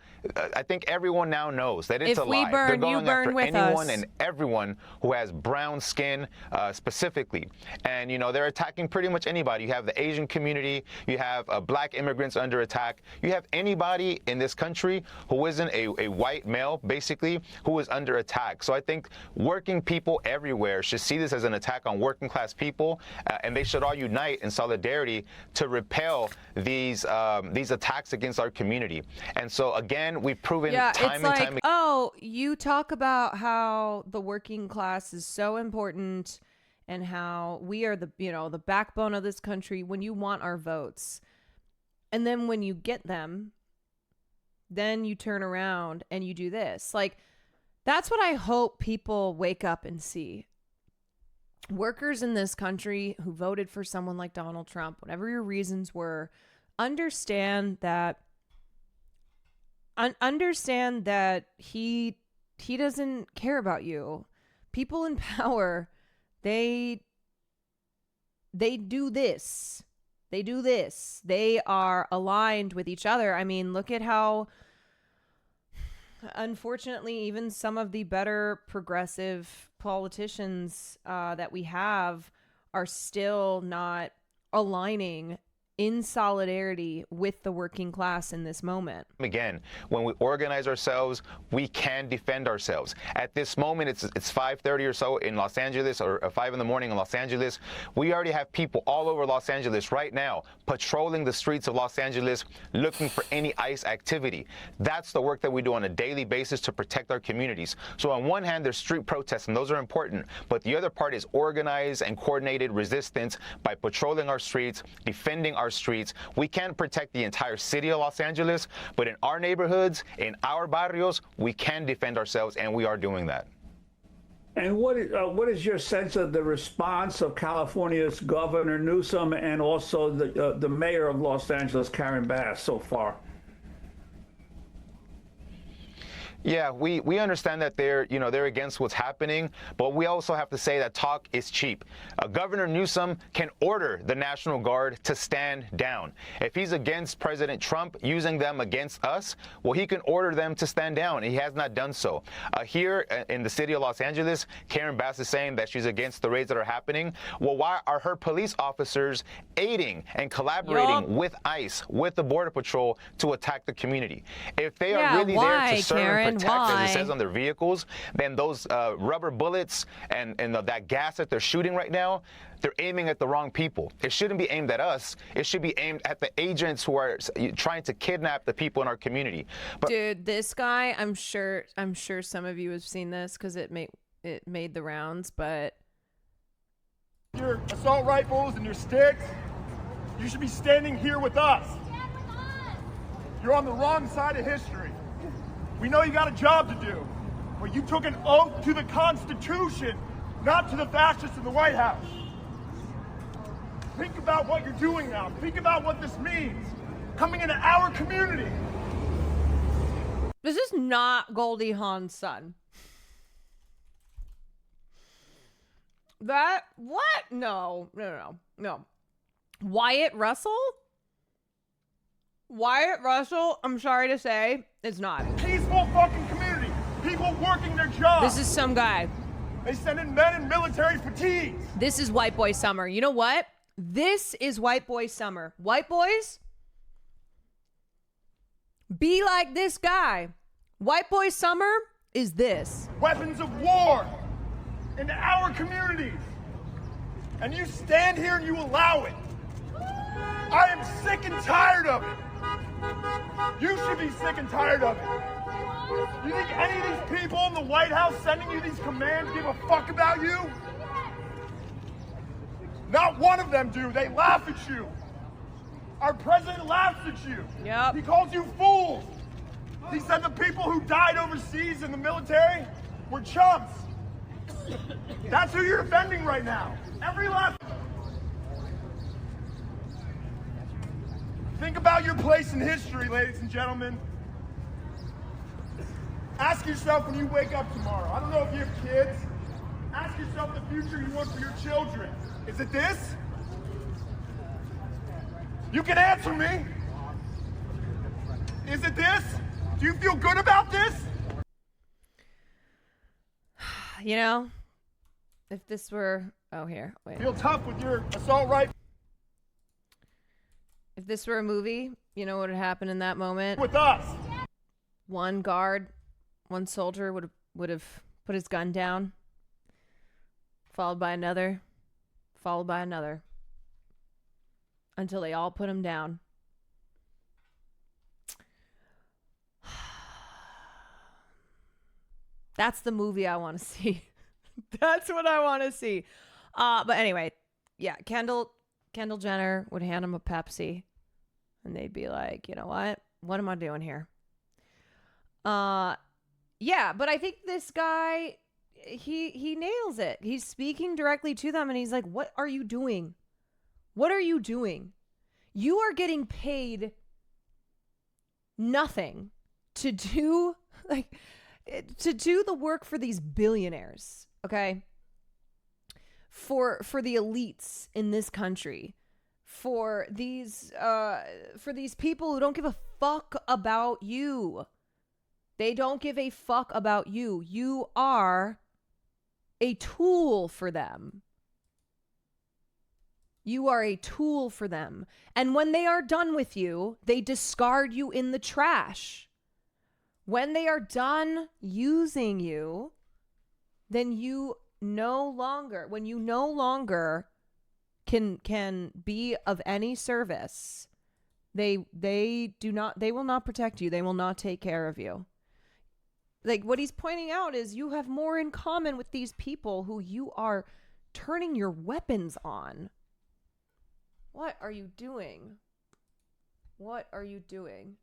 [SPEAKER 20] I think everyone now knows that it's a lie. They're going after anyone and everyone who has brown skin specifically. And, they're attacking pretty much anybody. You have the Asian community. You have black immigrants under attack. You have anybody in this country who isn't a white male, basically, who is under attack. So I think working people everywhere should see this as an attack on working class people, and they should all unite in solidarity to repel these attacks against our community. And so again, we've proven time and time again.
[SPEAKER 3] Oh, you talk about how the working class is so important and how we are the backbone of this country when you want our votes. And then when you get them, then you turn around and you do this. Like, that's what I hope people wake up and see. Workers in this country who voted for someone like Donald Trump, whatever your reasons were, understand that he doesn't care about you. People in power, they do this. They do this. They are aligned with each other. I mean, look at how unfortunately, even some of the better progressive politicians that we have are still not aligning in solidarity with the working class in this moment.
[SPEAKER 20] Again, when we organize ourselves, we can defend ourselves. At this moment, it's 5:30 or so in Los Angeles, or 5 in the morning in Los Angeles. We already have people all over Los Angeles right now patrolling the streets of Los Angeles looking for any ICE activity. That's the work that we do on a daily basis to protect our communities. So on one hand, there's street protests, and those are important, but the other part is organized and coordinated resistance by patrolling our streets, defending our streets. We can't protect the entire city of Los Angeles, but in our neighborhoods, in our barrios, we can defend ourselves, and we are doing that.
[SPEAKER 21] And what is your sense of the response of California's Governor Newsom and also the mayor of Los Angeles, Karen Bass, so far?
[SPEAKER 20] Yeah, we understand that they're against what's happening, but we also have to say that talk is cheap. Governor Newsom can order the National Guard to stand down. If he's against President Trump using them against us, well, he can order them to stand down. He has not done so. Here in the city of Los Angeles, Karen Bass is saying that she's against the raids that are happening. Well, why are her police officers aiding and collaborating with ICE, with the Border Patrol, to attack the community? If they are really there to serve and protect, as it says on their vehicles, then those rubber bullets and that gas that they're shooting right now, they're aiming at the wrong people. It shouldn't be aimed at us. It should be aimed at the agents who are trying to kidnap the people in our community. But
[SPEAKER 3] dude, this guy, I'm sure some of you have seen this because it made the rounds, but
[SPEAKER 1] your assault rifles and your sticks, you should be standing here with us. You're on the wrong side of history. We know you got a job to do, but you took an oath to the Constitution, not to the fascists in the White House. Think about what you're doing now. Think about what this means. Coming into our community.
[SPEAKER 3] This is not Goldie Hawn's son. What? No. Wyatt Russell? Wyatt Russell, I'm sorry to say, is not.
[SPEAKER 1] Peaceful fucking community. People working their jobs.
[SPEAKER 3] This is some guy.
[SPEAKER 1] They send in men in military fatigues.
[SPEAKER 3] This is white boy summer. You know what? This is white boy summer. White boys, be like this guy. White boy summer is this.
[SPEAKER 1] Weapons of war into our communities. And you stand here and you allow it. I am sick and tired of it. You should be sick and tired of it. You think any of these people in the White House sending you these commands give a fuck about you? Not one of them do. They laugh at you. Our president laughs at you.
[SPEAKER 3] Yep.
[SPEAKER 1] He calls you fools. He said the people who died overseas in the military were chumps. That's who you're defending right now. Every last... Think about your place in history, ladies and gentlemen. Ask yourself when you wake up tomorrow. I don't know if you have kids. Ask yourself the future you want for your children. Is it this? You can answer me. Is it this? Do you feel good about this?
[SPEAKER 3] You know, if this were... Oh, here. Wait.
[SPEAKER 1] Feel tough with your assault rifle.
[SPEAKER 3] If this were a movie, you know what would happen in that moment?
[SPEAKER 1] With us.
[SPEAKER 3] One guard, one soldier would have put his gun down, followed by another, until they all put him down. That's the movie I want to see. That's what I want to see. But anyway, yeah, Kendall Jenner would hand him a Pepsi, and they'd be like, you know what? What am I doing here? Yeah, but I think this guy, he nails it. He's speaking directly to them, and he's like, what are you doing? What are you doing? You are getting paid nothing to do the work for these billionaires, okay? For the elites in this country, for these people who don't give a fuck about you. They don't give a fuck about you. You are a tool for them. You are a tool for them. And when they are done with you, they discard you in the trash. When they are done using you, then you no longer can be of any service. They will not protect you. They will not take care of you. Like, what he's pointing out is you have more in common with these people who you are turning your weapons on. What are you doing? What are you doing?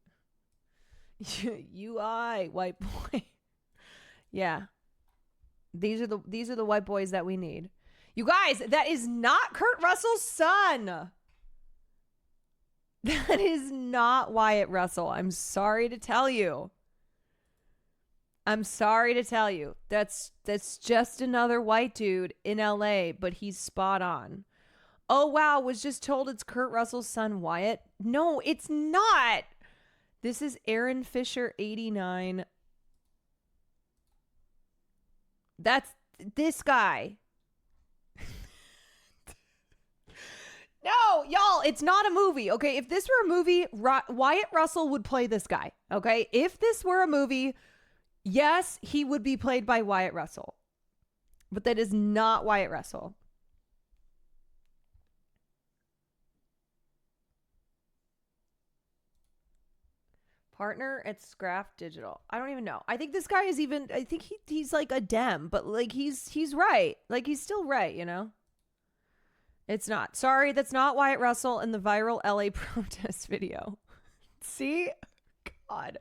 [SPEAKER 3] UI, white boy. Yeah. These are the white boys that we need. You guys, that is not Kurt Russell's son. That is not Wyatt Russell. I'm sorry to tell you. I'm sorry to tell you. That's just another white dude in LA, but he's spot on. Oh, wow, was just told it's Kurt Russell's son, Wyatt. No, it's not. This is Aaron Fisher, 89. That's this guy. No, y'all, it's not a movie, okay? If this were a movie, Wyatt Russell would play this guy, okay? If this were a movie, yes, he would be played by Wyatt Russell. But that is not Wyatt Russell. Partner at Scraff Digital. I don't even know. I think this guy is even, I think he's like a Dem, but like he's right. Like he's still right, you know? It's not. Sorry, that's not Wyatt Russell in the viral LA protest video. See? God.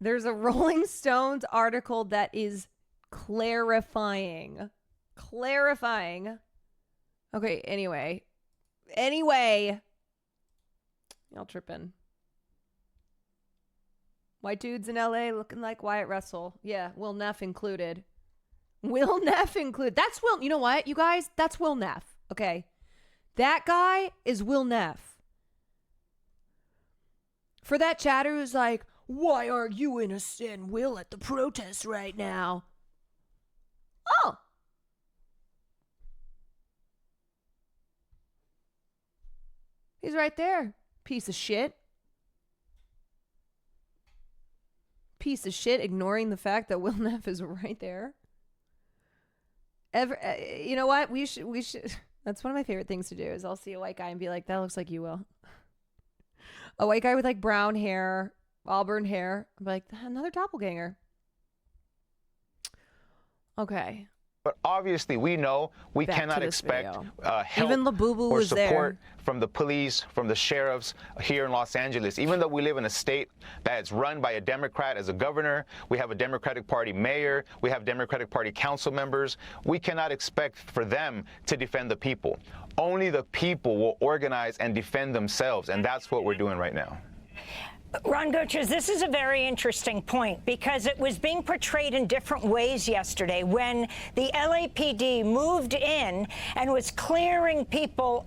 [SPEAKER 3] There's a Rolling Stones article that is clarifying. Clarifying. Okay, anyway. Y'all tripping. White dudes in LA looking like Wyatt Russell. Yeah, Will Neff included. Will Neff included. That's Will. You know what, you guys? That's Will Neff. Okay. That guy is Will Neff. For that chatter who's like, why aren't you innocent, Will, at the protest right now? Oh. He's right there. Piece of shit. Piece of shit, ignoring the fact that Will Neff is right there. You know what? We should. That's one of my favorite things to do is I'll see a white guy and be like, that looks like you, Will. A white guy with like brown hair, auburn hair. I'm like, another doppelganger. Okay.
[SPEAKER 20] But obviously, we know we cannot expect help
[SPEAKER 3] Even Labubu
[SPEAKER 20] or
[SPEAKER 3] was
[SPEAKER 20] support
[SPEAKER 3] there.
[SPEAKER 20] from the police, from the sheriffs here in Los Angeles. Even though we live in a state that's run by a Democrat as a governor, we have a Democratic Party mayor, we have Democratic Party council members, we cannot expect for them to defend the people. Only the people will organize and defend themselves, and that's what we're doing right now.
[SPEAKER 12] Ron Goetschers, this is a very interesting point because it was being portrayed in different ways yesterday when the LAPD moved in and was clearing people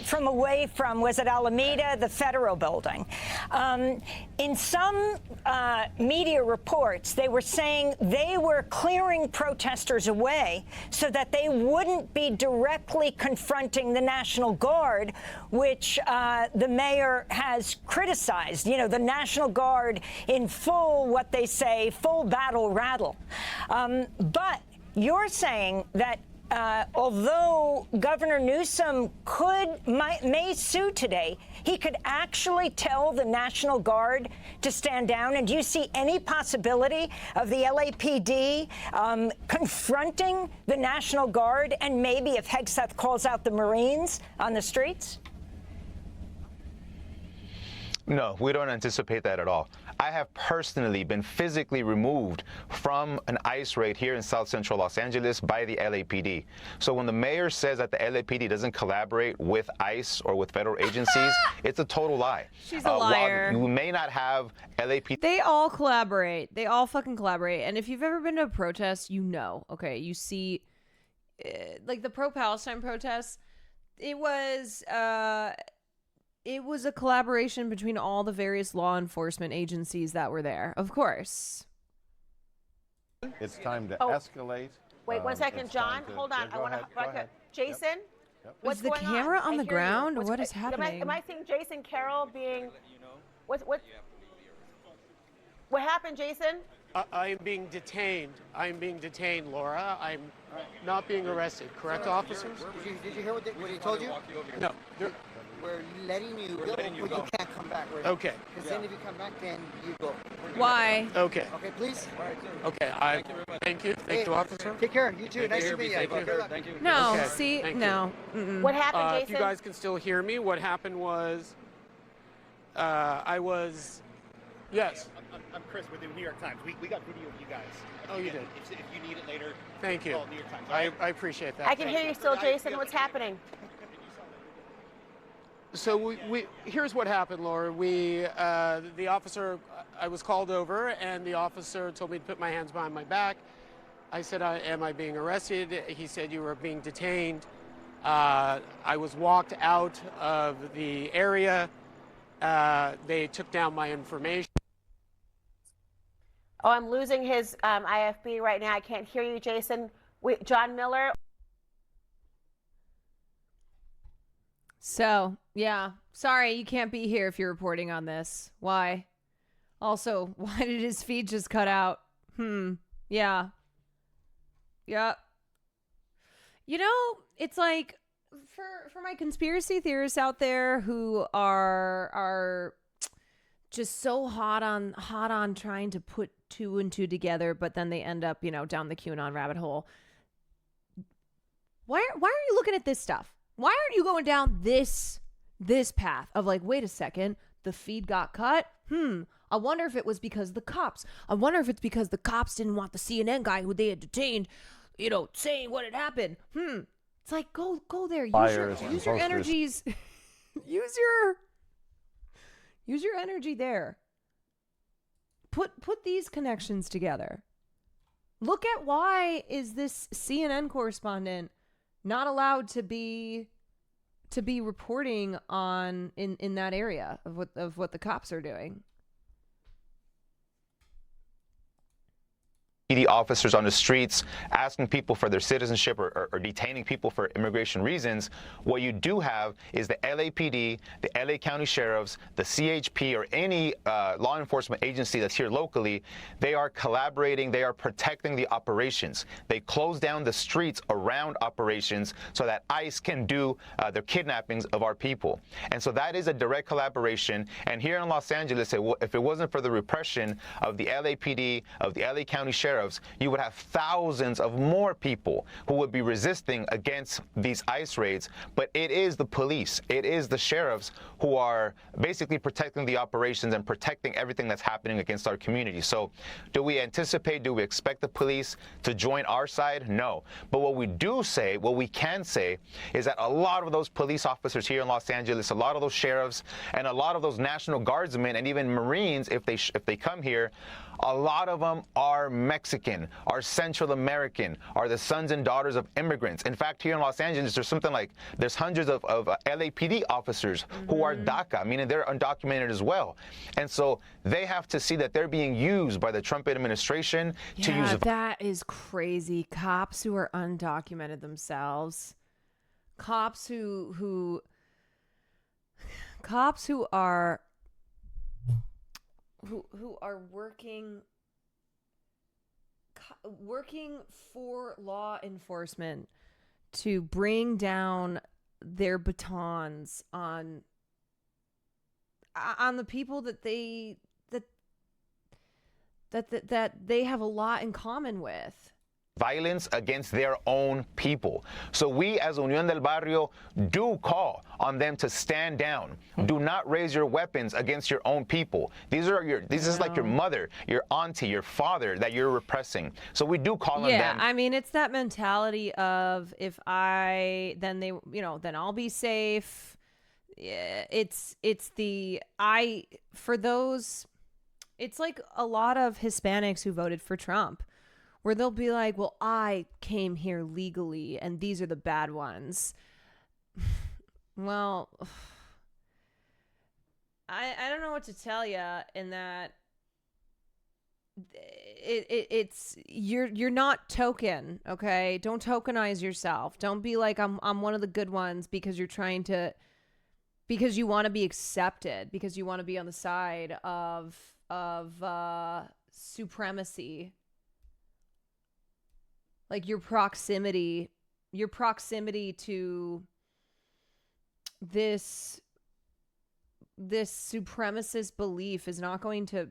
[SPEAKER 12] from away from, was it Alameda, the Federal Building. In some media reports, they were saying they were clearing protesters away so that they wouldn't be directly confronting the National Guard, which the mayor has criticized. You know, the National Guard in full, what they say, full battle rattle. But you're saying that although Governor Newsom may sue today, he could actually tell the National Guard to stand down. And do you see any possibility of the LAPD confronting the National Guard and maybe if Hegseth calls out the Marines on the streets?
[SPEAKER 20] No, we don't anticipate that at all. I have personally been physically removed from an ICE raid here in South Central Los Angeles by the LAPD. So when the mayor says that the LAPD doesn't collaborate with ICE or with federal agencies, it's a total lie.
[SPEAKER 3] She's a liar.
[SPEAKER 20] While we may not have LAPD.
[SPEAKER 3] They all collaborate. They all fucking collaborate. And if you've ever been to a protest, you know. Okay, you see, like the pro-Palestine protests, it was it was a collaboration between all the various law enforcement agencies that were there. Of course.
[SPEAKER 4] It's time to
[SPEAKER 9] Oh.
[SPEAKER 4] escalate.
[SPEAKER 9] Wait 1 second,
[SPEAKER 4] It's
[SPEAKER 9] John.
[SPEAKER 4] time to-
[SPEAKER 9] Hold on.
[SPEAKER 4] yeah,
[SPEAKER 9] I want to.
[SPEAKER 4] go ahead.
[SPEAKER 9] Jason, what's
[SPEAKER 3] Is the
[SPEAKER 9] going
[SPEAKER 3] camera on
[SPEAKER 9] I
[SPEAKER 3] the
[SPEAKER 9] hear you.
[SPEAKER 3] ground?
[SPEAKER 9] What's-
[SPEAKER 3] What is
[SPEAKER 9] Am
[SPEAKER 3] happening?
[SPEAKER 9] I seeing Jason Carroll being? What happened, Jason?
[SPEAKER 22] I am being detained. I am being detained, Laura. I'm not being arrested. Correct, officers?
[SPEAKER 23] Did you hear what he told you?
[SPEAKER 22] No.
[SPEAKER 23] We're letting you go, but you can't come back.
[SPEAKER 22] Okay.
[SPEAKER 23] Because then if you come back, then you go.
[SPEAKER 3] Why?
[SPEAKER 22] Okay.
[SPEAKER 23] Okay, please.
[SPEAKER 22] Okay. Thank you. Thank you, officer.
[SPEAKER 23] Take care. You too. Nice to meet you.
[SPEAKER 22] Thank you.
[SPEAKER 3] No,
[SPEAKER 22] Okay,
[SPEAKER 3] see,
[SPEAKER 22] thank
[SPEAKER 3] no.
[SPEAKER 22] you.
[SPEAKER 3] Mm-mm.
[SPEAKER 9] What happened,
[SPEAKER 22] If you
[SPEAKER 9] Jason?
[SPEAKER 22] guys can still hear me, what happened was, I was, yes.
[SPEAKER 24] I'm Chris with the New York Times. We got video of you guys.
[SPEAKER 22] Oh, you did?
[SPEAKER 24] If you need it later,
[SPEAKER 22] Thank you.
[SPEAKER 24] call New York Times.
[SPEAKER 22] I appreciate that.
[SPEAKER 9] I can
[SPEAKER 22] Thank
[SPEAKER 9] hear you still, Jason. What's happening?
[SPEAKER 22] So we here's what happened, Laura. The officer, I was called over, and the officer told me to put my hands behind my back. I said, am I being arrested? He said, you were being detained. I was walked out of the area. They took down my information.
[SPEAKER 9] Oh, I'm losing his IFB right now. I can't hear you, Jason. John Miller.
[SPEAKER 3] So, yeah. Sorry, you can't be here if you're reporting on this. Why? Also, why did his feed just cut out? Yeah. Yep. You know, it's like for my conspiracy theorists out there who are just so hot on trying to put two and two together, but then they end up, down the QAnon rabbit hole. Why are you looking at this stuff? Why aren't you going down this path of like, wait a second, the feed got cut? I wonder if it was because of the cops. I wonder if it's because the cops didn't want the CNN guy who they had detained, saying what had happened. It's like, go there. Use your energies. use your energy there. Put these connections together. Look at why is this CNN correspondent not allowed to be reporting on in that area of what the cops are doing.
[SPEAKER 20] PD officers on the streets asking people for their citizenship or detaining people for immigration reasons. What you do have is the LAPD, the LA County Sheriffs, the CHP, or any law enforcement agency that's here locally. They are collaborating. They are protecting the operations. They close down the streets around operations so that ICE can do their kidnappings of our people. And so that is a direct collaboration. And here in Los Angeles, if it wasn't for the repression of the LAPD, of the LA County Sheriffs, you would have thousands of more people who would be resisting against these ICE raids. But it is the police, it is the sheriffs who are basically protecting the operations and protecting everything that's happening against our community. So do we expect the police to join our side? No. But what we can say is that a lot of those police officers here in Los Angeles, a lot of those sheriffs, and a lot of those National Guardsmen and even Marines, if they come here, a lot of them are Mexican, are Central American, are the sons and daughters of immigrants. In fact, here in Los Angeles, there's hundreds of LAPD officers who are DACA, meaning they're undocumented as well. And so they have to see that they're being used by the Trump administration to use.
[SPEAKER 3] That is crazy. Cops who are undocumented themselves. Cops who are working for law enforcement to bring down their batons on the people that they have a lot in common with.
[SPEAKER 20] Violence against their own people. So we as Unión del Barrio do call on them to stand down. Do not raise your weapons against your own people. This is like your mother, your auntie, your father that you're repressing. So we do call on them.
[SPEAKER 3] Yeah, I mean, it's that mentality of then I'll be safe. Yeah, it's like a lot of Hispanics who voted for Trump, where they'll be like, well, I came here legally and these are the bad ones. Well, I don't know what to tell you in that it's you're not token, okay? Don't tokenize yourself. Don't be like I'm one of the good ones because you want to be accepted, because you want to be on the side of supremacy. Like your proximity to this supremacist belief is not going to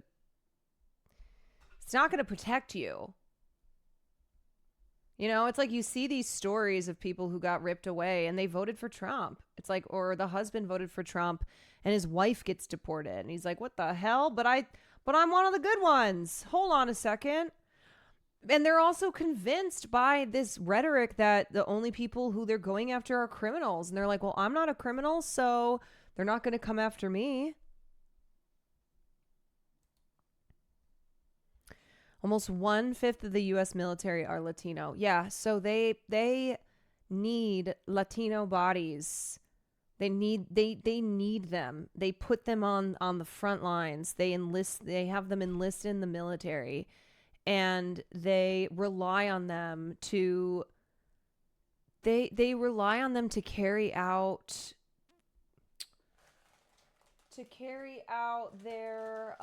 [SPEAKER 3] protect you. You know, it's like you see these stories of people who got ripped away and they voted for Trump. It's like, or the husband voted for Trump and his wife gets deported. And he's like, what the hell? But I'm one of the good ones. Hold on a second. And they're also convinced by this rhetoric that the only people who they're going after are criminals. And they're like, well, I'm not a criminal, so they're not going to come after me. Almost 1/5 of the U.S. military are Latino. Yeah, so they need Latino bodies. They need them. They put them on the front lines. They have them enlist in the military, and they rely on them to carry out their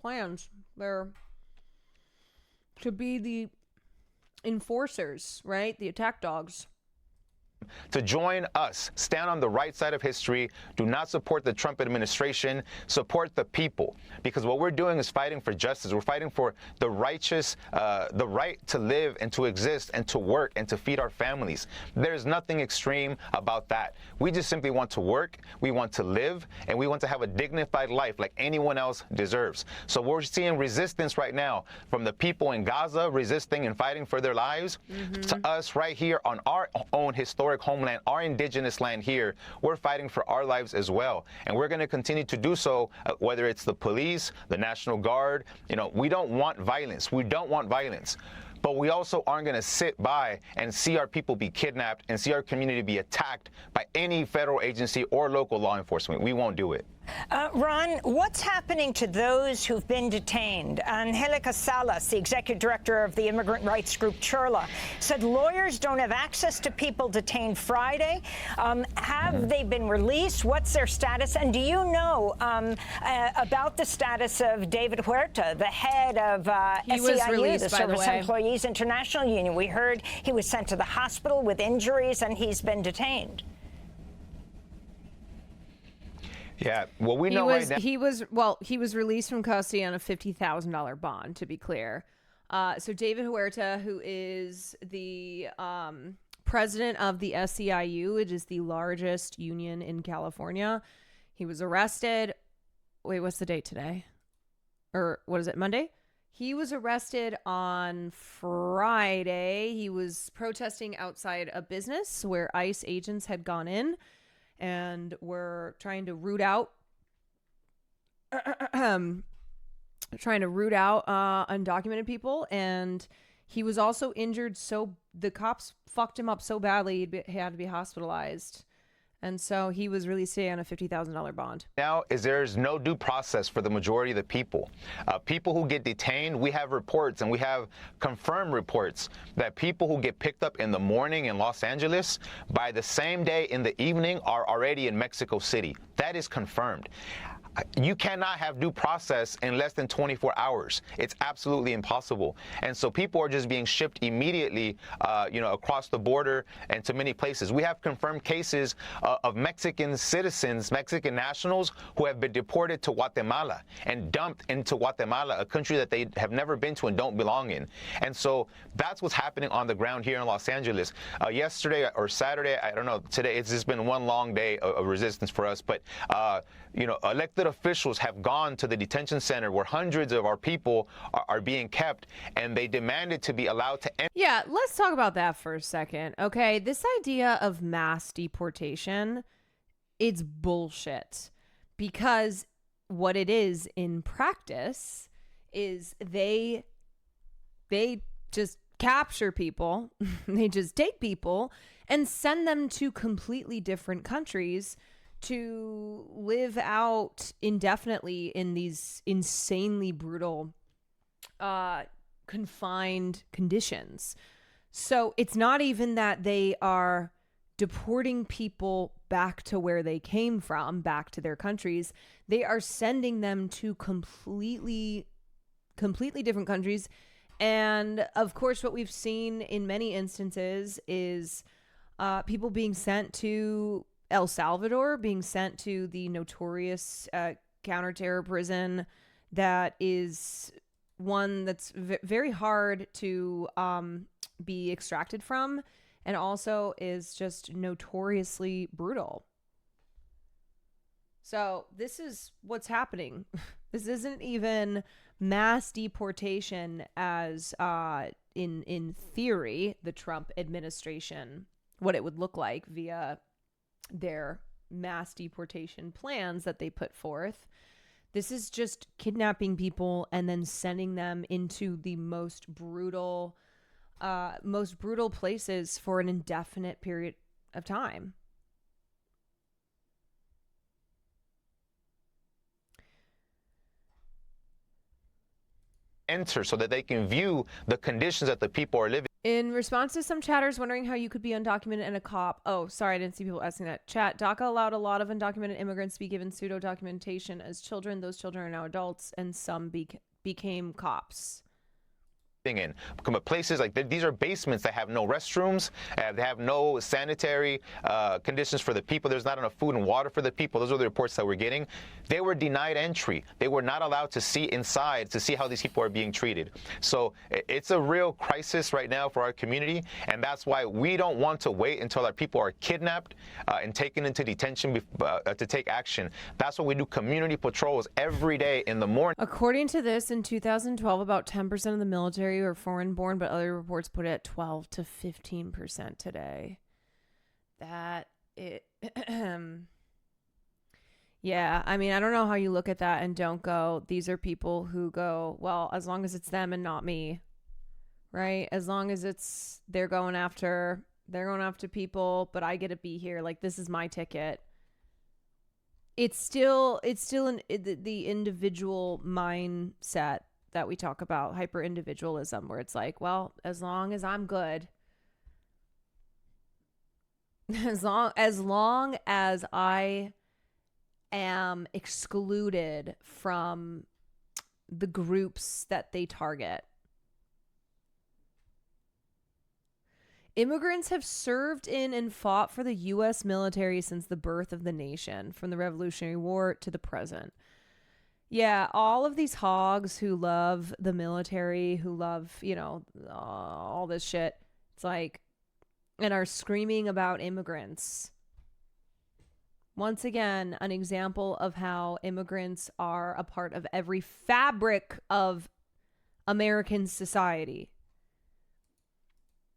[SPEAKER 3] plans. They're to be the enforcers, right? The attack dogs.
[SPEAKER 20] To join us, stand on the right side of history, do not support the Trump administration, support the people. Because what we're doing is fighting for justice. We're fighting for the righteous, the right to live and to exist and to work and to feed our families. There's nothing extreme about that. We just simply want to work, we want to live, and we want to have a dignified life like anyone else deserves. So we're seeing resistance right now from the people in Gaza resisting and fighting for their lives to us right here on our own historic homeland, our indigenous land here. We're fighting for our lives as well. And we're going to continue to do so, whether it's the police, the National Guard. You know, we don't want violence. We don't want violence. But we also aren't going to sit by and see our people be kidnapped and see our community be attacked by any federal agency or local law enforcement. We won't do it.
[SPEAKER 12] Ron, what's happening to those who've been detained? Angelica Salas, the executive director of the immigrant rights group Churla, said lawyers don't have access to people detained Friday. Have they been released? What's their status? And do you know about the status of David Huerta, the head of SEIU, the Service Employees International Union? We heard he was sent to the hospital with injuries and he's been detained.
[SPEAKER 20] Yeah, well, we know right now.
[SPEAKER 3] He was released from custody on a $50,000 bond, to be clear. So David Huerta, who is the president of the SEIU, it is the largest union in California. He was arrested. Wait, what's the date today? Or what is it, Monday? He was arrested on Friday. He was protesting outside a business where ICE agents had gone in and were trying to root out undocumented people. And he was also injured, so the cops fucked him up so badly he had to be hospitalized. And so he was released today on a $50,000 bond.
[SPEAKER 20] Now there's no due process for the majority of the people. People who get detained, we have reports, and we have confirmed reports that people who get picked up in the morning in Los Angeles, by the same day in the evening are already in Mexico City. That is confirmed. You cannot have due process in less than 24 hours. It's absolutely impossible. And so people are just being shipped immediately, across the border and to many places. We have confirmed cases of Mexican citizens, Mexican nationals, who have been deported to Guatemala and dumped into Guatemala, a country that they have never been to and don't belong in. And so that's what's happening on the ground here in Los Angeles. Yesterday or Saturday, I don't know, today, it's just been one long day of resistance for us. But, elected officials have gone to the detention center where hundreds of our people are being kept, and they demanded to be allowed to enter.
[SPEAKER 3] Yeah, let's talk about that for a second. Okay, this idea of mass deportation, it's bullshit. Because what it is in practice is they just capture people, they just take people and send them to completely different countries to live out indefinitely in these insanely brutal, confined conditions. So it's not even that they are deporting people back to where they came from, back to their countries. They are sending them to completely different countries. And of course, what we've seen in many instances is people being sent to El Salvador, being sent to the notorious counter-terror prison that is one that's very hard to be extracted from, and also is just notoriously brutal. So this is what's happening. This isn't even mass deportation as in theory, the Trump administration, what it would look like via their mass deportation plans that they put forth. This is just kidnapping people and then sending them into the most brutal places for an indefinite period of time.
[SPEAKER 20] Enter so that they can view the conditions that the people are living.
[SPEAKER 3] In response to some chatters wondering how you could be undocumented and a cop. Oh, sorry, I didn't see people asking that. Chat, DACA allowed a lot of undocumented immigrants to be given pseudo documentation as children. Those children are now adults, and some became cops.
[SPEAKER 20] In but places like these are basements that have no restrooms, they have no sanitary conditions for the people. There's not enough food and water for the people. Those are the reports that we're getting. They were denied entry. They were not allowed to see inside to see how these people are being treated. So it's a real crisis right now for our community, and that's why we don't want to wait until our people are kidnapped and taken into detention to take action. That's why we do community patrols every day in the morning.
[SPEAKER 3] According to this, in 2012, about 10% of the military were foreign-born, but other reports put it at 12 to 15% today. Yeah, I mean, I don't know how you look at that and don't go, these are people who go, well, as long as it's them and not me, right? As long as they're going after people, but I get to be here. Like, this is my ticket. It's still the individual mindset that we talk about, hyper individualism, where it's like, well, as long as I'm good, as long as I am excluded from the groups that they target. Immigrants have served in and fought for the U.S. military since the birth of the nation, from the Revolutionary War to the present. Yeah, all of these hogs who love the military, who love, all this shit, it's like, and are screaming about immigrants. Once again, an example of how immigrants are a part of every fabric of American society.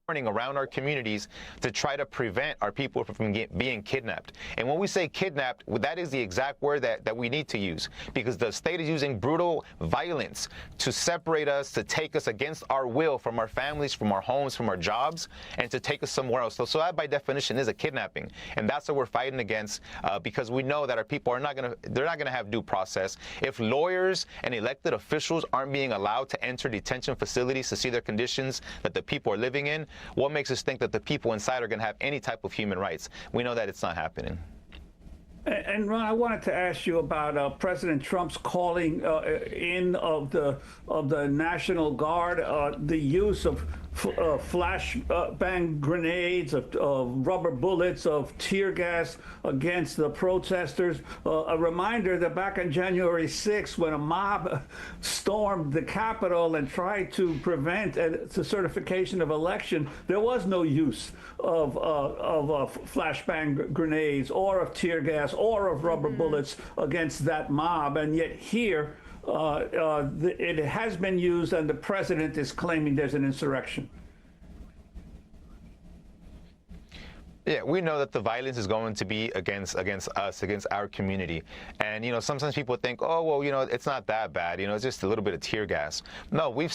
[SPEAKER 20] Around our communities to try to prevent our people from being kidnapped. And when we say kidnapped, that is the exact word that we need to use, because the state is using brutal violence to separate us, to take us against our will from our families, from our homes, from our jobs, and to take us somewhere else. So that by definition is a kidnapping. And that's what we're fighting against, because we know that our people they're not gonna have due process. If lawyers and elected officials aren't being allowed to enter detention facilities to see their conditions that the people are living in, what makes us think that the people inside are going to have any type of human rights? We know that it's not happening.
[SPEAKER 21] And Ron, I wanted to ask you about President Trump's calling in of the National Guard, the use of flashbang grenades, of rubber bullets, of tear gas against the protesters. A reminder that back on January 6th, when a mob stormed the Capitol and tried to prevent the certification of election, there was no use of flashbang grenades or of tear gas or of rubber bullets against that mob. And yet here, it has been used, and the president is claiming there's an insurrection.
[SPEAKER 20] Yeah, we know that the violence is going to be against us, against our community. And, you know, sometimes people think, oh, well, you know, it's not that bad. You know, it's just a little bit of tear gas. No, we've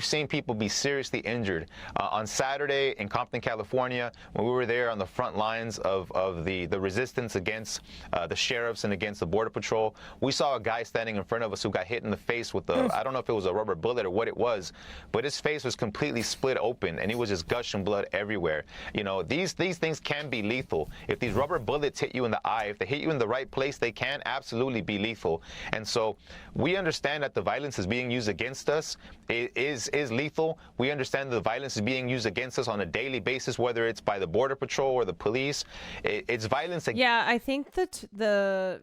[SPEAKER 20] seen people be seriously injured. On Saturday in Compton, California, when we were there on the front lines of the resistance against the sheriffs and against the Border Patrol, we saw a guy standing in front of us who got hit in the face with I don't know if it was a rubber bullet or what it was, but his face was completely split open and he was just gushing blood everywhere. You know, these things can be lethal. If these rubber bullets hit you in the eye, if they hit you in the right place, they can absolutely be lethal. And so we understand that the violence is being used against us. It is lethal. We understand that the violence is being used against us on a daily basis, whether it's by the Border Patrol or the police. It's violence.
[SPEAKER 3] Yeah, I think that the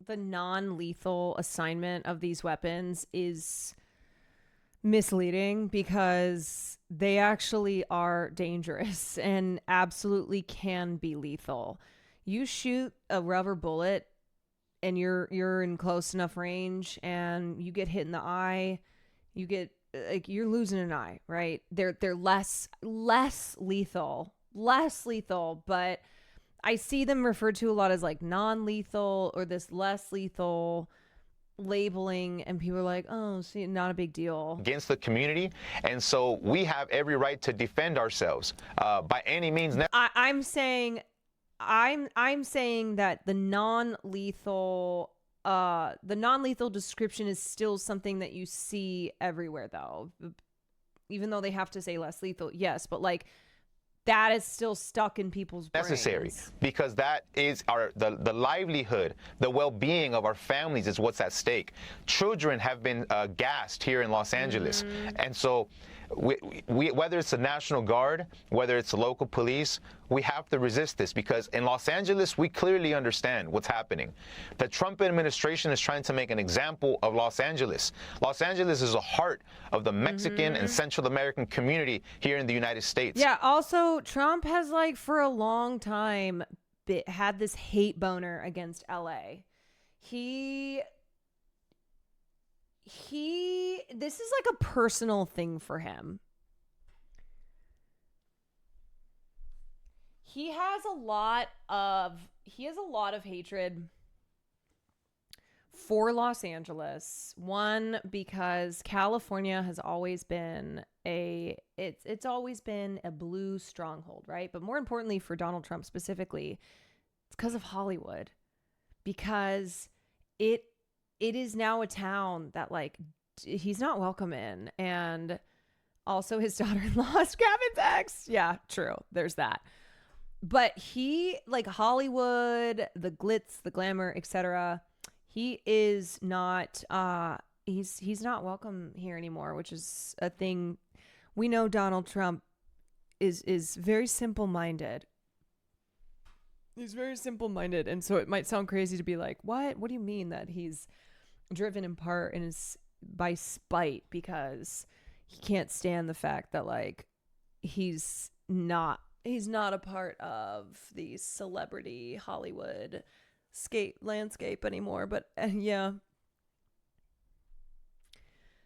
[SPEAKER 3] non-lethal assignment of these weapons is misleading because they actually are dangerous and absolutely can be lethal. You shoot a rubber bullet and you're in close enough range and you get hit in the eye, you're losing an eye, right? They're less lethal, but I see them referred to a lot as like non-lethal or this less lethal labeling, and people are like, oh, see, not a big deal.
[SPEAKER 20] Against the community, and so we have every right to defend ourselves by any means.
[SPEAKER 3] I'm saying that the non-lethal description is still something that you see everywhere, though. Even though they have to say less lethal, yes, but like that is still stuck in people's brains.
[SPEAKER 20] Necessary, because that is the livelihood, the well-being of our families is what's at stake. Children have been gassed here in Los Angeles, and so we, whether it's the National Guard, whether it's the local police, we have to resist this, because in Los Angeles, we clearly understand what's happening. The Trump administration is trying to make an example of Los Angeles. Los Angeles is the heart of the Mexican and Central American community here in the United States.
[SPEAKER 3] Yeah, also, Trump has, like, for a long time had this hate boner against LA. This is like a personal thing for him. He has a lot of hatred for Los Angeles. One, because California has always been it's always been a blue stronghold, right? But more importantly for Donald Trump specifically, it's because of Hollywood. Because it is now a town that, like, he's not welcome in. And also his daughter-in-law is Gavin's ex. Yeah, true. There's that. But he, like, Hollywood, the glitz, the glamour, etc., he is not he's not welcome here anymore, which is a thing. We know Donald Trump is very simple-minded. He's very simple-minded, and so it might sound crazy to be like, what do you mean that he's driven in part and is by spite because he can't stand the fact that, like, he's not a part of the celebrity Hollywood landscape anymore. But yeah.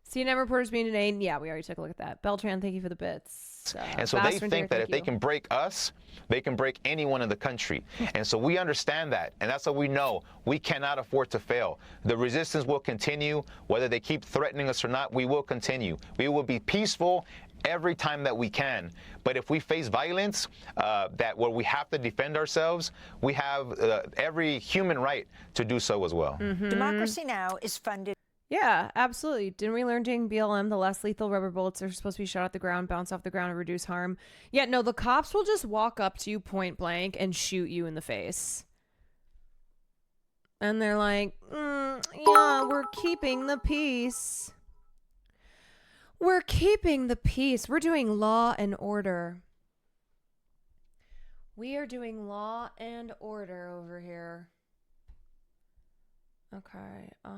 [SPEAKER 3] CNN reporters being detained. Yeah, we already took a look at that. Beltran, thank you for the bits.
[SPEAKER 20] And so they think that if they can break us, they can break anyone in the country. And so we understand that. And that's what we know. We cannot afford to fail. The resistance will continue. Whether they keep threatening us or not, we will continue. We will be peaceful every time that we can. But if we face violence, where we have to defend ourselves, we have every human right to do so as well.
[SPEAKER 12] Democracy Now! Is funded.
[SPEAKER 3] Yeah, absolutely. Didn't we learn during BLM the less lethal rubber bullets are supposed to be shot at the ground, bounce off the ground, and reduce harm? Yeah, no, the cops will just walk up to you point blank and shoot you in the face. And they're like, yeah, we're keeping the peace. We're keeping the peace. We're doing law and order. We are doing law and order over here. Okay. Oh,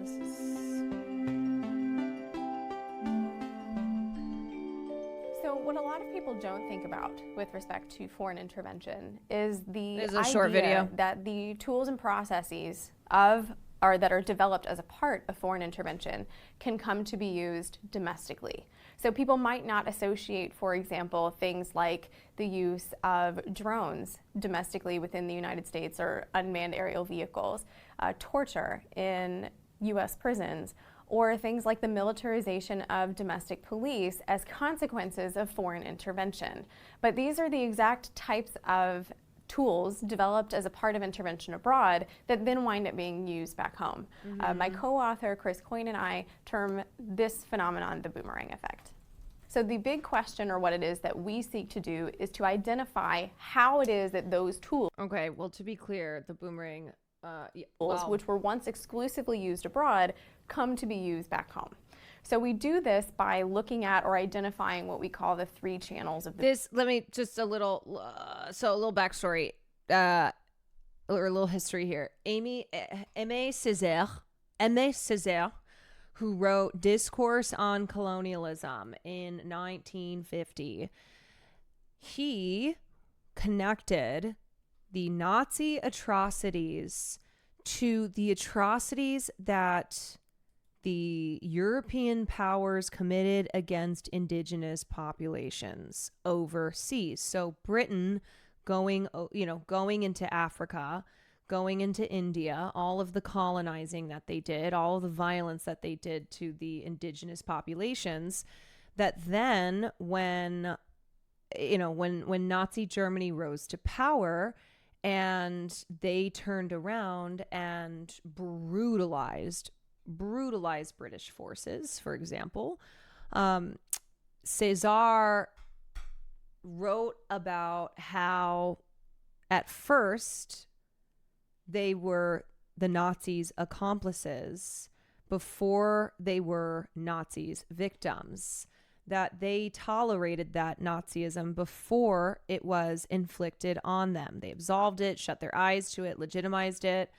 [SPEAKER 3] this is...
[SPEAKER 2] So what a lot of people don't think about with respect to foreign intervention is the
[SPEAKER 3] short video
[SPEAKER 2] that the tools and processes that are developed as a part of foreign intervention can come to be used domestically. So people might not associate, for example, things like the use of drones domestically within the United States or unmanned aerial vehicles, torture in U.S. prisons, or things like the militarization of domestic police as consequences of foreign intervention. But these are the exact types of tools developed as a part of intervention abroad that then wind up being used back home. My co-author, Chris Coyne, and I term this phenomenon the boomerang effect. So the big question, or what it is that we seek to do, is to identify how it is that those tools,
[SPEAKER 3] Okay, well, to be clear, the boomerang,
[SPEAKER 2] which were once exclusively used abroad, come to be used back home. So we do this by looking at or identifying what we call the three channels of the
[SPEAKER 3] This, let me just a little backstory, or a little history here. Aimé Césaire, who wrote Discourse on Colonialism in 1950, he connected the Nazi atrocities to the atrocities that the European powers committed against indigenous populations overseas. So Britain going into Africa, going into India, all of the colonizing that they did, all of the violence that they did to the indigenous populations, that then when Nazi Germany rose to power and they turned around and brutalized British forces, for example. Césaire wrote about how at first they were the Nazis' accomplices before they were Nazis' victims, that they tolerated that Nazism before it was inflicted on them. They absolved it, shut their eyes to it, legitimized it.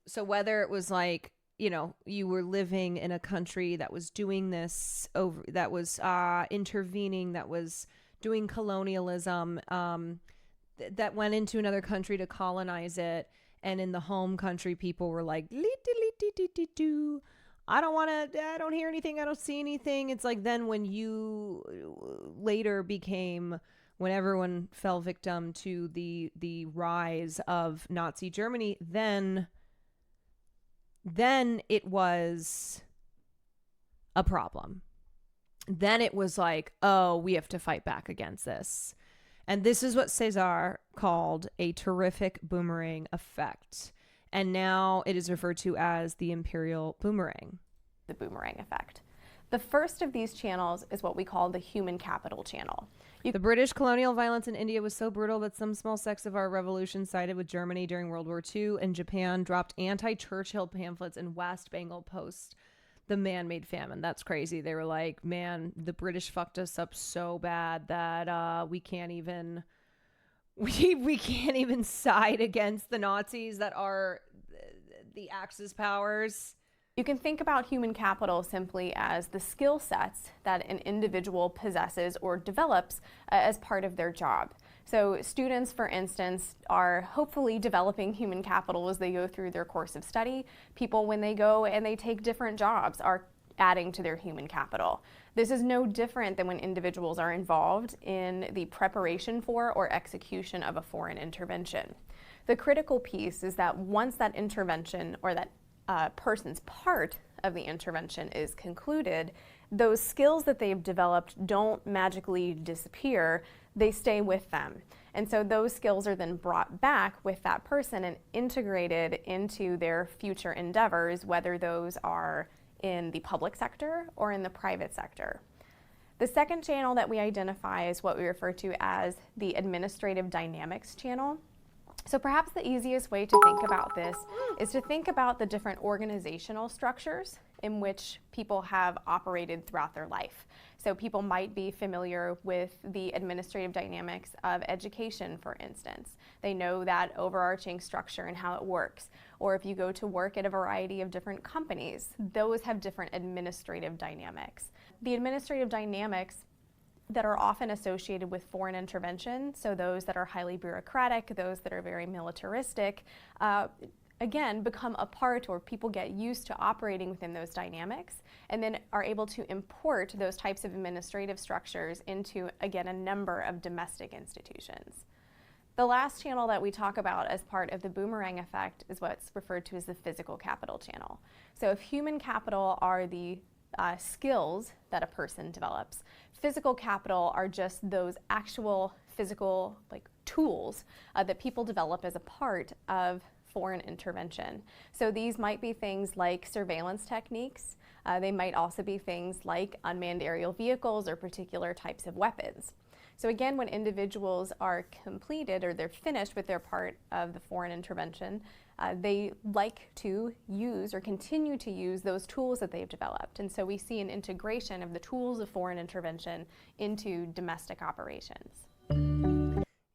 [SPEAKER 3] So whether it was like, you were living in a country that was doing this that was intervening, that was doing colonialism, that went into another country to colonize it, and in the home country, people were like, I don't hear anything, I don't see anything. It's like then when you later became, when everyone fell victim to the rise of Nazi Germany, then it was a problem. Then it was like, oh, we have to fight back against this. And this is what Césaire called a terrific boomerang effect. And now it is referred to as the imperial boomerang.
[SPEAKER 2] The boomerang effect. The first of these channels is what we call the human capital channel.
[SPEAKER 3] The British colonial violence in India was so brutal that some small sects of our revolution sided with Germany during World War II, and Japan dropped anti-Churchill pamphlets in West Bengal post the man-made famine. That's crazy. They were like, man, the British fucked us up so bad that we can't even side against the Nazis that are the Axis powers.
[SPEAKER 2] You can think about human capital simply as the skill sets that an individual possesses or develops as part of their job. So students, for instance, are hopefully developing human capital as they go through their course of study. People, when they go and they take different jobs, are adding to their human capital. This is no different than when individuals are involved in the preparation for or execution of a foreign intervention. The critical piece is that once that intervention or that person's part of the intervention is concluded, those skills that they've developed don't magically disappear, they stay with them. And so those skills are then brought back with that person and integrated into their future endeavors, whether those are in the public sector or in the private sector. The second channel that we identify is what we refer to as the administrative dynamics channel. So perhaps the easiest way to think about this is to think about the different organizational structures in which people have operated throughout their life. So people might be familiar with the administrative dynamics of education, for instance. They know that overarching structure and how it works. Or if you go to work at a variety of different companies, those have different administrative dynamics. The administrative dynamics that are often associated with foreign intervention, so those that are highly bureaucratic, those that are very militaristic, again, become a part, or people get used to operating within those dynamics, and then are able to import those types of administrative structures into, again, a number of domestic institutions. The last channel that we talk about as part of the boomerang effect is what's referred to as the physical capital channel. So if human capital are the skills that a person develops, physical capital are just those actual physical tools that people develop as a part of foreign intervention. So these might be things like surveillance techniques. They might also be things like unmanned aerial vehicles or particular types of weapons. So again, when individuals are completed or they're finished with their part of the foreign intervention, they like to use or continue to use those tools that they've developed. And so we see an integration of the tools of foreign intervention into domestic operations.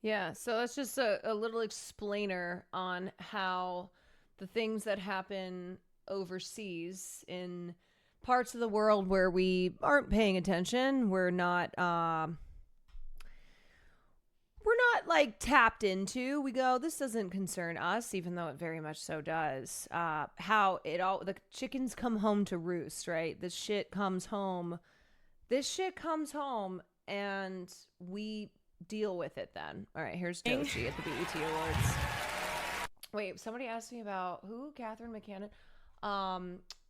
[SPEAKER 3] Yeah, so that's just a little explainer on how the things that happen overseas in parts of the world where we aren't paying attention, we're not tapped into. We go, this doesn't concern us, even though it very much so does. How the chickens come home to roost, right? This shit comes home, and we deal with it then. All right, here's Doechii at the BET Awards. Wait, somebody asked me about who? Catherine McCannon.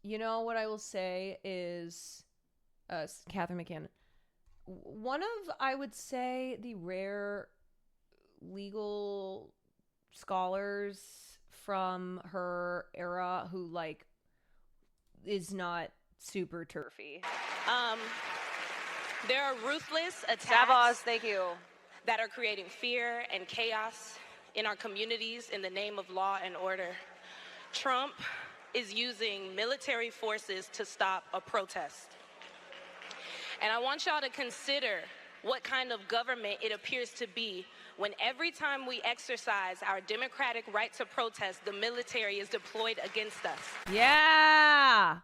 [SPEAKER 3] You know what I will say is Catherine McCannon. One of, I would say, the rare legal scholars from her era who is not super turfy.
[SPEAKER 5] There are ruthless attacks
[SPEAKER 3] Savas, thank you.
[SPEAKER 5] that are creating fear and chaos in our communities in the name of law and order. Trump is using military forces to stop a protest. And I want y'all to consider what kind of government it appears to be when every time we exercise our democratic right to protest, the military is deployed against us.
[SPEAKER 3] Yeah!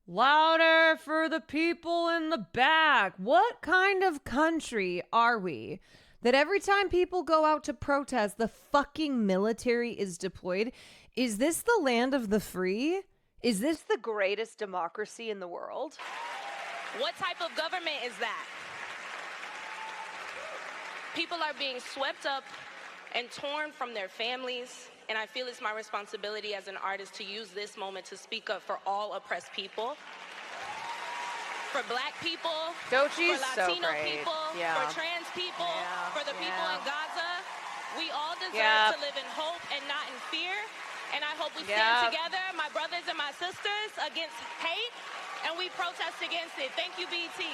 [SPEAKER 3] Louder for the people in the back. What kind of country are we that every time people go out to protest, the fucking military is deployed? Is this the land of the free? Is this the greatest democracy in the world?
[SPEAKER 5] What type of government is that? People are being swept up and torn from their families, and I feel it's my responsibility as an artist to use this moment to speak up for all oppressed people, for Black people,
[SPEAKER 3] Doechii's
[SPEAKER 5] for Latino
[SPEAKER 3] so great.
[SPEAKER 5] people,
[SPEAKER 3] Yeah.
[SPEAKER 5] for trans people, for the people in Gaza. We all deserve
[SPEAKER 3] Yep.
[SPEAKER 5] to live in hope and not in fear, and I hope we
[SPEAKER 3] Yep.
[SPEAKER 5] stand together, my brothers and my sisters, against hate, and we protest against it. Thank you, BT.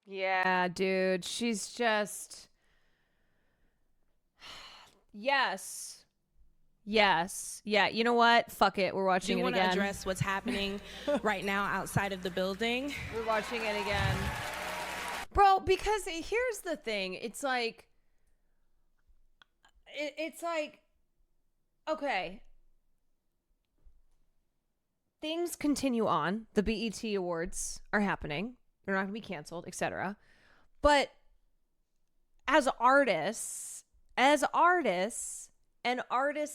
[SPEAKER 3] Yeah, dude. She's just... Yes. Yeah, you know what? Fuck it. We're watching it
[SPEAKER 5] want
[SPEAKER 3] again.
[SPEAKER 5] to address what's happening right now outside of the building.
[SPEAKER 3] We're watching it again. Bro, because here's the thing. It's like... It's like... Okay. Things continue on. The BET Awards are happening. They're not going to be canceled, etc. But as artists,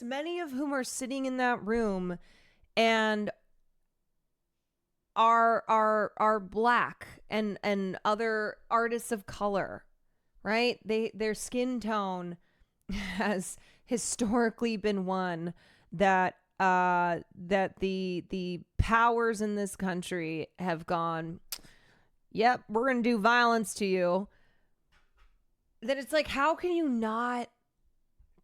[SPEAKER 3] many of whom are sitting in that room and are Black and other artists of color, right? Their skin tone has historically been one that the powers in this country have gone, yep, we're gonna do violence to you. That it's like, how can you not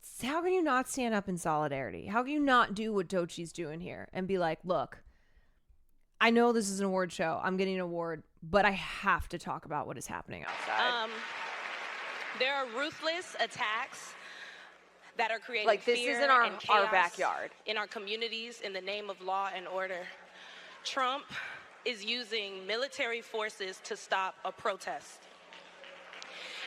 [SPEAKER 3] stand up in solidarity? How can you not do what Doechii's doing here and be like, look, I know this is an award show, I'm getting an award, but I have to talk about what is happening outside.
[SPEAKER 5] There are ruthless attacks that are creating
[SPEAKER 3] Like, this
[SPEAKER 5] fear
[SPEAKER 3] isn't our
[SPEAKER 5] and chaos
[SPEAKER 3] backyard.
[SPEAKER 5] in our communities in the name of law and order. Trump is using military forces to stop a protest.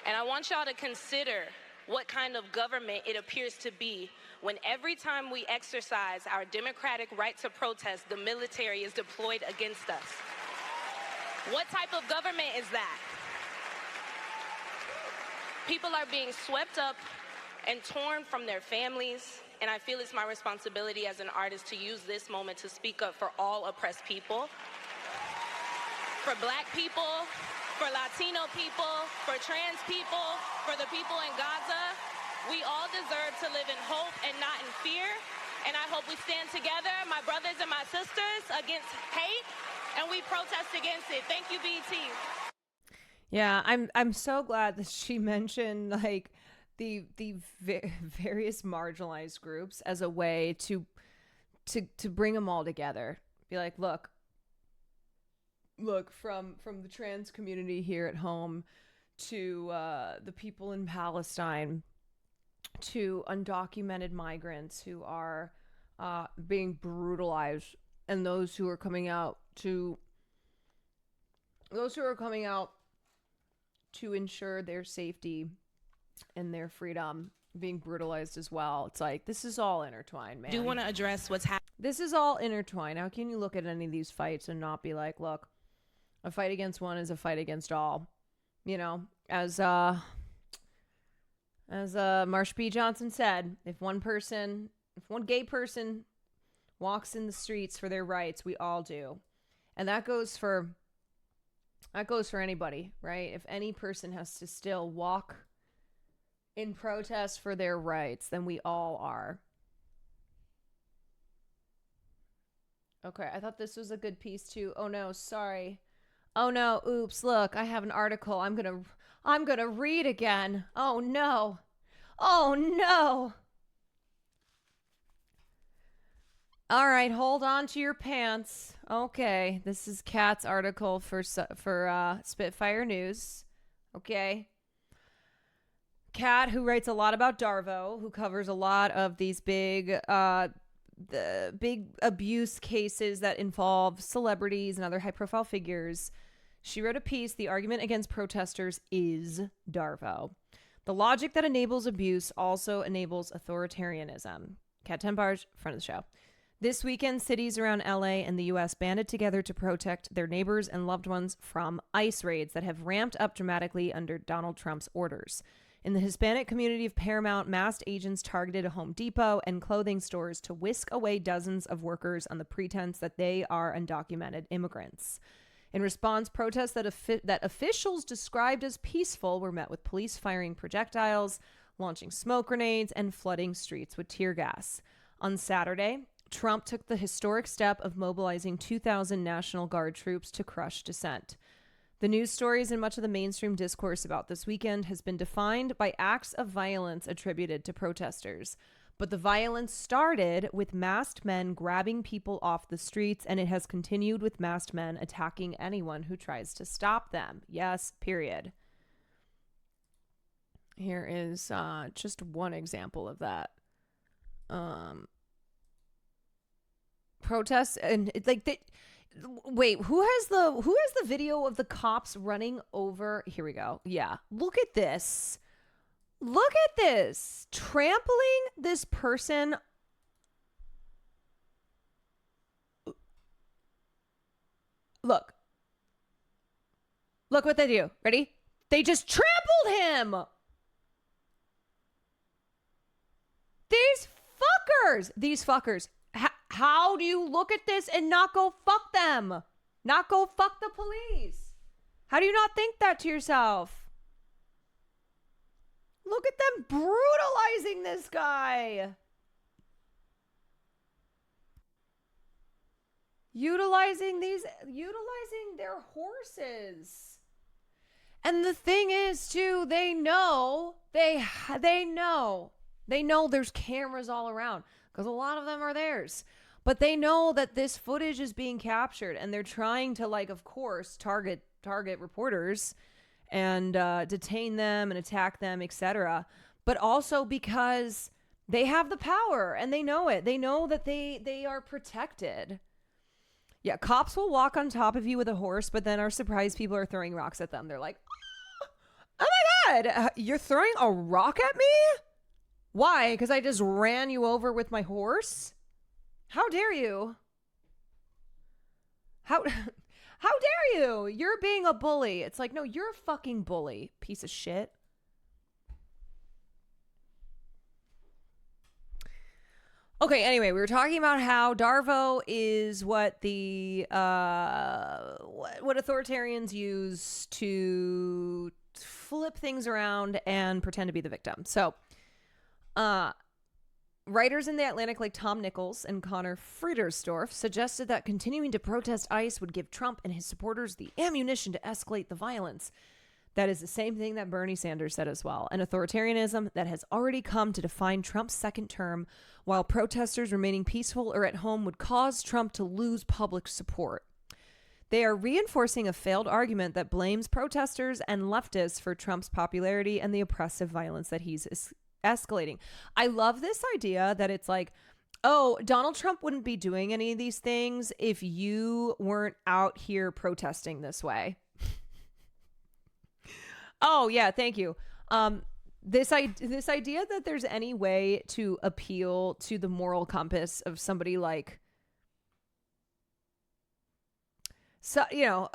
[SPEAKER 5] And I want y'all to consider what kind of government it appears to be when every time we exercise our democratic right to protest, the military is deployed against us. What type of government is that? People are being swept up and torn from their families, And I feel it's my responsibility as an artist to use this moment to speak up for all oppressed people. For Black people, for Latino people, for trans people, for the people in Gaza. We all deserve to live in hope and not in fear. And I hope we stand together, my brothers and my sisters, against hate, and we protest against it. Thank you, BET.
[SPEAKER 3] Yeah, I'm so glad that she mentioned like the various marginalized groups as a way to bring them all together. Be like, look from the trans community here at home to the people in Palestine, to undocumented migrants who are being brutalized, and those who are coming out to ensure their safety and their freedom being brutalized as well. It's like, this is all intertwined, man.
[SPEAKER 5] I do want to address what's happening.
[SPEAKER 3] This is all intertwined. How can you look at any of these fights and not be like, look, a fight against one is a fight against all? You know, as Marsha P. Johnson said, if one gay person walks in the streets for their rights, we all do. And that goes for anybody, right? If any person has to still walk in protest for their rights, then we all are. Okay, I thought this was a good piece too. Oh no, sorry. Oh no, oops, look, I have an article I'm gonna read again. Oh no. Oh no. All right, hold on to your pants. Okay, this is Kat's article for Spitfire News. Okay. Kat, who writes a lot about Darvo, who covers a lot of these big abuse cases that involve celebrities and other high-profile figures. She wrote a piece, "The Argument Against Protesters is Darvo. The logic that enables abuse also enables authoritarianism." Kat Tenbarge, friend of the show. This weekend, cities around LA and the U.S. banded together to protect their neighbors and loved ones from ICE raids that have ramped up dramatically under Donald Trump's orders. In the Hispanic community of Paramount, masked agents targeted a Home Depot and clothing stores to whisk away dozens of workers on the pretense that they are undocumented immigrants. In response, protests that officials described as peaceful were met with police firing projectiles, launching smoke grenades, and flooding streets with tear gas. On Saturday, Trump took the historic step of mobilizing 2,000 National Guard troops to crush dissent. The news stories and much of the mainstream discourse about this weekend has been defined by acts of violence attributed to protesters. But the violence started with masked men grabbing people off the streets, and it has continued with masked men attacking anyone who tries to stop them. Yes, period. Here is just one example of that. Protests and wait, who has the video of the cops running over? Here we go. Yeah, look at this. Look at this. Trampling this person. Look what they do. Ready? They just trampled him. These fuckers. How do you look at this and not go fuck them? Not go fuck the police? How do you not think that to yourself? Look at them brutalizing this guy. Utilizing their horses. And the thing is, too, they know there's cameras all around because a lot of them are theirs. But they know that this footage is being captured, and they're trying to, of course, target reporters and detain them and attack them, etc. But also because they have the power and they know it. They know that they are protected. Yeah, cops will walk on top of you with a horse, but then are surprised people are throwing rocks at them. They're like, oh my God, you're throwing a rock at me? Why? Because I just ran you over with my horse? How dare you? How dare you? You're being a bully. It's like, no, you're a fucking bully, piece of shit. Okay, anyway, we were talking about how Darvo is what the what authoritarians use to flip things around and pretend to be the victim. So, writers in The Atlantic like Tom Nichols and Connor Friedersdorf suggested that continuing to protest ICE would give Trump and his supporters the ammunition to escalate the violence. That is the same thing that Bernie Sanders said as well. An authoritarianism that has already come to define Trump's second term, while protesters remaining peaceful or at home would cause Trump to lose public support. They are reinforcing a failed argument that blames protesters and leftists for Trump's popularity and the oppressive violence that he's escalating. I love this idea that it's like, oh, Donald Trump wouldn't be doing any of these things if you weren't out here protesting this way. Oh, yeah, thank you. This idea that there's any way to appeal to the moral compass of somebody like, so, you know,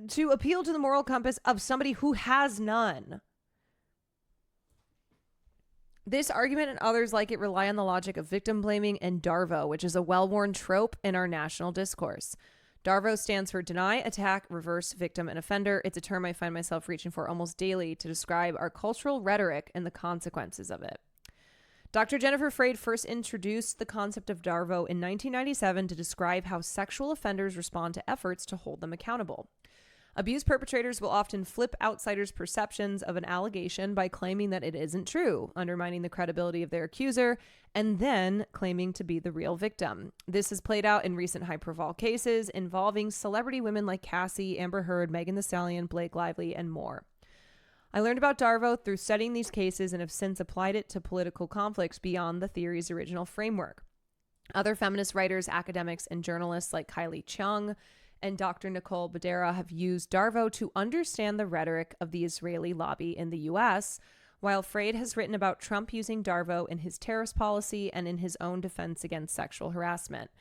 [SPEAKER 3] to appeal to the moral compass of somebody who has none. This argument and others like it rely on the logic of victim blaming and DARVO, which is a well-worn trope in our national discourse. DARVO stands for Deny, Attack, Reverse, Victim, and Offender. It's a term I find myself reaching for almost daily to describe our cultural rhetoric and the consequences of it. Dr. Jennifer Freyd first introduced the concept of DARVO in 1997 to describe how sexual offenders respond to efforts to hold them accountable. Abuse perpetrators will often flip outsiders' perceptions of an allegation by claiming that it isn't true, undermining the credibility of their accuser, and then claiming to be the real victim. This has played out in recent high-profile cases involving celebrity women like Cassie, Amber Heard, Megan Thee Stallion, Blake Lively, and more. I learned about DARVO through studying these cases and have since applied it to political conflicts beyond the theory's original framework. Other feminist writers, academics, and journalists like Kylie Chung and Dr. Nicole Badera have used DARVO to understand the rhetoric of the Israeli lobby in the U.S., while Freyd has written about Trump using DARVO in his terrorist policy and in his own defense against sexual harassment.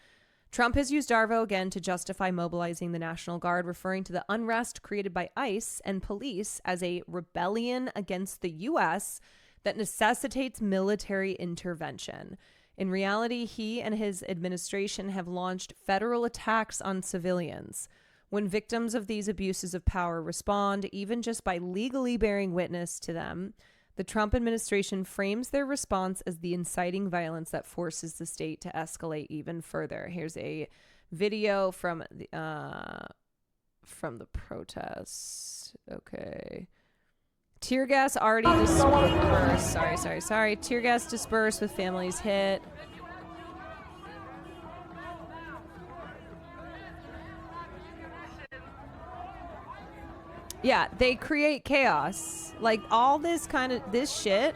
[SPEAKER 3] Trump has used DARVO again to justify mobilizing the National Guard, referring to the unrest created by ICE and police as a rebellion against the U.S. that necessitates military intervention. In reality, he and his administration have launched federal attacks on civilians. When victims of these abuses of power respond, even just by legally bearing witness to them, the Trump administration frames their response as the inciting violence that forces the state to escalate even further. Here's a video from the protests. Okay. Tear gas already dispersed. Sorry. Tear gas dispersed with families hit. Yeah, they create chaos. Like all this shit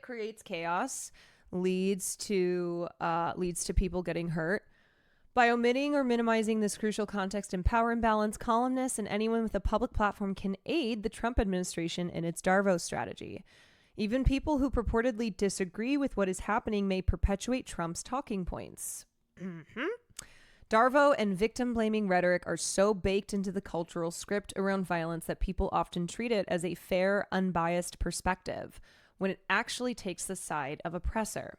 [SPEAKER 3] creates chaos, leads to people getting hurt. By omitting or minimizing this crucial context and power imbalance, columnists and anyone with a public platform can aid the Trump administration in its DARVO strategy. Even people who purportedly disagree with what is happening may perpetuate Trump's talking points. DARVO and victim-blaming rhetoric are so baked into the cultural script around violence that people often treat it as a fair, unbiased perspective, when it actually takes the side of oppressor.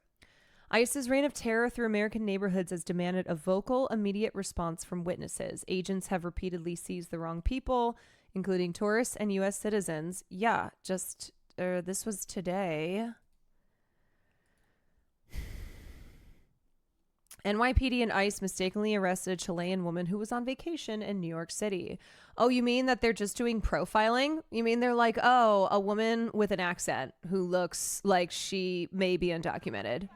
[SPEAKER 3] ICE's reign of terror through American neighborhoods has demanded a vocal, immediate response from witnesses. Agents have repeatedly seized the wrong people, including tourists and U.S. citizens. Yeah, this was today. NYPD and ICE mistakenly arrested a Chilean woman who was on vacation in New York City. Oh, you mean that they're just doing profiling? You mean they're like, oh, a woman with an accent who looks like she may be undocumented?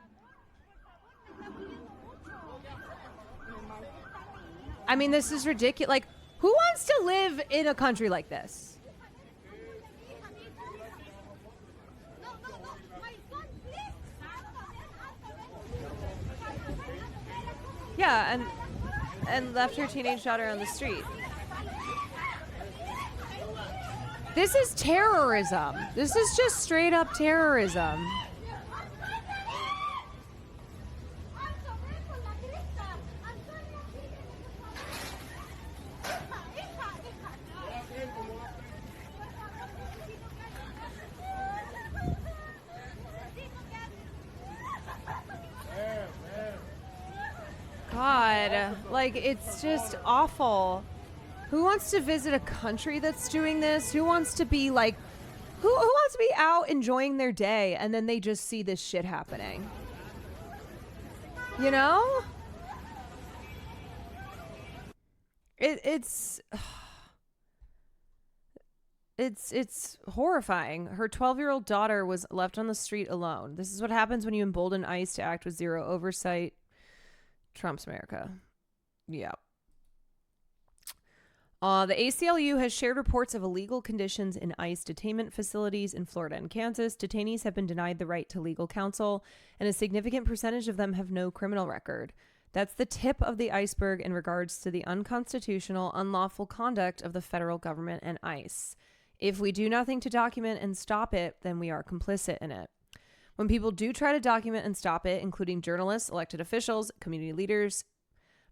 [SPEAKER 3] I mean, this is ridiculous. Like, who wants to live in a country like this? Yeah, and left her teenage daughter on the street. This is terrorism. This is just straight up terrorism. Like, it's just awful. Who wants to visit a country that's doing this? Who wants to be like, who wants to be out enjoying their day and then they just see this shit happening? You know? It's horrifying. Her 12-year-old daughter was left on the street alone. This is what happens when you embolden ICE to act with zero oversight. Trump's America. Yeah. The ACLU has shared reports of illegal conditions in ICE detainment facilities in Florida and Kansas. Detainees have been denied the right to legal counsel, and a significant percentage of them have no criminal record. That's the tip of the iceberg in regards to the unconstitutional, unlawful conduct of the federal government and ICE. If we do nothing to document and stop it, then we are complicit in it. When people do try to document and stop it, including journalists, elected officials, community leaders,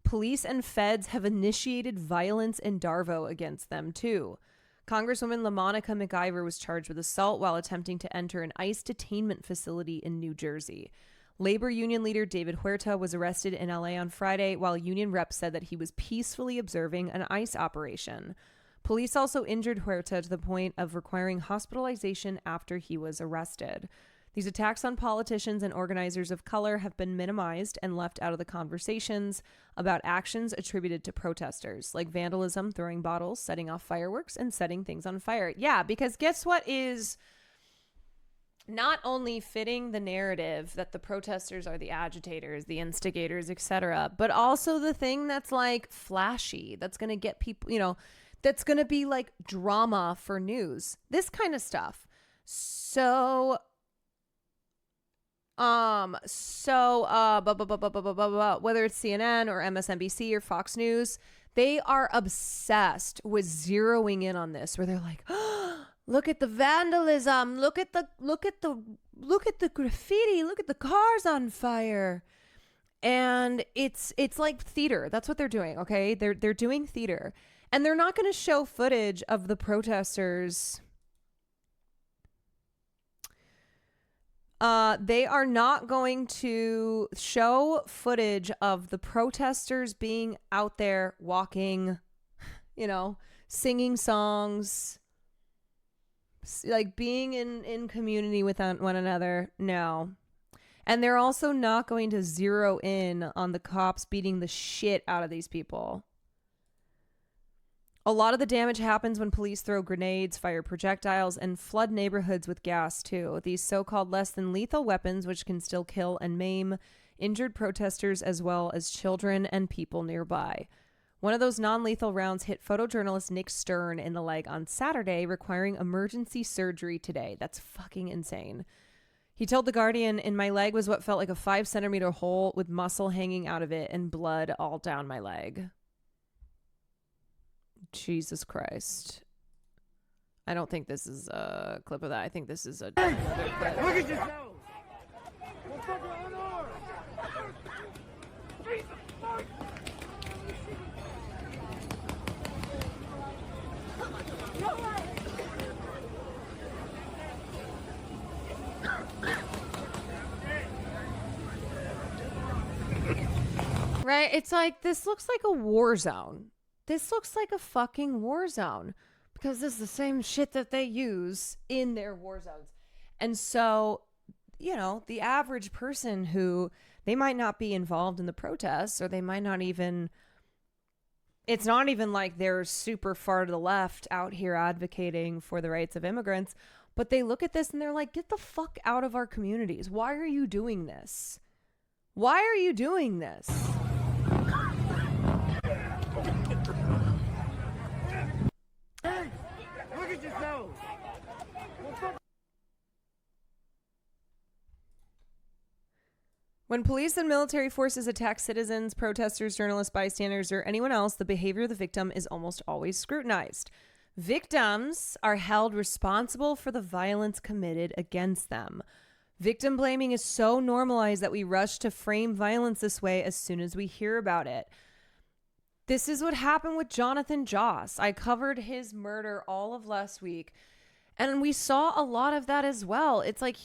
[SPEAKER 3] police and feds have initiated violence in Darvo against them, too. Congresswoman LaMonica McIver was charged with assault while attempting to enter an ICE detainment facility in New Jersey. Labor union leader David Huerta was arrested in LA on Friday, while union reps said that he was peacefully observing an ICE operation. Police also injured Huerta to the point of requiring hospitalization after he was arrested. These attacks on politicians and organizers of color have been minimized and left out of the conversations about actions attributed to protesters, like vandalism, throwing bottles, setting off fireworks, and setting things on fire. Yeah, because guess what is not only fitting the narrative that the protesters are the agitators, the instigators, etc., but also the thing that's like flashy, that's going to get people, you know, that's going to be like drama for news, this kind of stuff. So whether it's CNN or MSNBC or Fox News, they are obsessed with zeroing in on this, where they're like, oh, look at the vandalism, look at the graffiti, look at the cars on fire. And it's like theater. That's what they're doing, okay? They're doing theater. And they're not going to show footage of the protesters. They are not going to show footage of the protesters being out there walking, you know, singing songs, like being in community with one another. No. And they're also not going to zero in on the cops beating the shit out of these people. A lot of the damage happens when police throw grenades, fire projectiles, and flood neighborhoods with gas, too. These so-called less than lethal weapons, which can still kill and maim injured protesters as well as children and people nearby. One of those non-lethal rounds hit photojournalist Nick Stern in the leg on Saturday, requiring emergency surgery today. That's fucking insane. He told The Guardian, "In my leg was what felt like a 5-centimeter hole with muscle hanging out of it and blood all down my leg." Jesus Christ. I don't think this is a clip of that. I think this is a... Hey, look at yourself! Right? It's like, this looks like a war zone. This looks like a fucking war zone, because this is the same shit that they use in their war zones. And so, you know, the average person who, they might not be involved in the protests, or they might not even, it's not even like they're super far to the left out here advocating for the rights of immigrants, but they look at this and they're like, get the fuck out of our communities. Why are you doing this? Why are you doing this?
[SPEAKER 1] Hey, look at yourself.
[SPEAKER 3] When police and military forces attack citizens, protesters, journalists, bystanders, or anyone else, the behavior of the victim is almost always scrutinized. Victims are held responsible for the violence committed against them. Victim blaming is so normalized that we rush to frame violence this way as soon as we hear about it. This is what happened with Jonathan Joss. I covered his murder all of last week, and we saw a lot of that as well. It's like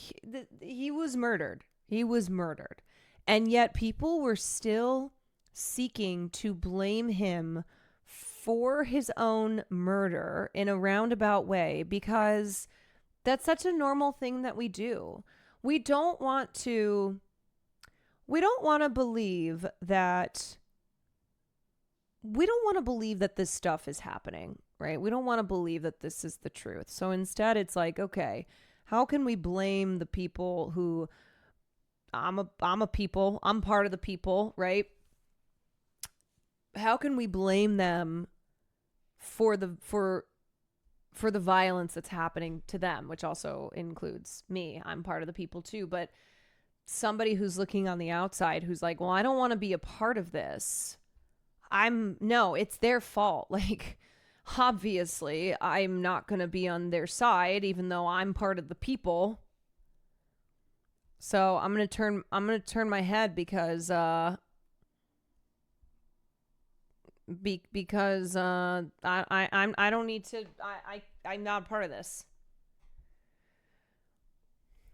[SPEAKER 3] he was murdered. He was murdered. And yet people were still seeking to blame him for his own murder in a roundabout way, because that's such a normal thing that we do. We don't want to believe that this stuff is happening, right? We don't want to believe that this is the truth. So instead it's like, okay, how can we blame the people who I'm part of the people, right? How can we blame them for the violence that's happening to them, which also includes me. I'm part of the people too, but somebody who's looking on the outside who's like, well, I don't want to be a part of this. No, it's their fault. Like, obviously, I'm not going to be on their side, even though I'm part of the people. So I'm going to turn my head because I don't need to. I'm not part of this.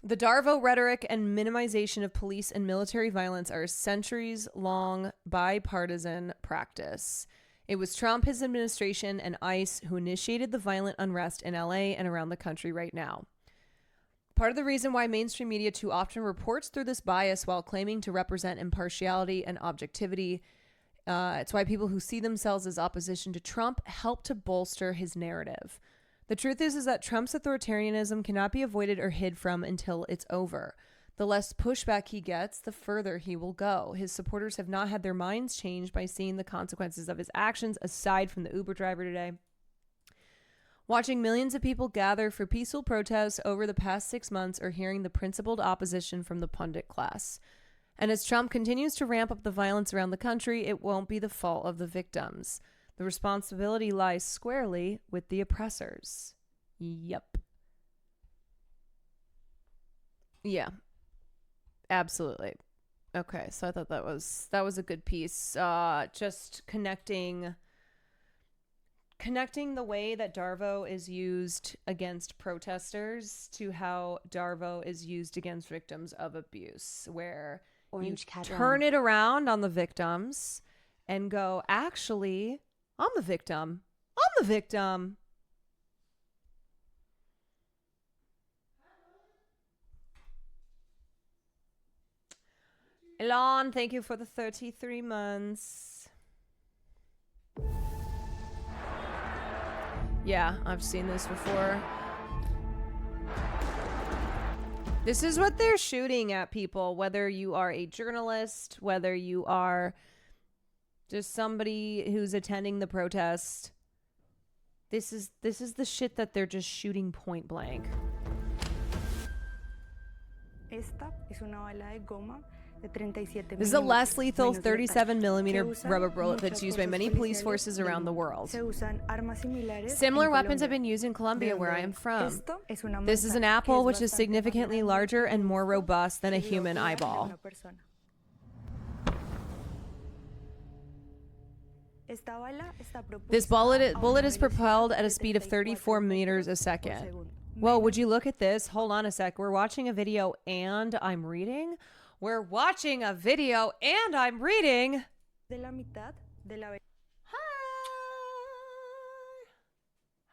[SPEAKER 3] The Darvo rhetoric and minimization of police and military violence are a centuries-long bipartisan practice. It was Trump, his administration, and ICE who initiated the violent unrest in LA and around the country right now. Part of the reason why mainstream media too often reports through this bias while claiming to represent impartiality and objectivity. It's why people who see themselves as opposition to Trump help to bolster his narrative. The truth is that Trump's authoritarianism cannot be avoided or hid from until it's over. The less pushback he gets, the further he will go. His supporters have not had their minds changed by seeing the consequences of his actions, aside from the Uber driver today. Watching millions of people gather for peaceful protests over the past 6 months or hearing the principled opposition from the pundit class. And as Trump continues to ramp up the violence around the country, it won't be the fault of the victims. The responsibility lies squarely with the oppressors. Yep. Yeah. Absolutely. Okay, so I thought that was a good piece. Just connecting the way that Darvo is used against protesters to how Darvo is used against victims of abuse, where you turn it around on the victims and go, actually, I'm the victim. I'm the victim. Elon, thank you for the 33 months. Yeah, I've seen this before. This is what they're shooting at people, whether you are a journalist, whether you are just somebody who's attending the protest. This is the shit that they're just shooting point blank.
[SPEAKER 6] Esta es una bala de goma.
[SPEAKER 3] This is a less lethal 37mm rubber bullet that's used by many police forces around the world. Similar weapons have been used in Colombia, where I am from. This is an apple, which is significantly larger and more robust than a human eyeball. This bullet is propelled at a speed of 34 meters a second. Whoa, would you look at this? Hold on a sec. We're watching a video and I'm reading? We're watching a video and I'm reading. Hi.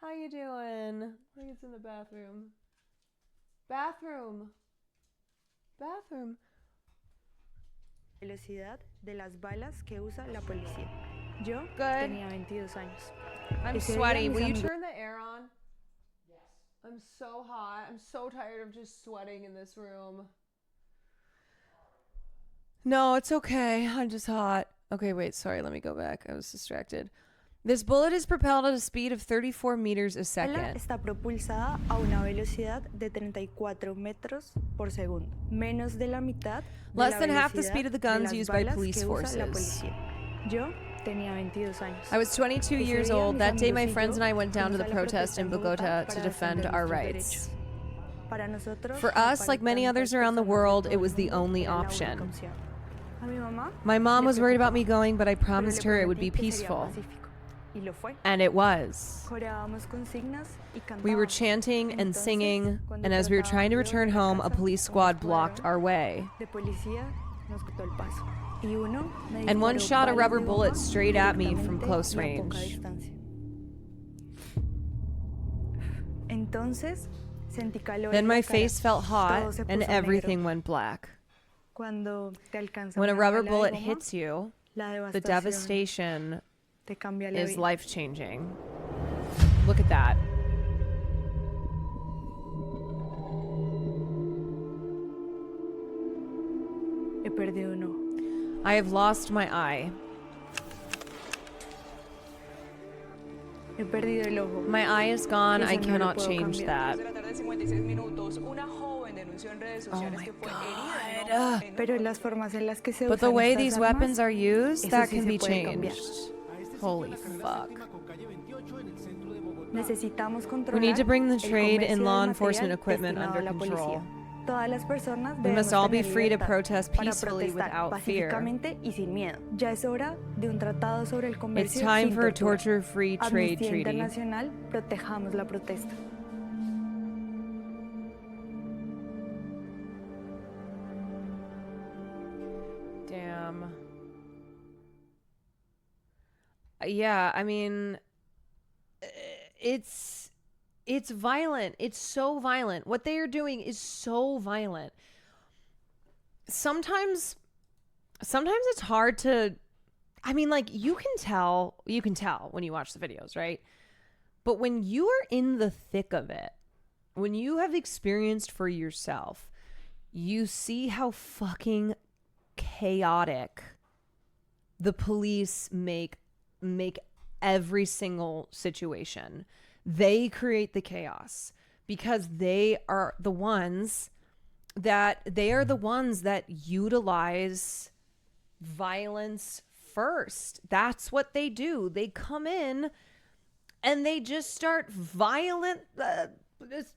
[SPEAKER 3] How you doing? I think it's in the bathroom. Bathroom.
[SPEAKER 6] Velocidad de las balas que usa la policía. Yo
[SPEAKER 3] tenía
[SPEAKER 6] 22 años.
[SPEAKER 3] I'm sweaty. Will you turn the air on? Yes. I'm so hot. I'm so tired of just sweating in this room. No, it's okay. I'm just hot. Okay, wait. Sorry. Let me go back. I was distracted. This bullet is propelled at a speed of 34 meters a second.
[SPEAKER 6] Está propulsada a una velocidad de 34 metros por segundo. Menos de la mitad.
[SPEAKER 3] Less than half the speed of the guns used by police forces.
[SPEAKER 6] Yo tenía 22 años.
[SPEAKER 3] I was 22 years old. That day, my friends and I went down to the protest in Bogota to defend our rights. For us, like many others around the world, it was the only option. My mom was worried about me going, but I promised her it would be peaceful. And it was. We were chanting and singing, and as we were trying to return home, a police squad blocked our way.
[SPEAKER 6] y uno me
[SPEAKER 3] And one
[SPEAKER 6] disparó
[SPEAKER 3] shot a
[SPEAKER 6] balas
[SPEAKER 3] rubber
[SPEAKER 6] de
[SPEAKER 3] bullet
[SPEAKER 6] goma
[SPEAKER 3] straight at me from
[SPEAKER 6] directamente
[SPEAKER 3] close
[SPEAKER 6] y a poca
[SPEAKER 3] range.
[SPEAKER 6] distancia. Entonces sentí calor
[SPEAKER 3] Then
[SPEAKER 6] en la
[SPEAKER 3] my
[SPEAKER 6] cara.
[SPEAKER 3] face felt
[SPEAKER 6] Todo
[SPEAKER 3] hot
[SPEAKER 6] se
[SPEAKER 3] and
[SPEAKER 6] puso
[SPEAKER 3] everything
[SPEAKER 6] negro.
[SPEAKER 3] went black.
[SPEAKER 6] Cuando te alcanza
[SPEAKER 3] When a
[SPEAKER 6] una
[SPEAKER 3] rubber
[SPEAKER 6] bala de
[SPEAKER 3] bullet
[SPEAKER 6] goma,
[SPEAKER 3] hits you,
[SPEAKER 6] la
[SPEAKER 3] the devastation
[SPEAKER 6] te cambia la
[SPEAKER 3] is
[SPEAKER 6] vida.
[SPEAKER 3] life-changing. Look at that.
[SPEAKER 6] He perdido un ojo.
[SPEAKER 3] I have lost my eye.
[SPEAKER 6] He perdido el ojo.
[SPEAKER 3] My eye is gone.
[SPEAKER 6] Eso
[SPEAKER 3] I
[SPEAKER 6] no lo
[SPEAKER 3] cannot
[SPEAKER 6] puedo
[SPEAKER 3] change
[SPEAKER 6] cambiar.
[SPEAKER 3] that.
[SPEAKER 6] Oh my God. Pero las formas en las que se
[SPEAKER 3] But the
[SPEAKER 6] usan
[SPEAKER 3] way
[SPEAKER 6] estas
[SPEAKER 3] these
[SPEAKER 6] armas,
[SPEAKER 3] weapons are used,
[SPEAKER 6] eso
[SPEAKER 3] that
[SPEAKER 6] sí
[SPEAKER 3] can
[SPEAKER 6] se
[SPEAKER 3] be
[SPEAKER 6] puede cambiar.
[SPEAKER 3] changed. Holy fuck.
[SPEAKER 6] Necesitamos
[SPEAKER 3] We need to
[SPEAKER 6] controlar
[SPEAKER 3] bring the
[SPEAKER 6] el
[SPEAKER 3] trade
[SPEAKER 6] comercio
[SPEAKER 3] in
[SPEAKER 6] del
[SPEAKER 3] law
[SPEAKER 6] material
[SPEAKER 3] enforcement equipment
[SPEAKER 6] destinado
[SPEAKER 3] under
[SPEAKER 6] a la
[SPEAKER 3] control.
[SPEAKER 6] policía. Todas las personas
[SPEAKER 3] We must
[SPEAKER 6] debemos
[SPEAKER 3] all be
[SPEAKER 6] tener
[SPEAKER 3] free to
[SPEAKER 6] libertad
[SPEAKER 3] protest
[SPEAKER 6] para
[SPEAKER 3] peacefully
[SPEAKER 6] protestar
[SPEAKER 3] without fear.
[SPEAKER 6] pacíficamente y sin miedo. Ya es hora de un tratado sobre el
[SPEAKER 3] It's
[SPEAKER 6] comercio
[SPEAKER 3] time
[SPEAKER 6] sin
[SPEAKER 3] for a
[SPEAKER 6] tortura.
[SPEAKER 3] torture-free trade
[SPEAKER 6] Amnistía
[SPEAKER 3] treaty.
[SPEAKER 6] Internacional, protejamos la protesta.
[SPEAKER 3] Damn. Yeah, I mean, it's violent. It's so violent. What they are doing is so violent. Sometimes it's hard to, I mean, like, you can tell when you watch the videos, right? But when you are in the thick of it, when you have experienced for yourself, you see how fucking chaotic the police make every single situation. They create the chaos because they are the ones that utilize violence first. That's what they do. They come in and they just start just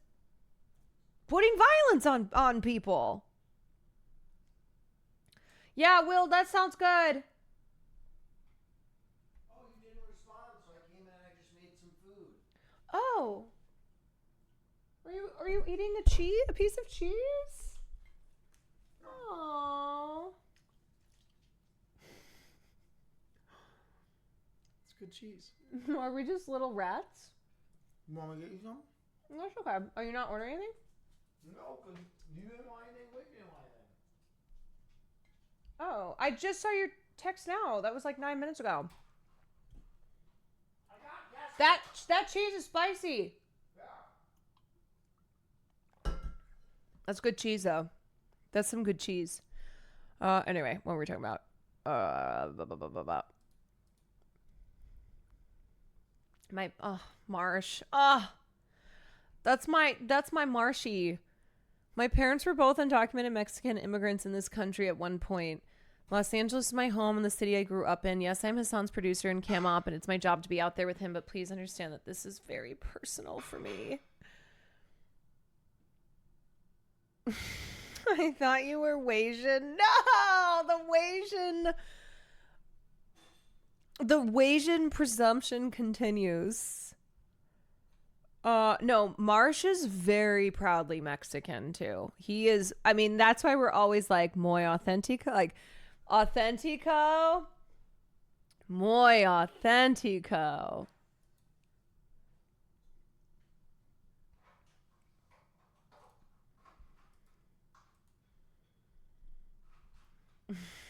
[SPEAKER 3] putting violence on people. Yeah, Will, that sounds good. Oh. Are you eating a piece of cheese? Oh.
[SPEAKER 7] It's good cheese.
[SPEAKER 3] Are we just little rats?
[SPEAKER 7] You want me to get you some?
[SPEAKER 3] That's okay. Are you not ordering anything?
[SPEAKER 7] No, because you didn't want anything with me like that.
[SPEAKER 3] Oh, I just saw your text now. That was like 9 minutes ago. That cheese is spicy. Yeah. That's good cheese, though. That's some good cheese. Anyway, what were we talking about? Marsh. That's my Marshy. My parents were both undocumented Mexican immigrants in this country at one point. Los Angeles is my home and the city I grew up in. Yes, I'm Hassan's producer in Cam Op, and it's my job to be out there with him, but please understand that this is very personal for me. I thought you were Wasian. No! The Wasian presumption continues. No, Marsh is very proudly Mexican, too. He is, I mean, that's why we're always like, muy auténtico, like, auténtico, muy auténtico.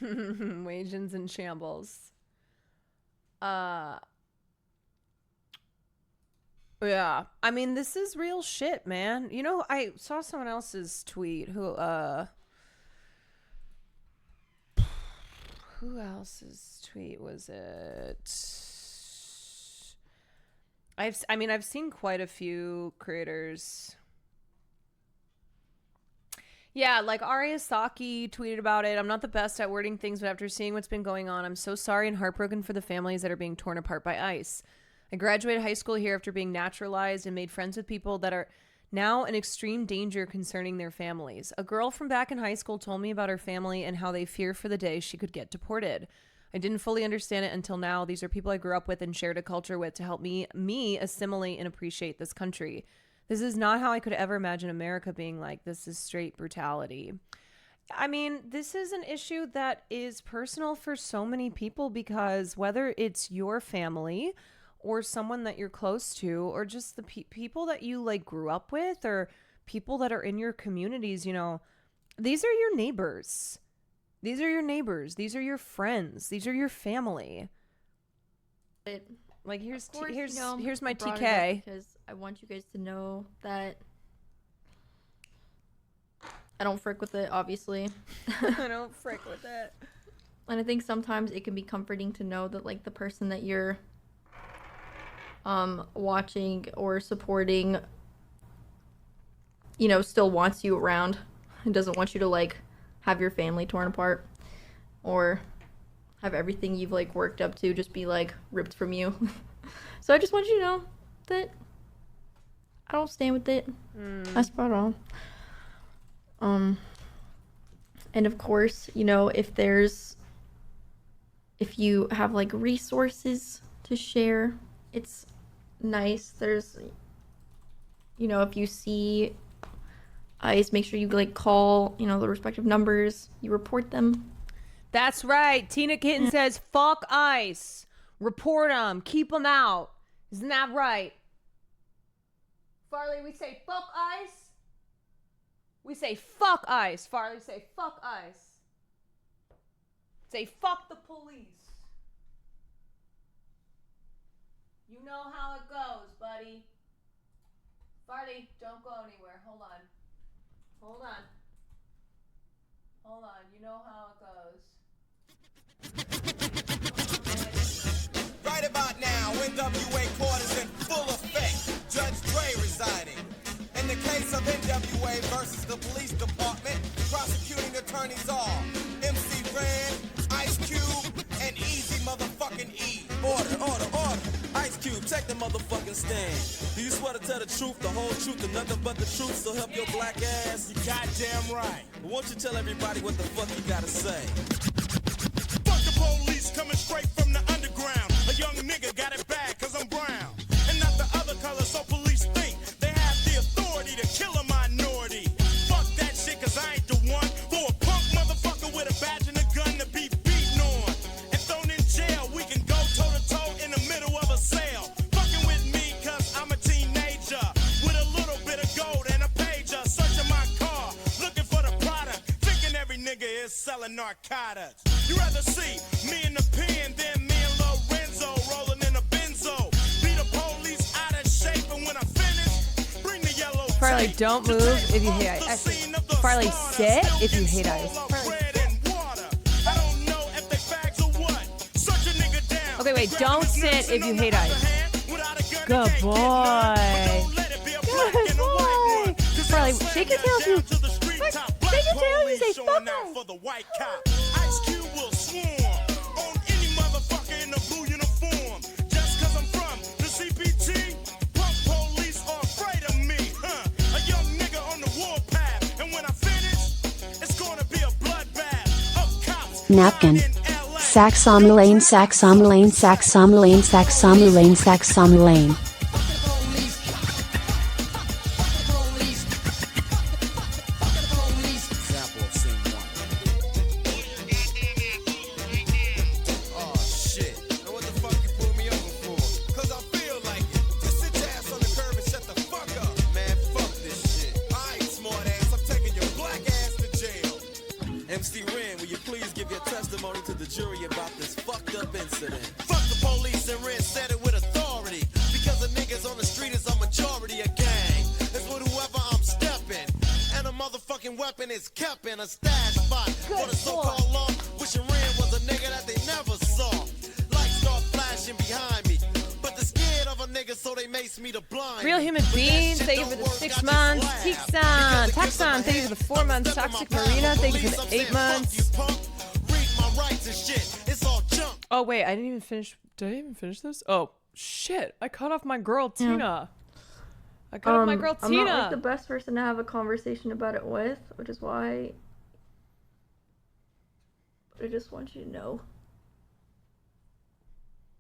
[SPEAKER 3] Wasians in shambles. Yeah, I mean, this is real shit, man. You know, I saw someone else's tweet who else's tweet was it? I've seen quite a few creators. Yeah, like Arya Saki tweeted about it. I'm not the best at wording things, but after seeing what's been going on, I'm so sorry and heartbroken for the families that are being torn apart by ICE. I graduated high school here after being naturalized and made friends with people that are now in extreme danger concerning their families. A girl from back in high school told me about her family and how they fear for the day she could get deported. I didn't fully understand it until now. These are people I grew up with and shared a culture with to help me assimilate and appreciate this country. This is not how I could ever imagine America being like. This is straight brutality. I mean, this is an issue that is personal for so many people because whether it's your family or someone that you're close to or just the people that you like grew up with or people that are in your communities, you know, these are your neighbors. These are your neighbors. These are your friends. These are your family. Like here's my TK.
[SPEAKER 11] Because I want you guys to know that I don't frick with it, obviously.
[SPEAKER 3] I don't frick with it.
[SPEAKER 11] And I think sometimes it can be comforting to know that like the person that you're watching or supporting, you know, still wants you around and doesn't want you to like have your family torn apart or have everything you've like worked up to just be like ripped from you. So I just want you to know that I don't stand with it. That's about all. And of course, you know, if you have like resources to share, it's nice. There's, you know, if you see ICE, make sure you like call, you know, the respective numbers, you report them.
[SPEAKER 3] That's right. Tina Kitten says, fuck ICE. Report them. Keep them out. Isn't that right? Farley, we say fuck ICE. We say fuck ICE. Farley, say fuck ICE. Say fuck the police. You know how it goes, buddy. Farley, don't go anywhere. Hold on. Hold on. Hold on. You know how it goes.
[SPEAKER 13] Right about now, NWA court is in full effect. Judge Dre residing. In the case of NWA versus the police department, prosecuting attorneys are MC Ren, Ice Cube, and Easy motherfucking E.
[SPEAKER 14] Order, order, order. Ice Cube, take the motherfucking stand. Do you swear to tell the truth, the whole truth, and nothing but the truth, so help your black ass?
[SPEAKER 13] You goddamn right.
[SPEAKER 14] Won't you tell everybody what the fuck you gotta say?
[SPEAKER 13] Fuck the police coming straight from the underground. A young nigga got it bad cause I'm brown. And not the other color, so police think they have the authority to kill a minority. Fuck that shit cause I ain't the one for a punk motherfucker with a badge and a gun to be beaten on. And thrown in jail, we can go toe to toe in the middle of a sale. Fucking with me cause I'm a teenager with a little bit of gold and a pager. Searching my car, looking for the product, thinking every nigga is selling narcotics. You rather see me in the pen than me and Lorenzo rolling in a benzo. Be the police out of shape, and when I finish, bring the yellow.
[SPEAKER 3] Farley, don't move if you hate ice. Actually, Farley, sit if you hate ice. Okay, wait, don't sit if you hate ice. Good boy. Good boy. Farley, shake your tail if you... Shake your tail and say fuck ice.
[SPEAKER 13] Ice Cube will swarm on any motherfucker in a blue uniform. Just cause I'm from the CPT, punk police are afraid of me, huh? A young nigga on the warpath, and when I finish, it's gonna be a bloodbath of cops.
[SPEAKER 16] Napkin. Saxomulane, saxomulane, saxomulane, saxomulane, saxomulane.
[SPEAKER 14] MC Ren, will you please give your testimony to the jury about this fucked up incident?
[SPEAKER 13] Fuck the police, and Ren said it with authority. Because the niggas on the street is a majority of gang. It's with whoever I'm stepping. And a motherfucking weapon is kept in a stash spot. For the so-called law, wishing Ren was a nigga that they never saw. Lights start flashing behind me. But they're scared of a nigga, so they mace me to blind.
[SPEAKER 3] Real Human Beings, thank you for the 6 months. Texan, Texan, thank you for the 4 months. Toxic Marina, thank you for the 8 months. Oh wait, I didn't even finish. Did I even finish this? Oh shit! I cut off my girl Tina. I cut off my girl Tina.
[SPEAKER 11] I'm not like the best person to have a conversation about it with, which is why I just want you to know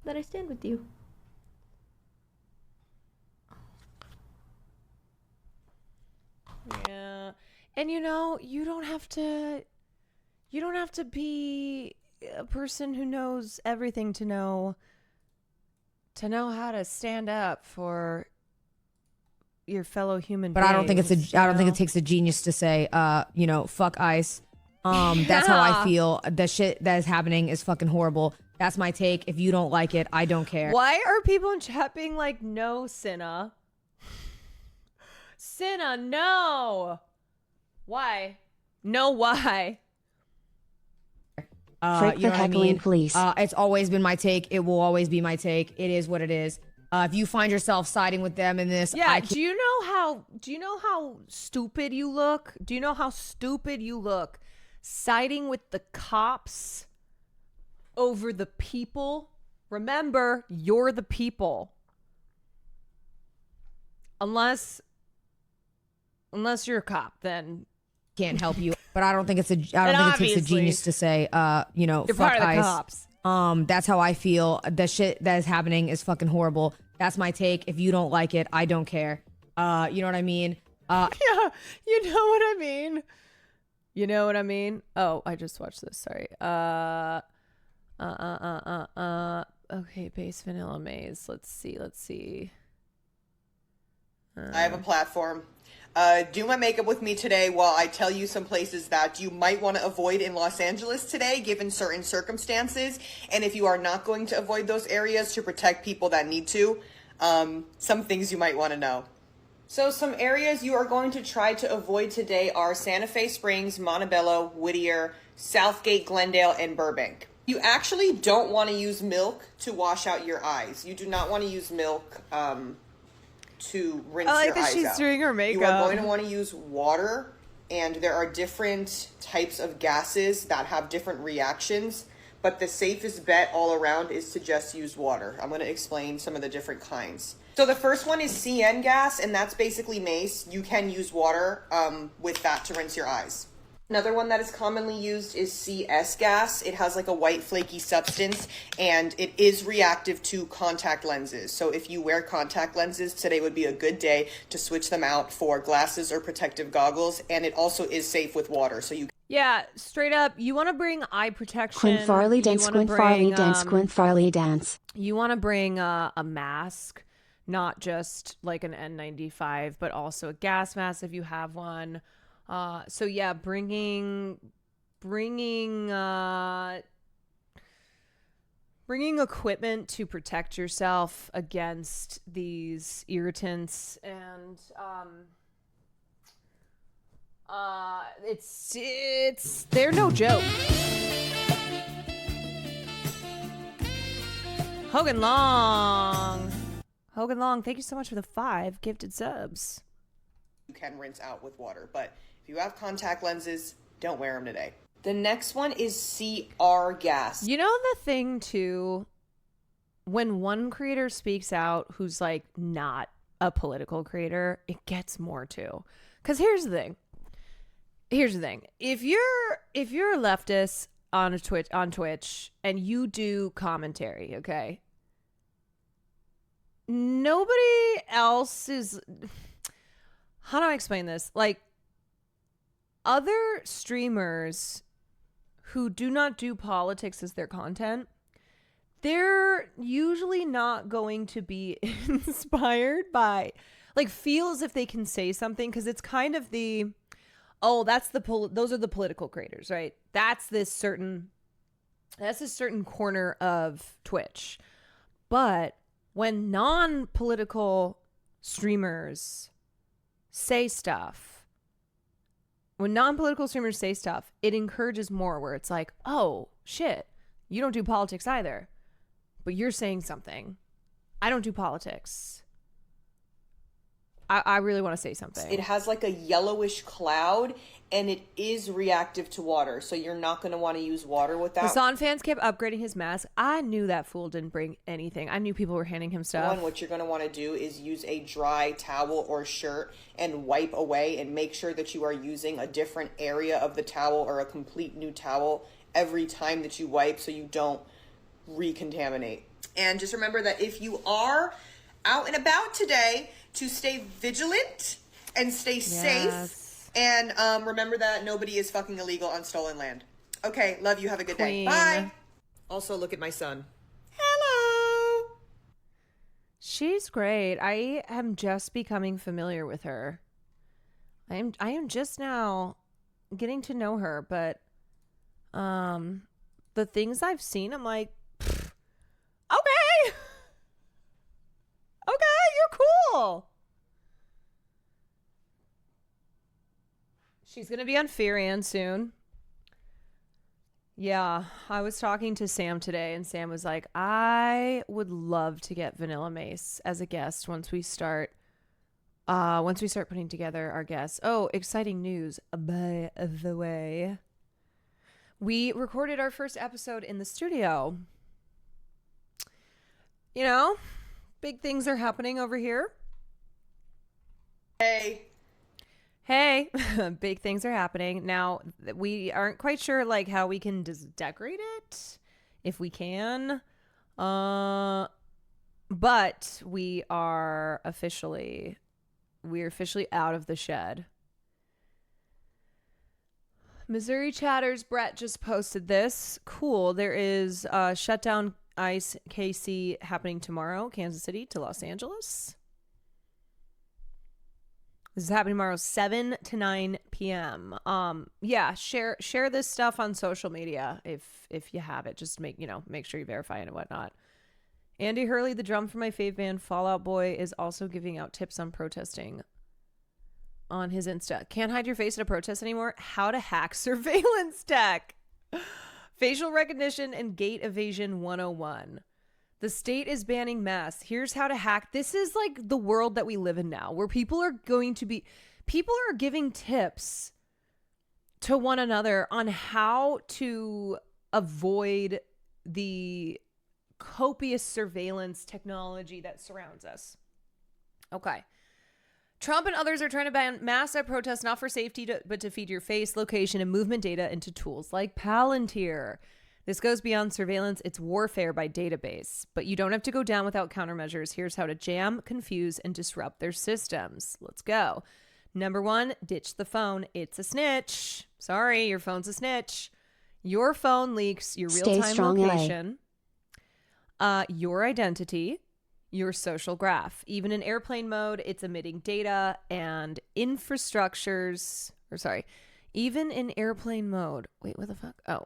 [SPEAKER 11] that I stand with you.
[SPEAKER 3] Yeah, and you know, you don't have to You don't have to be a person who knows everything to know how to stand up for your fellow human
[SPEAKER 8] But
[SPEAKER 3] beings.
[SPEAKER 8] I don't think it takes a genius to say, fuck ICE. That's how I feel. The shit that is happening is fucking horrible. That's my take. If you don't like it, I don't care.
[SPEAKER 3] Why are people in chat being like, no, Cinna? Cinna, no. Why? No, why?
[SPEAKER 16] Frick the heckling police.
[SPEAKER 8] It's always been my take. It will always be my take. It is what it is. If you find yourself siding with them in this,
[SPEAKER 3] Yeah, do you know how stupid you look? Do you know how stupid you look siding with the cops over the people? Remember, you're the people. Unless you're a cop, then
[SPEAKER 8] can't help you. But I don't think it takes a genius to say,
[SPEAKER 3] you're
[SPEAKER 8] fuck
[SPEAKER 3] part of the
[SPEAKER 8] ICE.
[SPEAKER 3] cops.
[SPEAKER 8] That's how I feel. The shit that is happening is fucking horrible. That's my take. If you don't like it, I don't care. You know what I mean?
[SPEAKER 3] Yeah, you know what I mean. You know what I mean? Oh, I just watched this. Sorry. Okay, base vanilla maze. Let's see.
[SPEAKER 10] I have a platform. Do my makeup with me today while I tell you some places that you might want to avoid in Los Angeles today, given certain circumstances. And if you are not going to avoid those areas to protect people that need to, some things you might want to know. So some areas you are going to try to avoid today are Santa Fe Springs, Montebello, Whittier, Southgate, Glendale, and Burbank. You actually don't want to use milk to wash out your eyes. You do not want to use milk to rinse your eyes out. I like that she's doing her makeup. You are going to want to use water, and there are different types of gases that have different reactions, but the safest bet all around is to just use water. I'm going to explain some of the different kinds. So the first one is CN gas, and that's basically mace. You can use water with that to rinse your eyes. Another one that is commonly used is CS gas. It has like a white flaky substance, and it is reactive to contact lenses. So if you wear contact lenses, today would be a good day to switch them out for glasses or protective goggles, and it also is safe with water. So you
[SPEAKER 3] straight up, you want to bring eye protection.
[SPEAKER 16] Quinn Farley dance, Quinn Farley dance, Quinn Farley dance.
[SPEAKER 3] You want to bring a mask, not just like an N95, but also a gas mask if you have one. So yeah, bringing equipment to protect yourself against these irritants, and they're no joke. Hogan Long, thank you so much for the 5 gifted subs.
[SPEAKER 10] You can rinse out with water, but if you have contact lenses, don't wear them today. The next one is CR gas.
[SPEAKER 3] You know the thing too, when one creator speaks out who's like not a political creator, it gets more too. Because here's the thing. If you're a leftist on Twitch and you do commentary, okay? Nobody else is. How do I explain this? Like, other streamers who do not do politics as their content, they're usually not going to be inspired by, like, feel as if they can say something, because it's kind of the, those are the political creators, right? That's this certain corner of Twitch. But when non-political streamers say stuff, it encourages more, where it's like, oh shit, you don't do politics either, but you're saying something. I don't do politics. I really want to say something.
[SPEAKER 10] It has like a yellowish cloud, and it is reactive to water, so you're not going to want to use water with that.
[SPEAKER 3] Hassan fans kept upgrading his mask. I knew that fool didn't bring anything. I knew people were handing him stuff.
[SPEAKER 10] What you're going to want to do is use a dry towel or shirt and wipe away, and make sure that you are using a different area of the towel or a complete new towel every time that you wipe, so you don't recontaminate. And just remember that if you are out and about today, to stay vigilant and stay safe. And remember that nobody is fucking illegal on stolen land. Okay, love you. Have a good day.
[SPEAKER 3] Queen.
[SPEAKER 10] Bye. Also, look at my son.
[SPEAKER 3] She's great. I am just becoming familiar with her. I am just now getting to know her, but the things I've seen, I'm like, "Pfft, okay. Okay, you're cool. She's going to be on Furian soon. Yeah, I was talking to Sam today, and Sam was like, I would love to get Vanilla Mace as a guest once we start putting together our guests. Oh, exciting news, by the way. We recorded our first episode in the studio. You know, big things are happening over here. Hey, big things are happening. Now, we aren't quite sure like how we can decorate it, if we can. But we're officially out of the shed. Missouri Chatters, Brett just posted this. Cool. There is Shutdown Ice KC happening tomorrow, Kansas City to Los Angeles. This is happening tomorrow, 7 to 9 p.m. Yeah, share this stuff on social media if you have it. Just make sure you verify it and whatnot. Andy Hurley, the drum for my fave band Fall Out Boy, is also giving out tips on protesting on his Insta. Can't hide your face at a protest anymore. How to hack surveillance tech. Facial recognition and gate evasion 101. The state is banning masks. Here's how to hack. This is like the world that we live in now, where people are giving tips to one another on how to avoid the copious surveillance technology that surrounds us. Okay. Trump and others are trying to ban masks at protests, not for safety, but to feed your face, location, and movement data into tools like Palantir. This goes beyond surveillance. It's warfare by database. But you don't have to go down without countermeasures. Here's how to jam, confuse, and disrupt their systems. Let's go. Number 1, ditch the phone. It's a snitch. Sorry, your phone's a snitch. Your phone leaks your real-time location, your identity, your social graph. Even in airplane mode, it's emitting data and infrastructures. Even in airplane mode. Wait, what the fuck? Oh.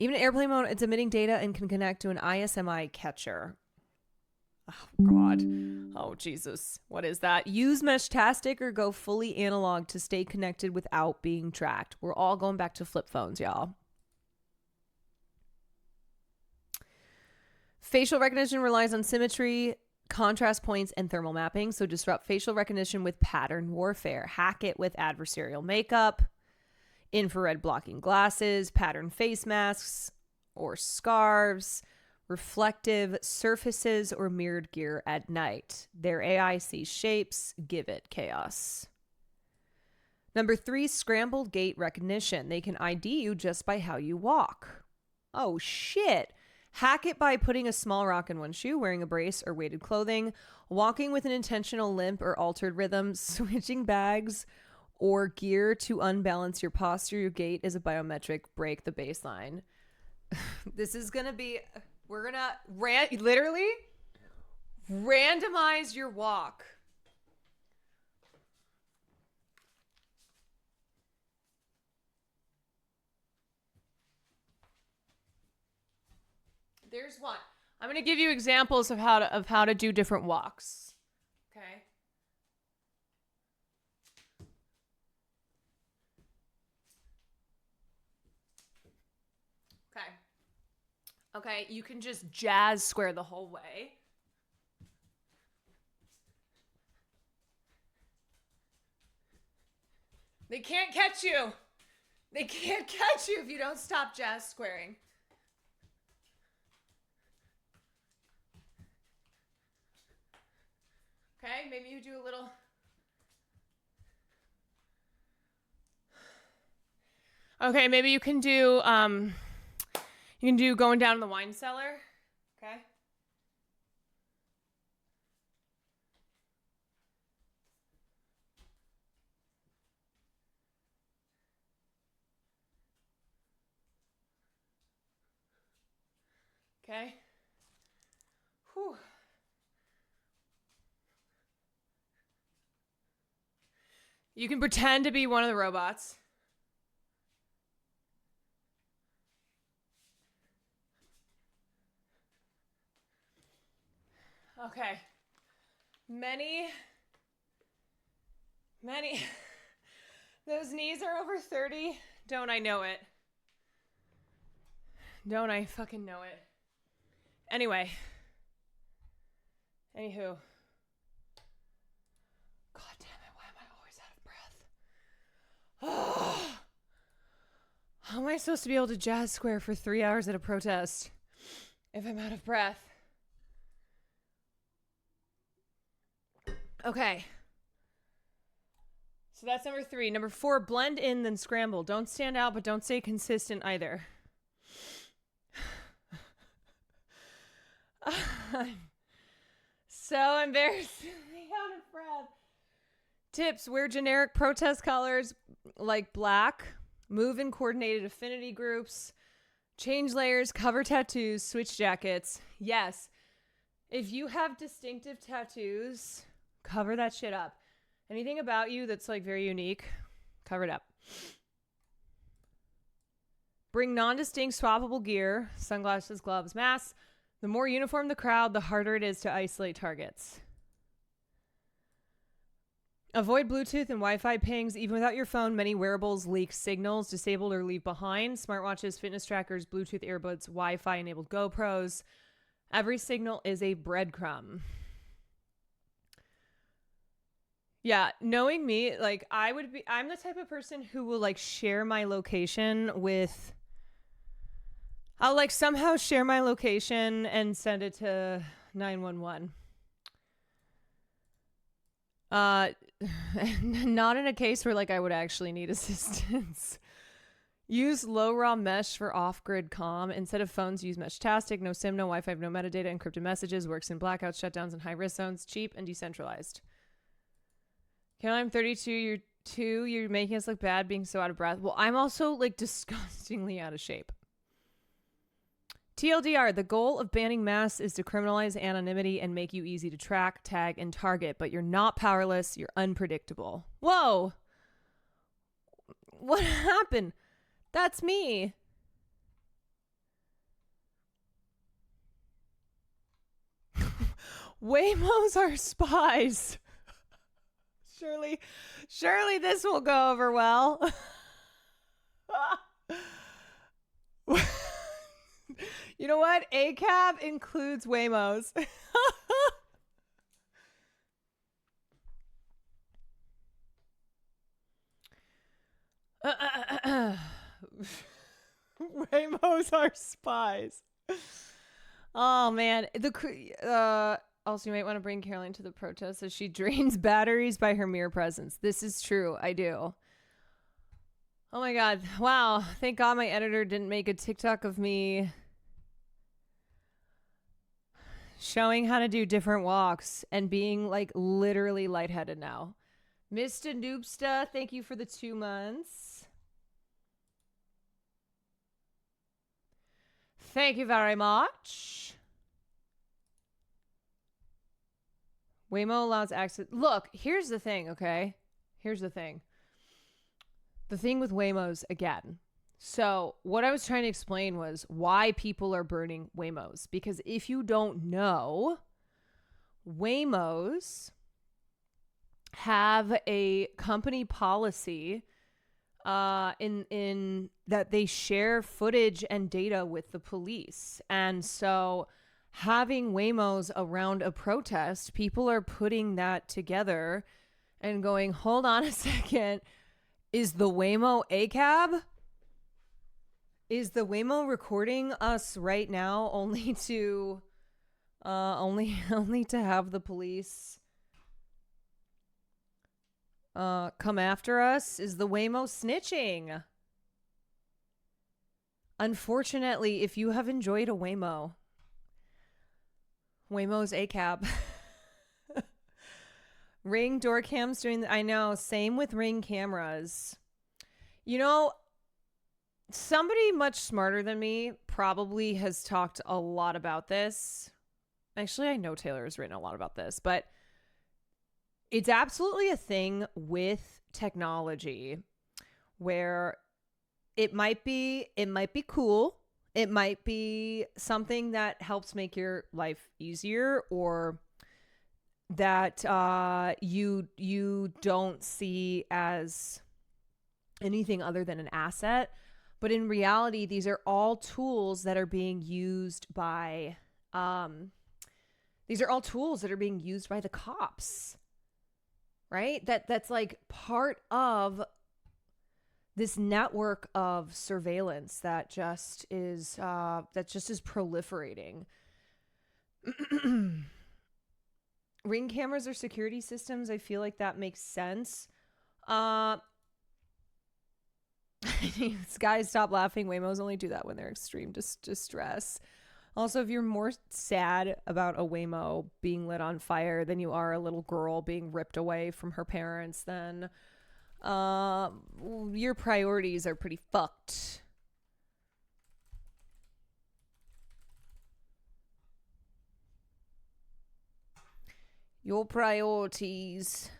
[SPEAKER 3] Even in airplane mode, it's emitting data and can connect to an ISMI catcher. Oh, God. Oh, Jesus. What is that? Use Meshtastic or go fully analog to stay connected without being tracked. We're all going back to flip phones, y'all. Facial recognition relies on symmetry, contrast points, and thermal mapping. So disrupt facial recognition with pattern warfare. Hack it with adversarial makeup, infrared blocking glasses, pattern face masks or scarves, reflective surfaces, or mirrored gear at night. Their AI sees shapes, give it chaos. Number 3, scrambled gait recognition. They can ID you just by how you walk. Oh, shit. Hack it by putting a small rock in one shoe, wearing a brace or weighted clothing, walking with an intentional limp or altered rhythm, switching bags or gear to unbalance your posture. Your gait is a biometric. Break the baseline. This is going to be, we're going to literally randomize your walk. There's one. I'm going to give you examples of how to do different walks. Okay. Okay, you can just jazz square the whole way. They can't catch you. They can't catch you if you don't stop jazz squaring. Okay, maybe you do a little. Okay, maybe you can do going down in the wine cellar. Okay. Okay. Whew. You can pretend to be one of the robots. Okay. Many. Those knees are over 30. Don't I know it? Don't I fucking know it? Anyway. Anywho. God damn it, why am I always out of breath? How am I supposed to be able to jazz square for 3 hours at a protest if I'm out of breath? Okay. So that's number 3. Number 4, blend in then scramble. Don't stand out, but don't stay consistent either. I'm so embarrassingly out of breath. Tips: wear generic protest colors like black. Move in coordinated affinity groups. Change layers. Cover tattoos. Switch jackets. Yes. If you have distinctive tattoos, cover that shit up. Anything about you that's like very unique, cover it up. Bring non-distinct swappable gear. Sunglasses, gloves, masks. The more uniform the crowd, the harder it is to isolate targets. Avoid Bluetooth and Wi-Fi pings. Even without your phone, many wearables leak signals, disabled or leave behind. Smartwatches, fitness trackers, Bluetooth earbuds, Wi-Fi enabled GoPros. Every signal is a breadcrumb. Yeah, knowing me, like I'm the type of person who will like share my location with, I'll like somehow share my location and send it to 911. Not in a case where like I would actually need assistance. Use low raw mesh for off-grid comm. Instead of phones, use Meshtastic. No SIM, no Wi-Fi, no metadata, encrypted messages. Works in blackouts, shutdowns, and high-risk zones. Cheap and decentralized. Caroline, I'm 32. You're 2. You're making us look bad being so out of breath. Well, I'm also like disgustingly out of shape. TLDR, the goal of banning masks is to criminalize anonymity and make you easy to track, tag, and target, but you're not powerless, you're unpredictable. Whoa! What happened? That's me. Waymos are spies. Surely this will go over well. You know what? ACAB includes Waymos. Waymos are spies. Oh man, also you might want to bring Caroline to the protest as she drains batteries by her mere presence. This is true. I do. Oh my god. Wow. Thank God my editor didn't make a TikTok of me showing how to do different walks and being like literally lightheaded now. Mr. Noobsta, thank you for the 2 months. Thank you very much. Waymo allows access. Look, here's the thing, okay? Here's the thing. The thing with Waymos, again. So what I was trying to explain was why people are burning Waymos. Because if you don't know, Waymos have a company policy in that they share footage and data with the police. And so having Waymos around a protest, people are putting that together and going, hold on a second, is the Waymo ACAB? Is the Waymo recording us right now only to only to have the police come after us? Is the Waymo snitching? Unfortunately, if you have enjoyed a Waymo's ACAB. Ring door cams doing I know, same with Ring cameras. You know, somebody much smarter than me probably has talked a lot about this. Actually, I know Taylor has written a lot about this, but it's absolutely a thing with technology where it might be cool. It might be something that helps make your life easier, or that you don't see as anything other than an asset. But in reality, these are all tools that are being used by the cops, right? That's like part of this network of surveillance that just is proliferating. Ring cameras or security systems, I feel like that makes sense. Guys, stop laughing. Waymos only do that when they're extreme distress. Also, if you're more sad about a Waymo being lit on fire than you are a little girl being ripped away from her parents, then your priorities are pretty fucked. Your priorities.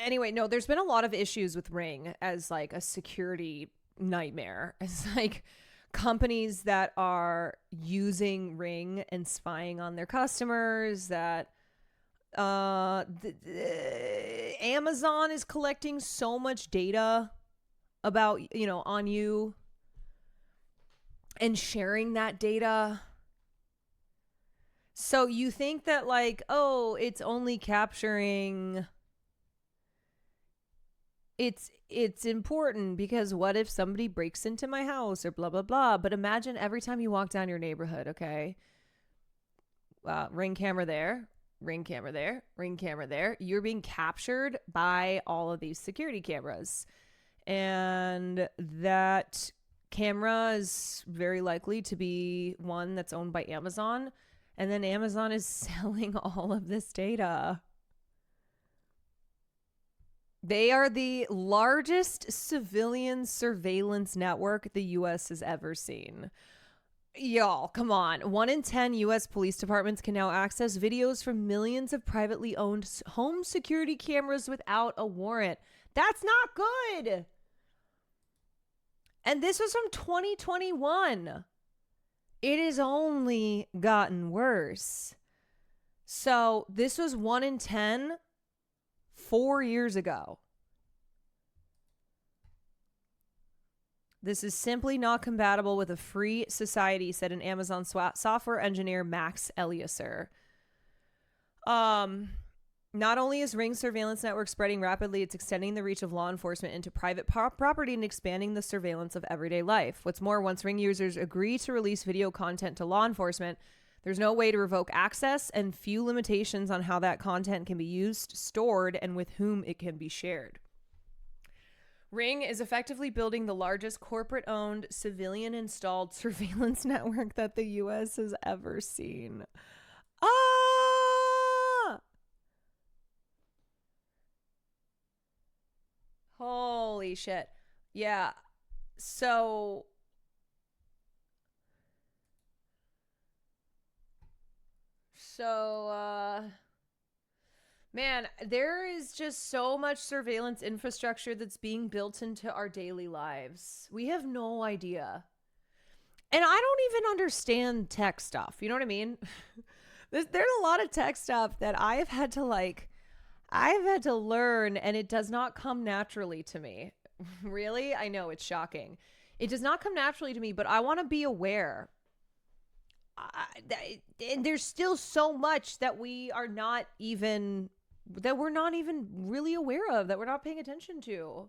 [SPEAKER 3] Anyway, no, there's been a lot of issues with Ring as like a security nightmare. It's like companies that are using Ring and spying on their customers, that Amazon is collecting so much data about, on you and sharing that data. So you think that like, oh, it's only capturing... It's important because what if somebody breaks into my house or blah, blah, blah. But imagine every time you walk down your neighborhood, okay? Ring camera there, ring camera there, ring camera there. You're being captured by all of these security cameras. And that camera is very likely to be one that's owned by Amazon. And then Amazon is selling all of this data. They are the largest civilian surveillance network the U.S. has ever seen. Y'all, come on. 1 in 10 U.S. police departments can now access videos from millions of privately owned home security cameras without a warrant. That's not good. And this was from 2021. It has only gotten worse. So this was 1 in 10 4 years ago. This is simply not compatible with a free society, said an Amazon software engineer, Max Eliezer. Not only is Ring surveillance network spreading rapidly, it's extending the reach of law enforcement into private property and expanding the surveillance of everyday life. What's more, once Ring users agree to release video content to law enforcement, there's no way to revoke access and few limitations on how that content can be used, stored, and with whom it can be shared. Ring is effectively building the largest corporate-owned, civilian-installed surveillance network that the U.S. has ever seen. Holy shit. Yeah. So... man, there is just so much surveillance infrastructure that's being built into our daily lives. We have no idea. And I don't even understand tech stuff. You know what I mean? There's a lot of tech stuff that I've had to learn, and it does not come naturally to me. Really? I know, it's shocking. It does not come naturally to me, but I want to be aware. And there's still so much that we're not even really aware of, that we're not paying attention to.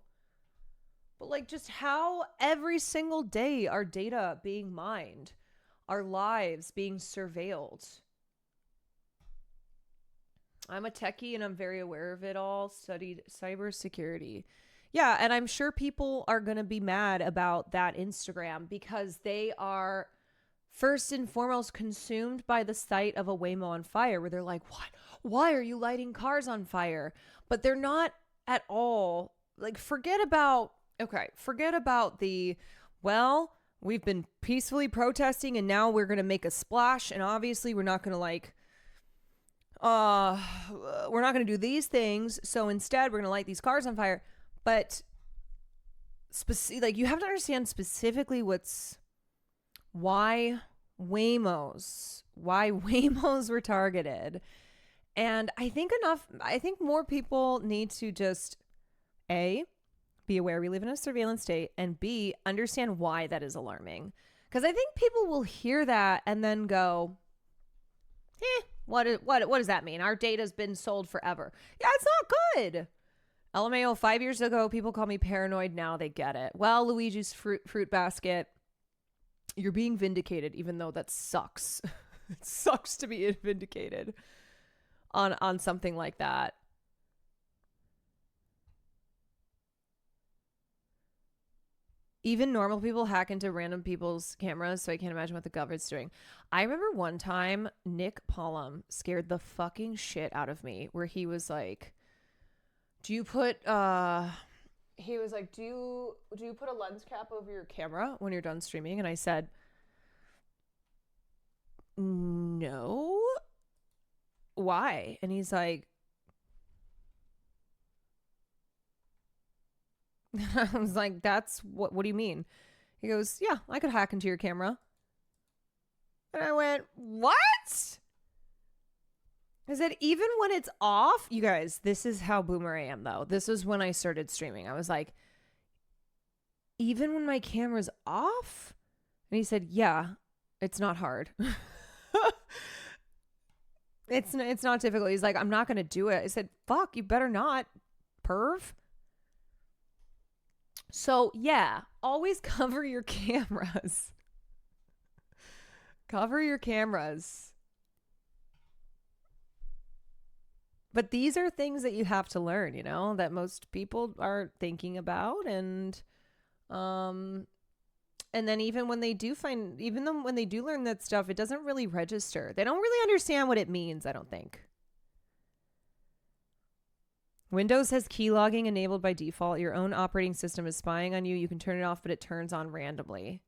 [SPEAKER 3] But like just how every single day our data being mined, our lives being surveilled. I'm a techie and I'm very aware of it all, studied cybersecurity. Yeah, and I'm sure people are going to be mad about that Instagram because they are first and foremost consumed by the sight of a Waymo on fire, where they're like, what? Why are you lighting cars on fire? But they're not at all. Like, forget about the, well, we've been peacefully protesting and now we're going to make a splash. And obviously we're not going to we're not going to do these things. So instead we're going to light these cars on fire. But you have to understand specifically why Waymos were targeted. And I think more people need to just A, be aware we live in a surveillance state, and B, understand why that is alarming. Because I think people will hear that and then go, what does that mean? Our data's been sold forever. Yeah, it's not good. LMAO, 5 years ago, people called me paranoid. Now they get it. Well, Luigi's fruit basket, you're being vindicated, even though that sucks. It sucks to be vindicated on something like that. Even normal people hack into random people's cameras, so I can't imagine what the government's doing. I remember one time Nick Pollum scared the fucking shit out of me, where he was like, do you put a lens cap over your camera when you're done streaming? And I said, no. Why? And he's like, I was like, what do you mean? He goes, yeah, I could hack into your camera. And I went, what? I said, even when it's off, you guys, this is how boomer I am, though. This was when I started streaming. I was like, even when my camera's off? And he said, yeah, it's not hard. It's not difficult. He's like, I'm not going to do it. I said, fuck, you better not, perv. So, yeah, always cover your cameras. Cover your cameras. But these are things that you have to learn, you know, that most people aren't thinking about. And then even when they do when they do learn that stuff, it doesn't really register. They don't really understand what it means, I don't think. Windows has keylogging enabled by default. Your own operating system is spying on you. You can turn it off, but it turns on randomly.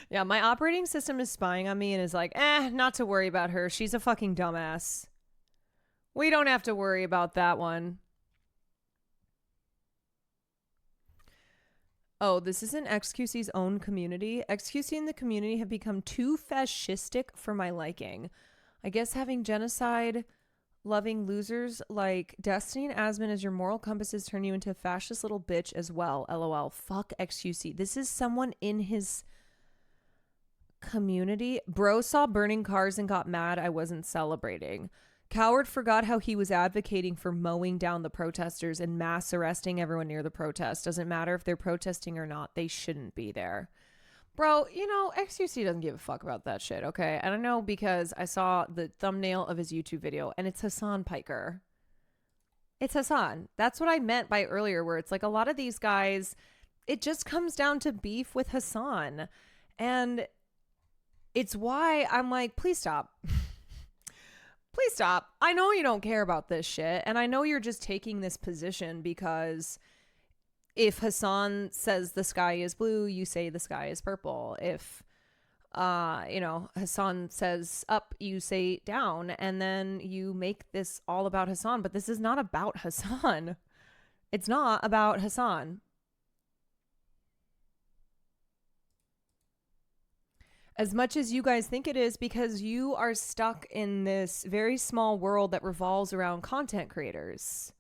[SPEAKER 3] Yeah, my operating system is spying on me and is like, not to worry about her. She's a fucking dumbass. We don't have to worry about that one. Oh, this isn't XQC's own community. XQC and the community have become too fascistic for my liking. I guess having genocide-loving losers like Destiny and Asmon as your moral compasses turn you into a fascist little bitch as well. LOL. Fuck XQC. This is someone in his community. Bro saw burning cars and got mad I wasn't celebrating. Coward forgot how he was advocating for mowing down the protesters and mass arresting everyone near the protest. Doesn't matter if they're protesting or not. They shouldn't be there. Bro, you know, XQC doesn't give a fuck about that shit, okay? And I know because I saw the thumbnail of his YouTube video, and it's Hassan Piker. It's Hassan. That's what I meant by earlier, where it's like a lot of these guys, it just comes down to beef with Hassan. And it's why I'm like, please stop. Please stop. I know you don't care about this shit, and I know you're just taking this position because if Hassan says the sky is blue, you say the sky is purple. If, Hassan says up, you say down, and then you make this all about Hassan. But this is not about Hassan. It's not about Hassan. As much as you guys think it is, because you are stuck in this very small world that revolves around content creators.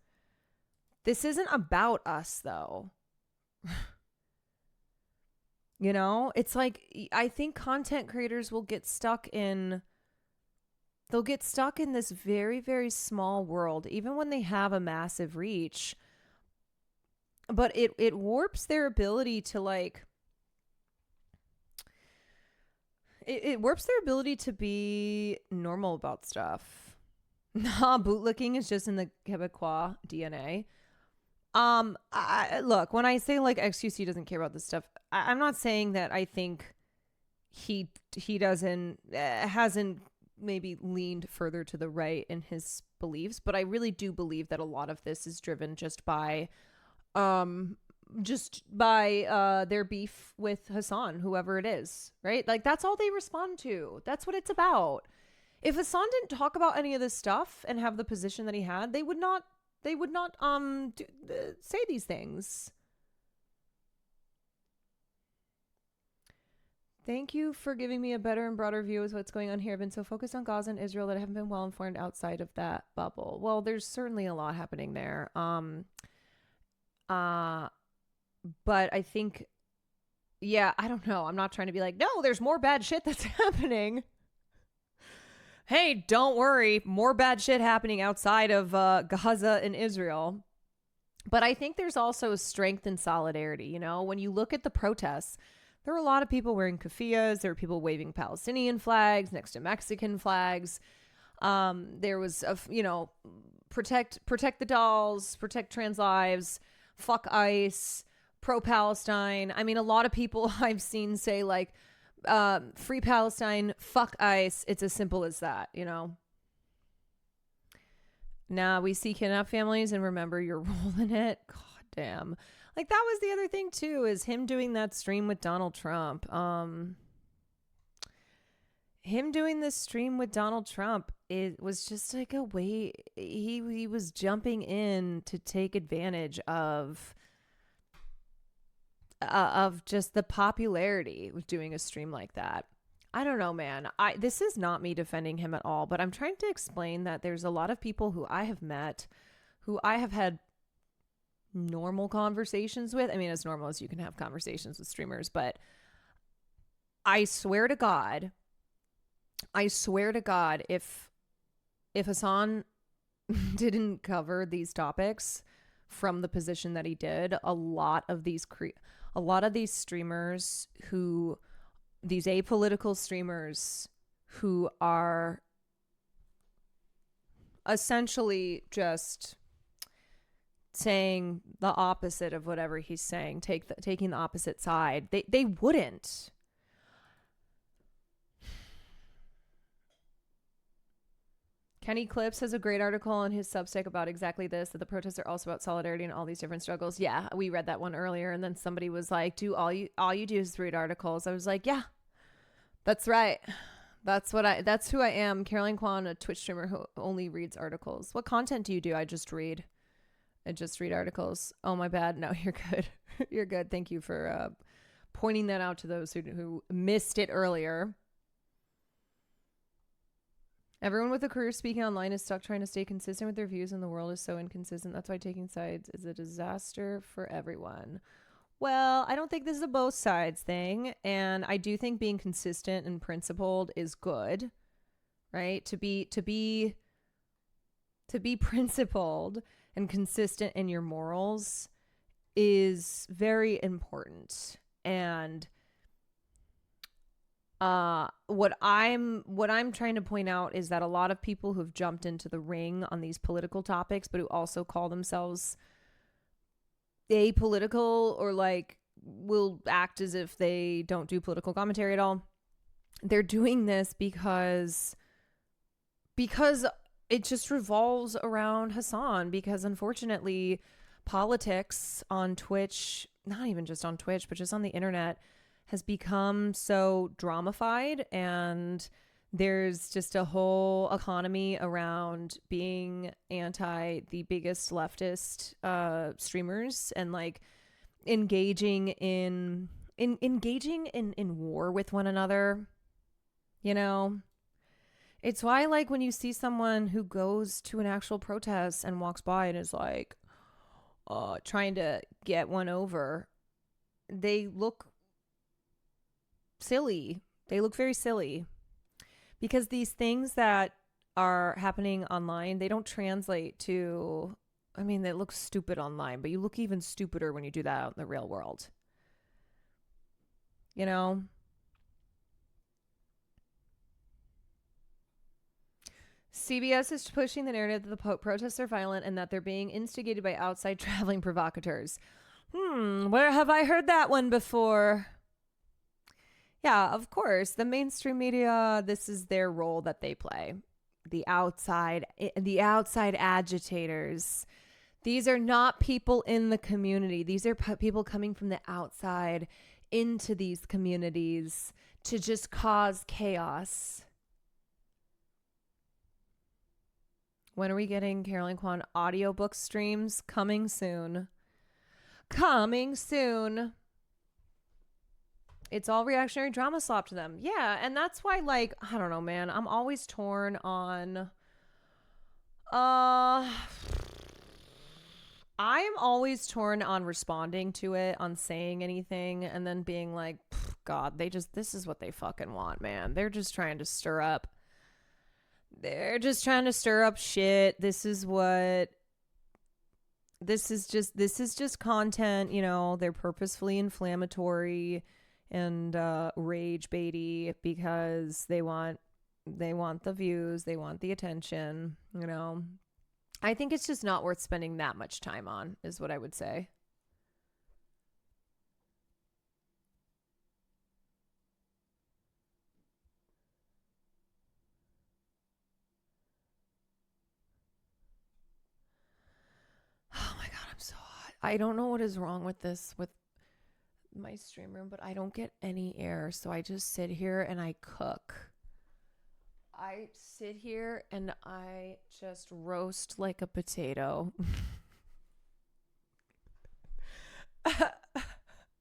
[SPEAKER 3] This isn't about us, though. You know, it's like, I think content creators will get stuck in, they'll get stuck in this very, very small world, even when they have a massive reach. But it warps their ability to like, it warps their ability to be normal about stuff. Nah, bootlicking is just in the Quebecois DNA. Look, when I say like XQC doesn't care about this stuff, I'm not saying that I think he doesn't hasn't maybe leaned further to the right in his beliefs, but I really do believe that a lot of this is driven just by their beef with Hassan, whoever it is, right? Like, that's all they respond to. That's what it's about. If Hassan didn't talk about any of this stuff and have the position that he had, they would not say these things. Thank you for giving me a better and broader view of what's going on here. I've been so focused on Gaza and Israel that I haven't been well informed outside of that bubble. Well, there's certainly a lot happening there. But I think, yeah, I don't know. I'm not trying to be like, no, there's more bad shit that's happening. Hey, don't worry. More bad shit happening outside of Gaza and Israel. But I think there's also strength and solidarity. You know, when you look at the protests, there were a lot of people wearing keffiyehs. There were people waving Palestinian flags next to Mexican flags. There was, protect the dolls, protect trans lives, fuck ICE, pro-Palestine. I mean, a lot of people I've seen say, like, free Palestine, fuck ICE. It's as simple as that, you know? Nah, we see kidnapped families and remember your role in it. God damn. Like, that was the other thing, too, is him doing that stream with Donald Trump. Him doing this stream with Donald Trump, it was just like a way he was jumping in to take advantage of just the popularity with doing a stream like that. I don't know, man. This is not me defending him at all, but I'm trying to explain that there's a lot of people who I have met, who I have had normal conversations with. I mean, as normal as you can have conversations with streamers, but I swear to God, if Hassan didn't cover these topics from the position that he did, a lot of these streamers these apolitical streamers who are essentially just saying the opposite of whatever he's saying, taking the opposite side, they wouldn't. Kenny Clips has a great article on his Substack about exactly this, that the protests are also about solidarity and all these different struggles. Yeah, we read that one earlier, and then somebody was like, all you do is read articles. I was like, yeah, that's right. That's who I am. Caroline Kwan, a Twitch streamer who only reads articles. What content do you do? I just read articles. Oh, my bad. No, you're good. You're good. Thank you for pointing that out to those who missed it earlier. Everyone with a career speaking online is stuck trying to stay consistent with their views, and the world is so inconsistent. That's why taking sides is a disaster for everyone. Well, I don't think this is a both sides thing, and I do think being consistent and principled is good, right? To be principled and consistent in your morals is very important. And what I'm trying to point out is that a lot of people who've jumped into the ring on these political topics, but who also call themselves apolitical or like will act as if they don't do political commentary at all, they're doing this because it just revolves around Hassan, because unfortunately politics on Twitch, not even just on Twitch, but just on the internet, has become so dramified, and there's just a whole economy around being anti the biggest leftist streamers and like engaging in war with one another. You know, it's why, like, when you see someone who goes to an actual protest and walks by and is like trying to get one over, they look silly. They look very silly, because these things that are happening online, they don't translate to, I mean, they look stupid online, but you look even stupider when you do that out in the real world. You know? CBS is pushing the narrative that the protests are violent and that they're being instigated by outside traveling provocateurs. Where have I heard that one before? Yeah, of course. The mainstream media, this is their role that they play. The outside agitators. These are not people in the community. These are people coming from the outside into these communities to just cause chaos. When are we getting Caroline Kwan audiobook streams? Coming soon. Coming soon. It's all reactionary drama slop to them. Yeah, and that's why, like, I don't know, man. I'm always torn on... I'm always torn on responding to it, on saying anything, and then being like, God, this is what they fucking want, man. They're just trying to stir up. They're just trying to stir up shit. This is just content, you know. They're purposefully inflammatory and rage baity because they want the views, they want the attention, you know. I think it's just not worth spending that much time on, is what I would say. Oh my God, I'm so hot. I don't know what is wrong with my stream room, but I don't get any air, so I just sit here and I cook. I sit here and I just roast like a potato.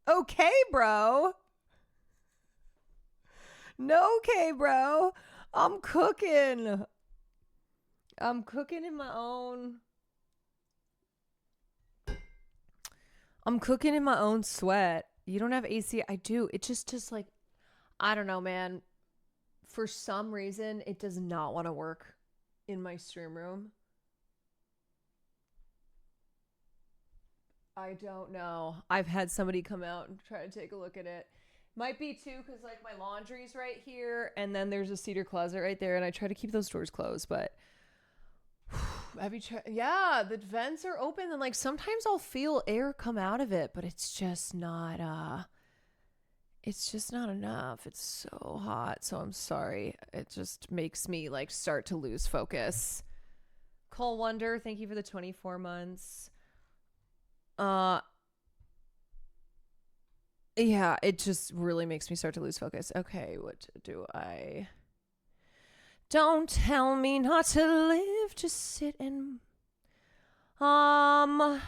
[SPEAKER 3] Okay, bro. No, okay, bro. I'm cooking in my own... I'm cooking in my own sweat. You don't have AC? I do. It just like, I don't know, man. For some reason, it does not want to work in my stream room. I don't know. I've had somebody come out and try to take a look at it. Might be too, because like my laundry's right here, and then there's a cedar closet right there, and I try to keep those doors closed, but have you tried? Yeah, the vents are open, and like sometimes I'll feel air come out of it, but it's just not enough. It's so hot. So I'm sorry. It just makes me like start to lose focus. Cole Wonder, thank you for the 24 months. Yeah, it just really makes me start to lose focus. Okay, what do I... Don't tell me not to live, just sit and... Are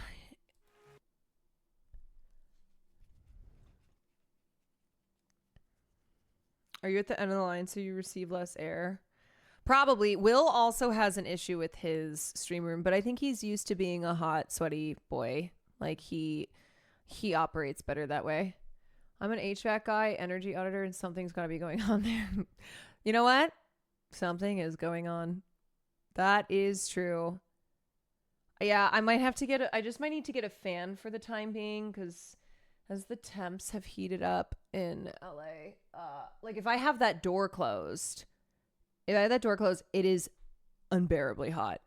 [SPEAKER 3] you at the end of the line so you receive less air? Probably. Will also has an issue with his stream room, but I think he's used to being a hot, sweaty boy. Like he operates better that way. I'm an HVAC guy, energy auditor, and something's got to be going on there. You know what? Something is going on. That is true. Yeah, I might need to get a fan for the time being, because as the temps have heated up in LA, like if I have that door closed, it is unbearably hot.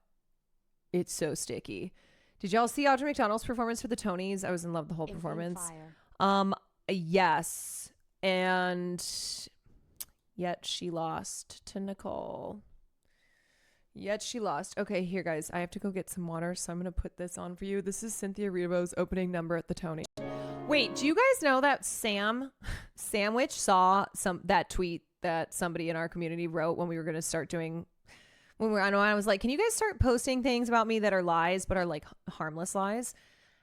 [SPEAKER 3] It's so sticky. Did y'all see Audra McDonald's performance for the Tonys? I was in love with the whole performance. Yes. And yet she lost to Nicole. Okay, here, guys. I have to go get some water, so I'm going to put this on for you. This is Cynthia Erivo's opening number at the Tonys. Wait, do you guys know that Sandwich saw that tweet that somebody in our community wrote when we were going to start doing... I was like, can you guys start posting things about me that are lies, but are like harmless lies?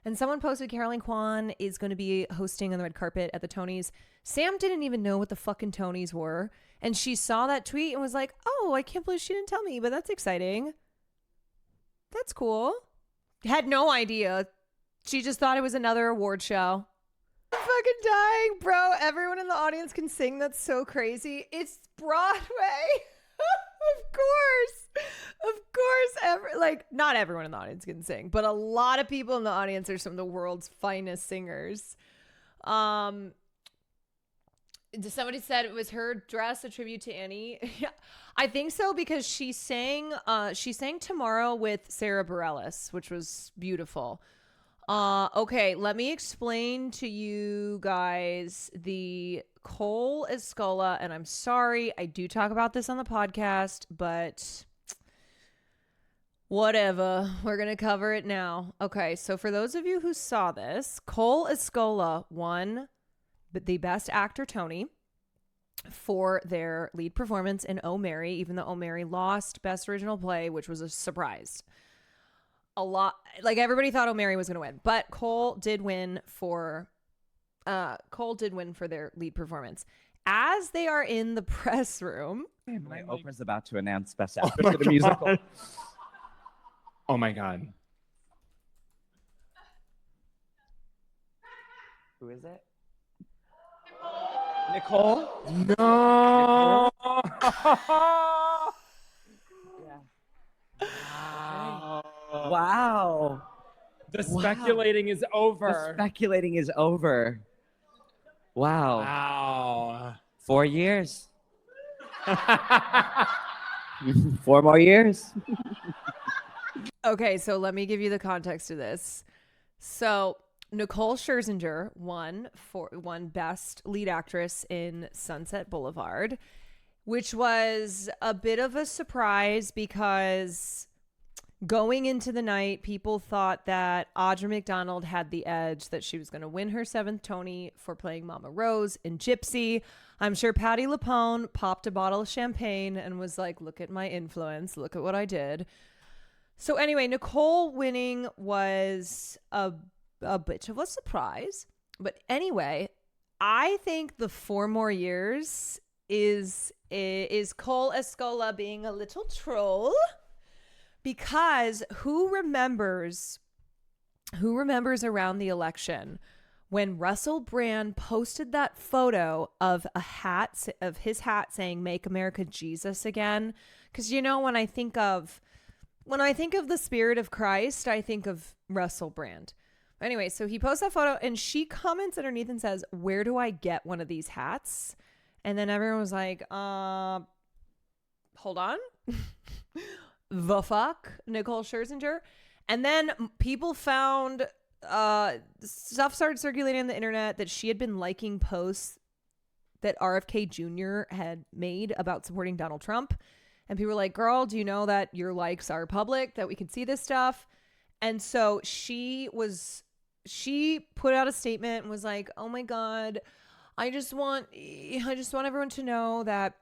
[SPEAKER 3] And someone posted Caroline Kwan is going to be hosting on the red carpet at the Tonys. Sam didn't even know what the fucking Tonys were. And she saw that tweet and was like, oh, I can't believe she didn't tell me, but that's exciting. That's cool. Had no idea. She just thought it was another award show. I'm fucking dying, bro. Everyone in the audience can sing. That's so crazy. It's Broadway. Of course, not everyone in the audience can sing, but a lot of people in the audience are some of the world's finest singers. Somebody said it was her dress, a tribute to Annie. Yeah, I think so, because she sang Tomorrow with Sarah Bareilles, which was beautiful. Okay, let me explain to you guys the Cole Escola, and I'm sorry, I do talk about this on the podcast, but whatever. We're going to cover it now. Okay, so for those of you who saw this, Cole Escola won the Best Actor Tony for their lead performance in Oh Mary, even though Oh Mary lost Best Original Play, which was a surprise. Like everybody thought Oh Mary was going to win, but Cole did win for their lead performance. As they are in the press room,
[SPEAKER 15] Oprah's about to announce Best Actress in a musical.
[SPEAKER 17] Oh my God.
[SPEAKER 15] Who is it? Nicole?
[SPEAKER 17] No.
[SPEAKER 15] Wow.
[SPEAKER 17] The speculating is over.
[SPEAKER 15] The speculating is over. Wow.
[SPEAKER 17] Wow.
[SPEAKER 15] 4 years. 4 more years.
[SPEAKER 3] okay, so let me give you the context of this. So Nicole Scherzinger won Best Lead Actress in Sunset Boulevard, which was a bit of a surprise because going into the night, people thought that Audra McDonald had the edge, that she was going to win her 7th Tony for playing Mama Rose in Gypsy. I'm sure Patti LuPone popped a bottle of champagne and was like, look at my influence. Look at what I did. So anyway, Nicole winning was a bit of a surprise. But anyway, I think the 4 more years is Cole Escola being a little troll. Because who remembers around the election when Russell Brand posted that photo of his hat saying "Make America Jesus Again"? Because when I think of the spirit of Christ, I think of Russell Brand. Anyway, so he posts that photo and she comments underneath and says, "Where do I get one of these hats?" And then everyone was like, hold on. The fuck, Nicole Scherzinger. And then people found stuff started circulating on the internet that she had been liking posts that RFK Jr. had made about supporting Donald Trump. And people were like, girl, do you know that your likes are public, that we can see this stuff? And so she put out a statement and was like, oh my God, I just want everyone to know that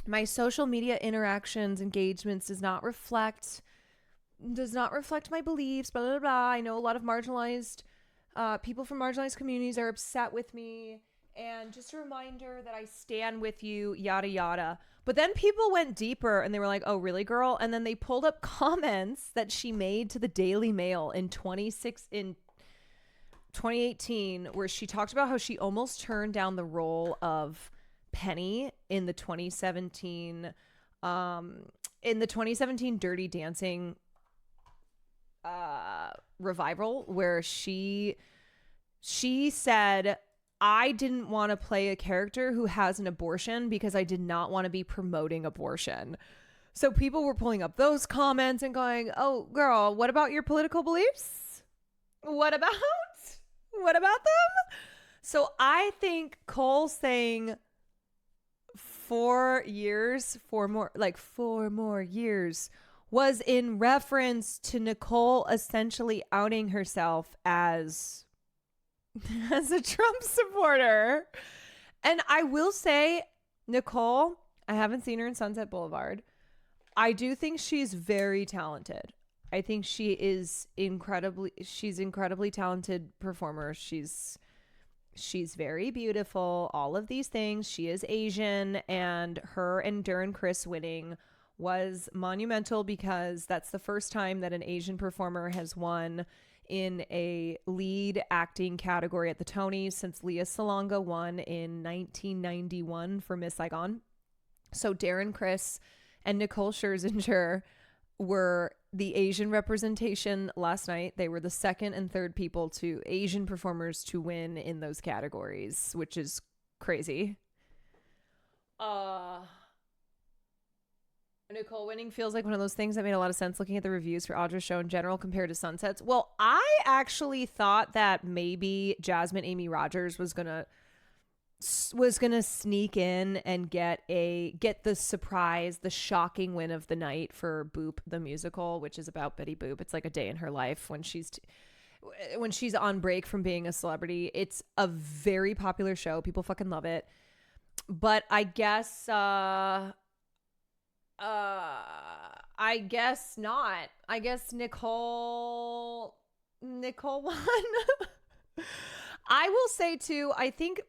[SPEAKER 3] my social media interactions, engagements does not reflect my beliefs, blah, blah, blah. I know a lot of marginalized people from marginalized communities are upset with me. And just a reminder that I stand with you, yada, yada. But then people went deeper and they were like, oh, really, girl? And then they pulled up comments that she made to the Daily Mail in 2018, where she talked about how she almost turned down the role of Penny in the 2017 Dirty Dancing revival, where she said, I didn't want to play a character who has an abortion because I did not want to be promoting abortion. So people were pulling up those comments and going, oh girl, what about your political beliefs? What about them? So I think Cole saying 4 more years was in reference to Nicole essentially outing herself as a Trump supporter. And I will say, Nicole, I haven't seen her in Sunset Boulevard. I do think she's very talented. I think she's incredibly talented performer. She's very beautiful, all of these things. She is Asian, and her and Darren Criss winning was monumental because that's the first time that an Asian performer has won in a lead acting category at the Tonys since Lea Salonga won in 1991 for Miss Saigon. So Darren Criss and Nicole Scherzinger were the Asian representation last night. They were the second and third Asian performers to win in those categories, which is crazy. Nicole winning feels like one of those things that made a lot of sense looking at the reviews for Audra's show in general compared to Sunset's. Well, I actually thought that maybe Jasmine Amy Rogers was gonna sneak in and get the surprise, the shocking win of the night for Boop the musical, which is about Betty Boop. It's like a day in her life when she's on break from being a celebrity. It's a very popular show. People fucking love it. But I guess not. I guess Nicole won. I will say too, I think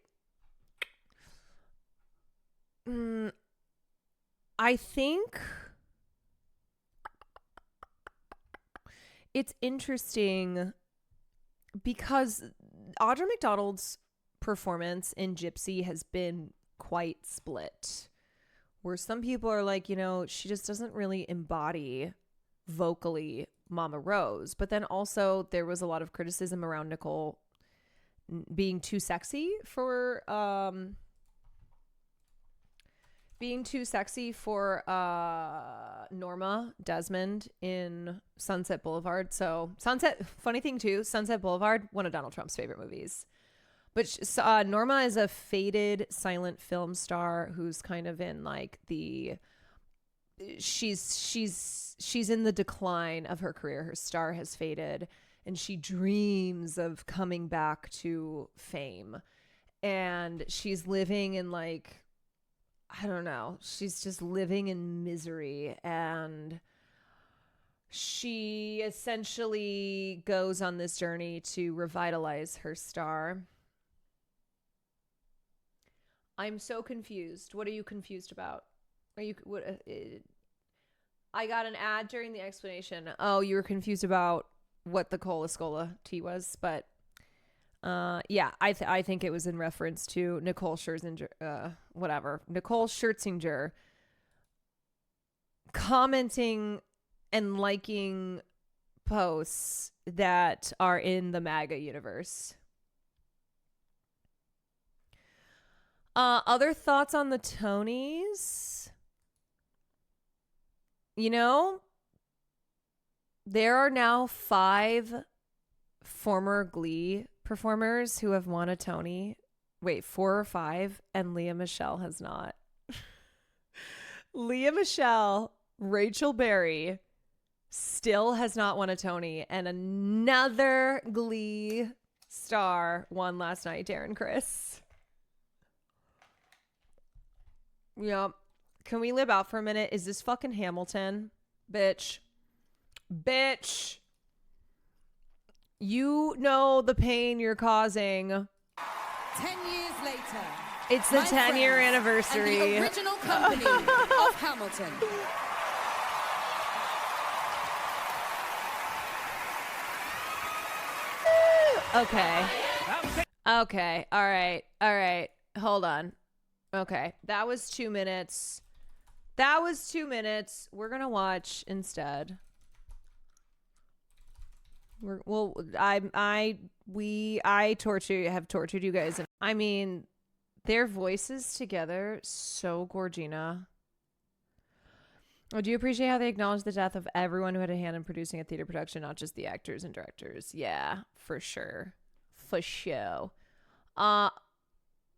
[SPEAKER 3] it's interesting because Audra McDonald's performance in Gypsy has been quite split, where some people are like, she just doesn't really embody vocally Mama Rose. But then also there was a lot of criticism around Nicole being too sexy for Norma Desmond in Sunset Boulevard. So funny thing too, Sunset Boulevard, one of Donald Trump's favorite movies. But Norma is a faded silent film star who's kind of in like she's in the decline of her career. Her star has faded and she dreams of coming back to fame. And she's living in like, I don't know, she's just living in misery. And she essentially goes on this journey to revitalize her star. I'm so confused. What are you confused about? I got an ad during the explanation. Oh, you were confused about what the Cola Scola tea was, but yeah, I think it was in reference to Nicole Scherzinger, Nicole Scherzinger commenting and liking posts that are in the MAGA universe. Other thoughts on the Tonys? There are now 5 former Glee performers who have won a Tony. Wait, 4 or 5, and Leah Michele has not. Leah Michele, Rachel Berry still has not won a Tony, and another Glee star won last night, Darren Criss. Yep. Can we live out for a minute? Is this fucking Hamilton? Bitch. You know the pain you're causing.
[SPEAKER 4] 10 years later.
[SPEAKER 3] It's the 10-year anniversary.
[SPEAKER 4] And the original company of Hamilton.
[SPEAKER 3] Okay. All right. Hold on. Okay. That was 2 minutes. We're going to watch instead. I have tortured you guys. I mean, their voices together, so Gorgina. Oh, do you appreciate how they acknowledge the death of everyone who had a hand in producing a theater production, not just the actors and directors? Yeah, for sure. For sure.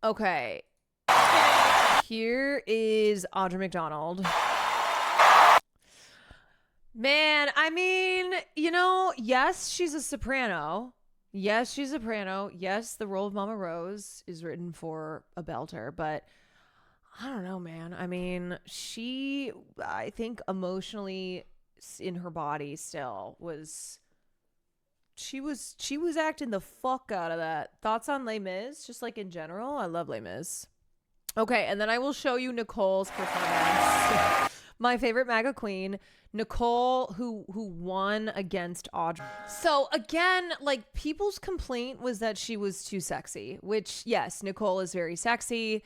[SPEAKER 3] Okay. Here is Audra McDonald. Man, I mean, yes, she's a soprano. Yes, the role of Mama Rose is written for a belter, but I don't know, man. I mean, I think emotionally in her body still she was acting the fuck out of that. Thoughts on Les Mis? Just like in general? I love Les Mis. Okay, and then I will show you Nicole's performance. My favorite MAGA queen, Nicole, who won against Audra. So again, like, people's complaint was that she was too sexy, which, yes, Nicole is very sexy.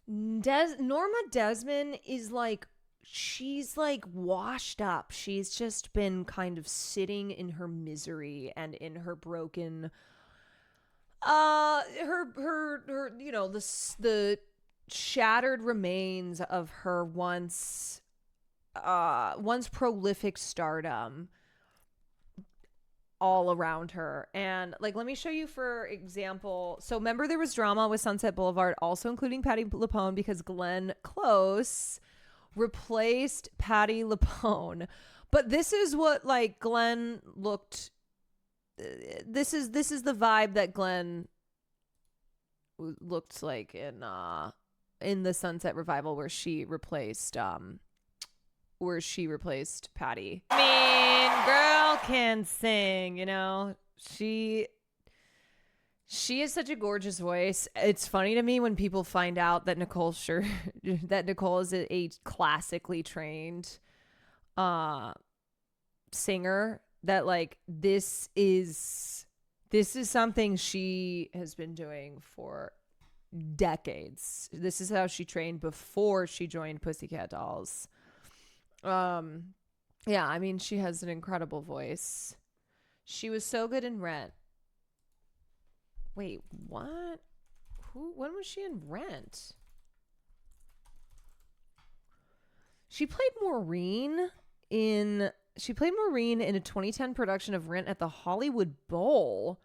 [SPEAKER 3] Norma Desmond is like, she's like washed up. She's just been kind of sitting in her misery and in her broken, the shattered remains of her once prolific stardom all around her. And like, let me show you, for example. So remember, there was drama with Sunset Boulevard, also including Patti LuPone, because Glenn Close replaced Patti LuPone. But this is what like Glenn looked. This is the vibe that Glenn looked like in the Sunset Revival, where she replaced Patti. I mean, girl can sing, you know. She has such a gorgeous voice. It's funny to me when people find out that Nicole is a classically trained singer, that like this is something she has been doing for decades. This is how she trained before she joined Pussycat Dolls. Yeah, I mean, she has an incredible voice. She was so good in Rent. Wait, what? When was she in Rent? She played Maureen in a 2010 production of Rent at the Hollywood Bowl.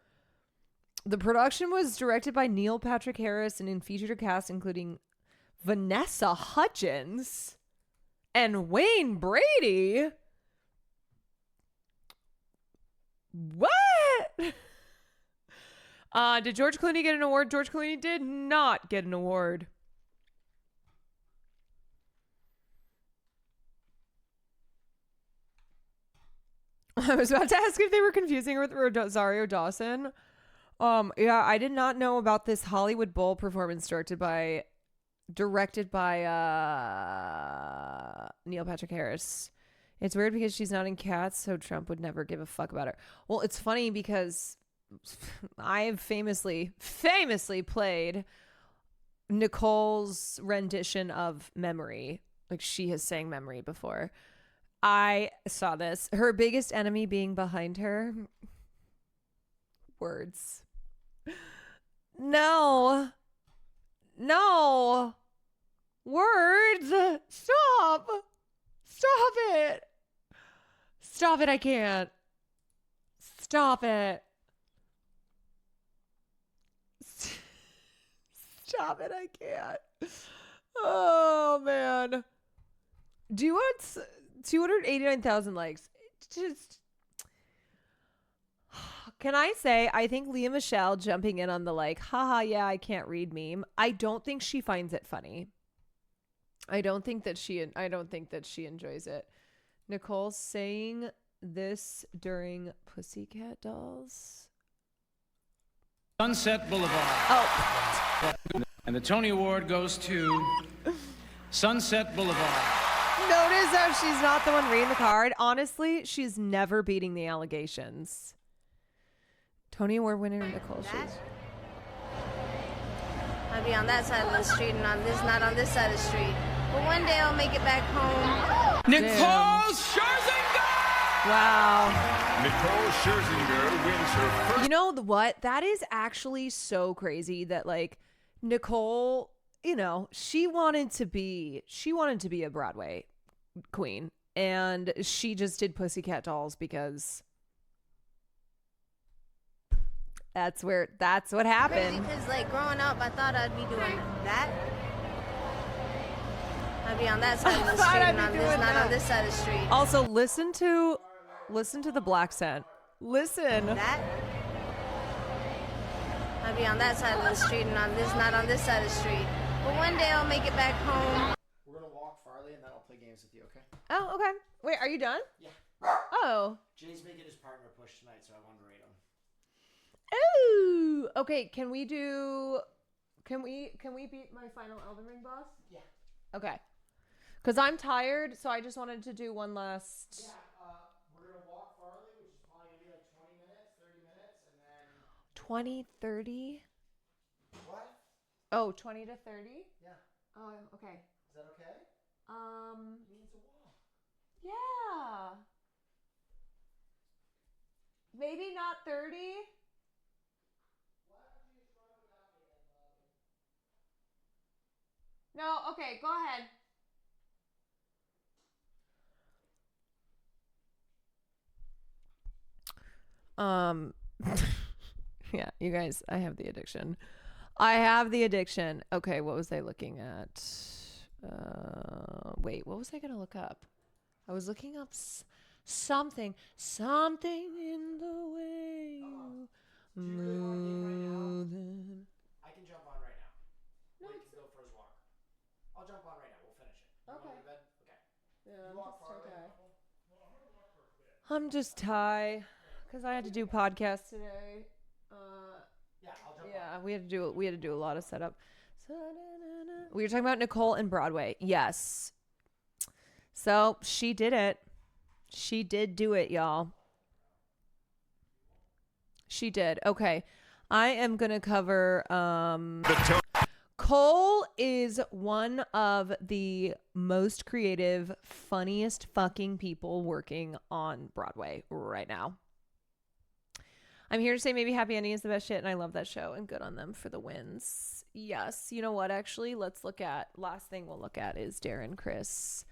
[SPEAKER 3] The production was directed by Neil Patrick Harris and featured a cast including Vanessa Hudgens and Wayne Brady. What? Did George Clooney get an award? George Clooney did not get an award. I was about to ask if they were confusing her with Rosario Dawson. Yeah, I did not know about this Hollywood Bowl performance directed by Neil Patrick Harris. It's weird because she's not in Cats, so Trump would never give a fuck about her. Well, it's funny because I have famously played Nicole's rendition of Memory. Like, she has sang Memory before. I saw this. Her biggest enemy being behind her. Words. No. Words. Stop. Stop it. Stop it. I can't. Stop it. Stop it. I can't. Oh, man. Do you want 289,000 likes? Just, can I say, I think Leah Michelle jumping in on the like, haha, yeah, I can't read meme. I don't think she finds it funny. I don't think that she enjoys it. Nicole saying this during Pussycat Dolls.
[SPEAKER 18] Sunset Boulevard.
[SPEAKER 3] Oh.
[SPEAKER 18] And the Tony Award goes to Sunset Boulevard.
[SPEAKER 3] Notice how she's not the one reading the card. Honestly, she's never beating the allegations. Tony Award winner Nicole Schultz.
[SPEAKER 9] I'll be on that side of the street and not on this side of the street. But one day I'll make it back home.
[SPEAKER 18] Nicole Scherzinger!
[SPEAKER 3] Wow.
[SPEAKER 1] Nicole Scherzinger wins her first.
[SPEAKER 3] You know what? That is actually so crazy that like Nicole, you know, she wanted to be a Broadway queen, and she just did Pussycat Dolls because that's what happened.
[SPEAKER 9] Because like growing up, I thought I'd be doing that. I'd be on that side of the street and not on this side of the street.
[SPEAKER 3] Also, listen to the black scent. Listen.
[SPEAKER 9] That. I'd be on that side of the street and not on this side of the street. But one day I'll make it back home.
[SPEAKER 7] We're gonna walk Farley and then I'll play games with you, okay?
[SPEAKER 3] Oh, okay. Wait, are you done?
[SPEAKER 7] Yeah.
[SPEAKER 3] Oh.
[SPEAKER 7] Jay's making his partner push tonight, so I wanted to rate him.
[SPEAKER 3] Ooh. Okay, can we beat my final Elden Ring boss?
[SPEAKER 7] Yeah.
[SPEAKER 3] Okay. Because I'm tired, so I just wanted to do one last...
[SPEAKER 7] Yeah, we're going to walk Farley, which is probably going to be like 20 minutes, 30 minutes, and then...
[SPEAKER 3] 20, 30?
[SPEAKER 7] What?
[SPEAKER 3] Oh, 20 to 30?
[SPEAKER 7] Yeah.
[SPEAKER 3] Oh, okay.
[SPEAKER 7] Is that okay? He needs a walk.
[SPEAKER 3] Yeah. Maybe not 30? No, okay, go ahead. Yeah, you guys, I have the addiction. Okay, what was I looking at? Wait, what was I gonna look up? I was looking up something in the way you move.
[SPEAKER 7] I can jump on right now. Wait to go for his walk. I'll jump on right now. We'll finish it. You want to go to bed? Okay.
[SPEAKER 3] Yeah,
[SPEAKER 7] You walk far away.
[SPEAKER 3] I'm just tired because I had to do podcasts today.
[SPEAKER 7] Yeah, I'll jump
[SPEAKER 3] Yeah, we had to do a lot of setup. We were talking about Nicole and Broadway. Yes. So she did it. She did do it, y'all. She did. Okay. I am going to cover Cole is one of the most creative, funniest fucking people working on Broadway right now. I'm here to say maybe Happy Ending is the best shit, and I love that show, and good on them for the wins. Yes, you know what, actually, last thing we'll look at is Darren Criss.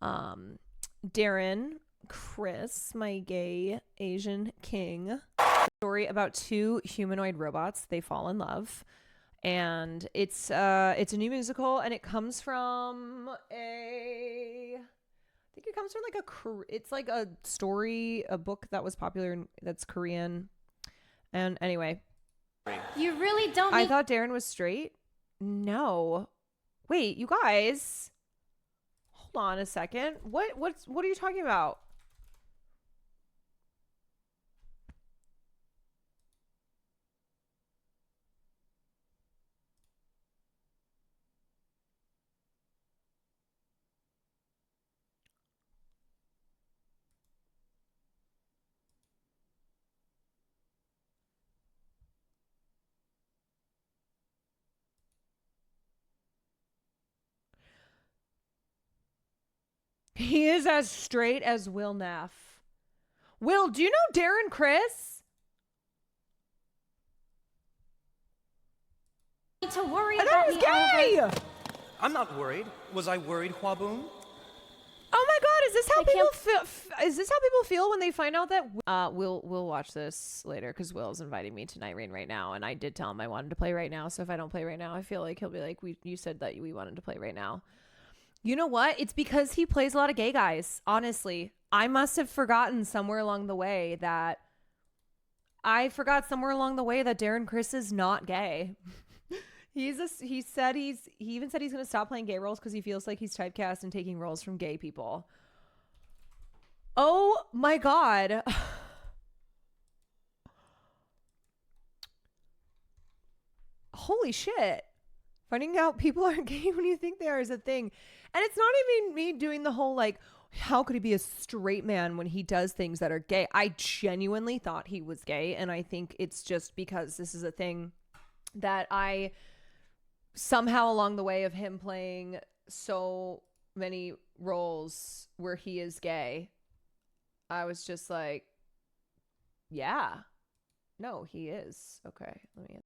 [SPEAKER 3] Darren Criss, my gay Asian king. Story about two humanoid robots. They fall in love. And it's a new musical, and it comes from it's like a story, a book that was popular, that's Korean. And anyway,
[SPEAKER 9] You really don't
[SPEAKER 3] I
[SPEAKER 9] need-
[SPEAKER 3] thought Darren was straight. No, wait, you guys, hold on a second. What are you talking about? He is as straight as Will Neff. Will, do you know Darren Criss?
[SPEAKER 9] need to worry
[SPEAKER 3] I
[SPEAKER 9] about
[SPEAKER 3] thought he
[SPEAKER 9] me
[SPEAKER 3] was
[SPEAKER 9] over-
[SPEAKER 3] gay!
[SPEAKER 19] I'm not worried. Was I worried, Hwaboom?
[SPEAKER 3] Oh my god, is this how people feel? Is this how people feel when they find out that we'll watch this later, because Will's inviting me to Night Rain right now, and I did tell him I wanted to play right now. So if I don't play right now, I feel like he'll be like, you said that we wanted to play right now. You know what? It's because he plays a lot of gay guys. Honestly, I must have forgotten somewhere along the way that Darren Criss is not gay. He even said he's going to stop playing gay roles because he feels like he's typecast and taking roles from gay people. Oh my god. Holy shit. Finding out people aren't gay when you think they are is a thing. And it's not even me doing the whole like, how could he be a straight man when he does things that are gay? I genuinely thought he was gay, and I think it's just because this is a thing that I somehow along the way of him playing so many roles where he is gay, I was just like, yeah, no, he is. Okay, let me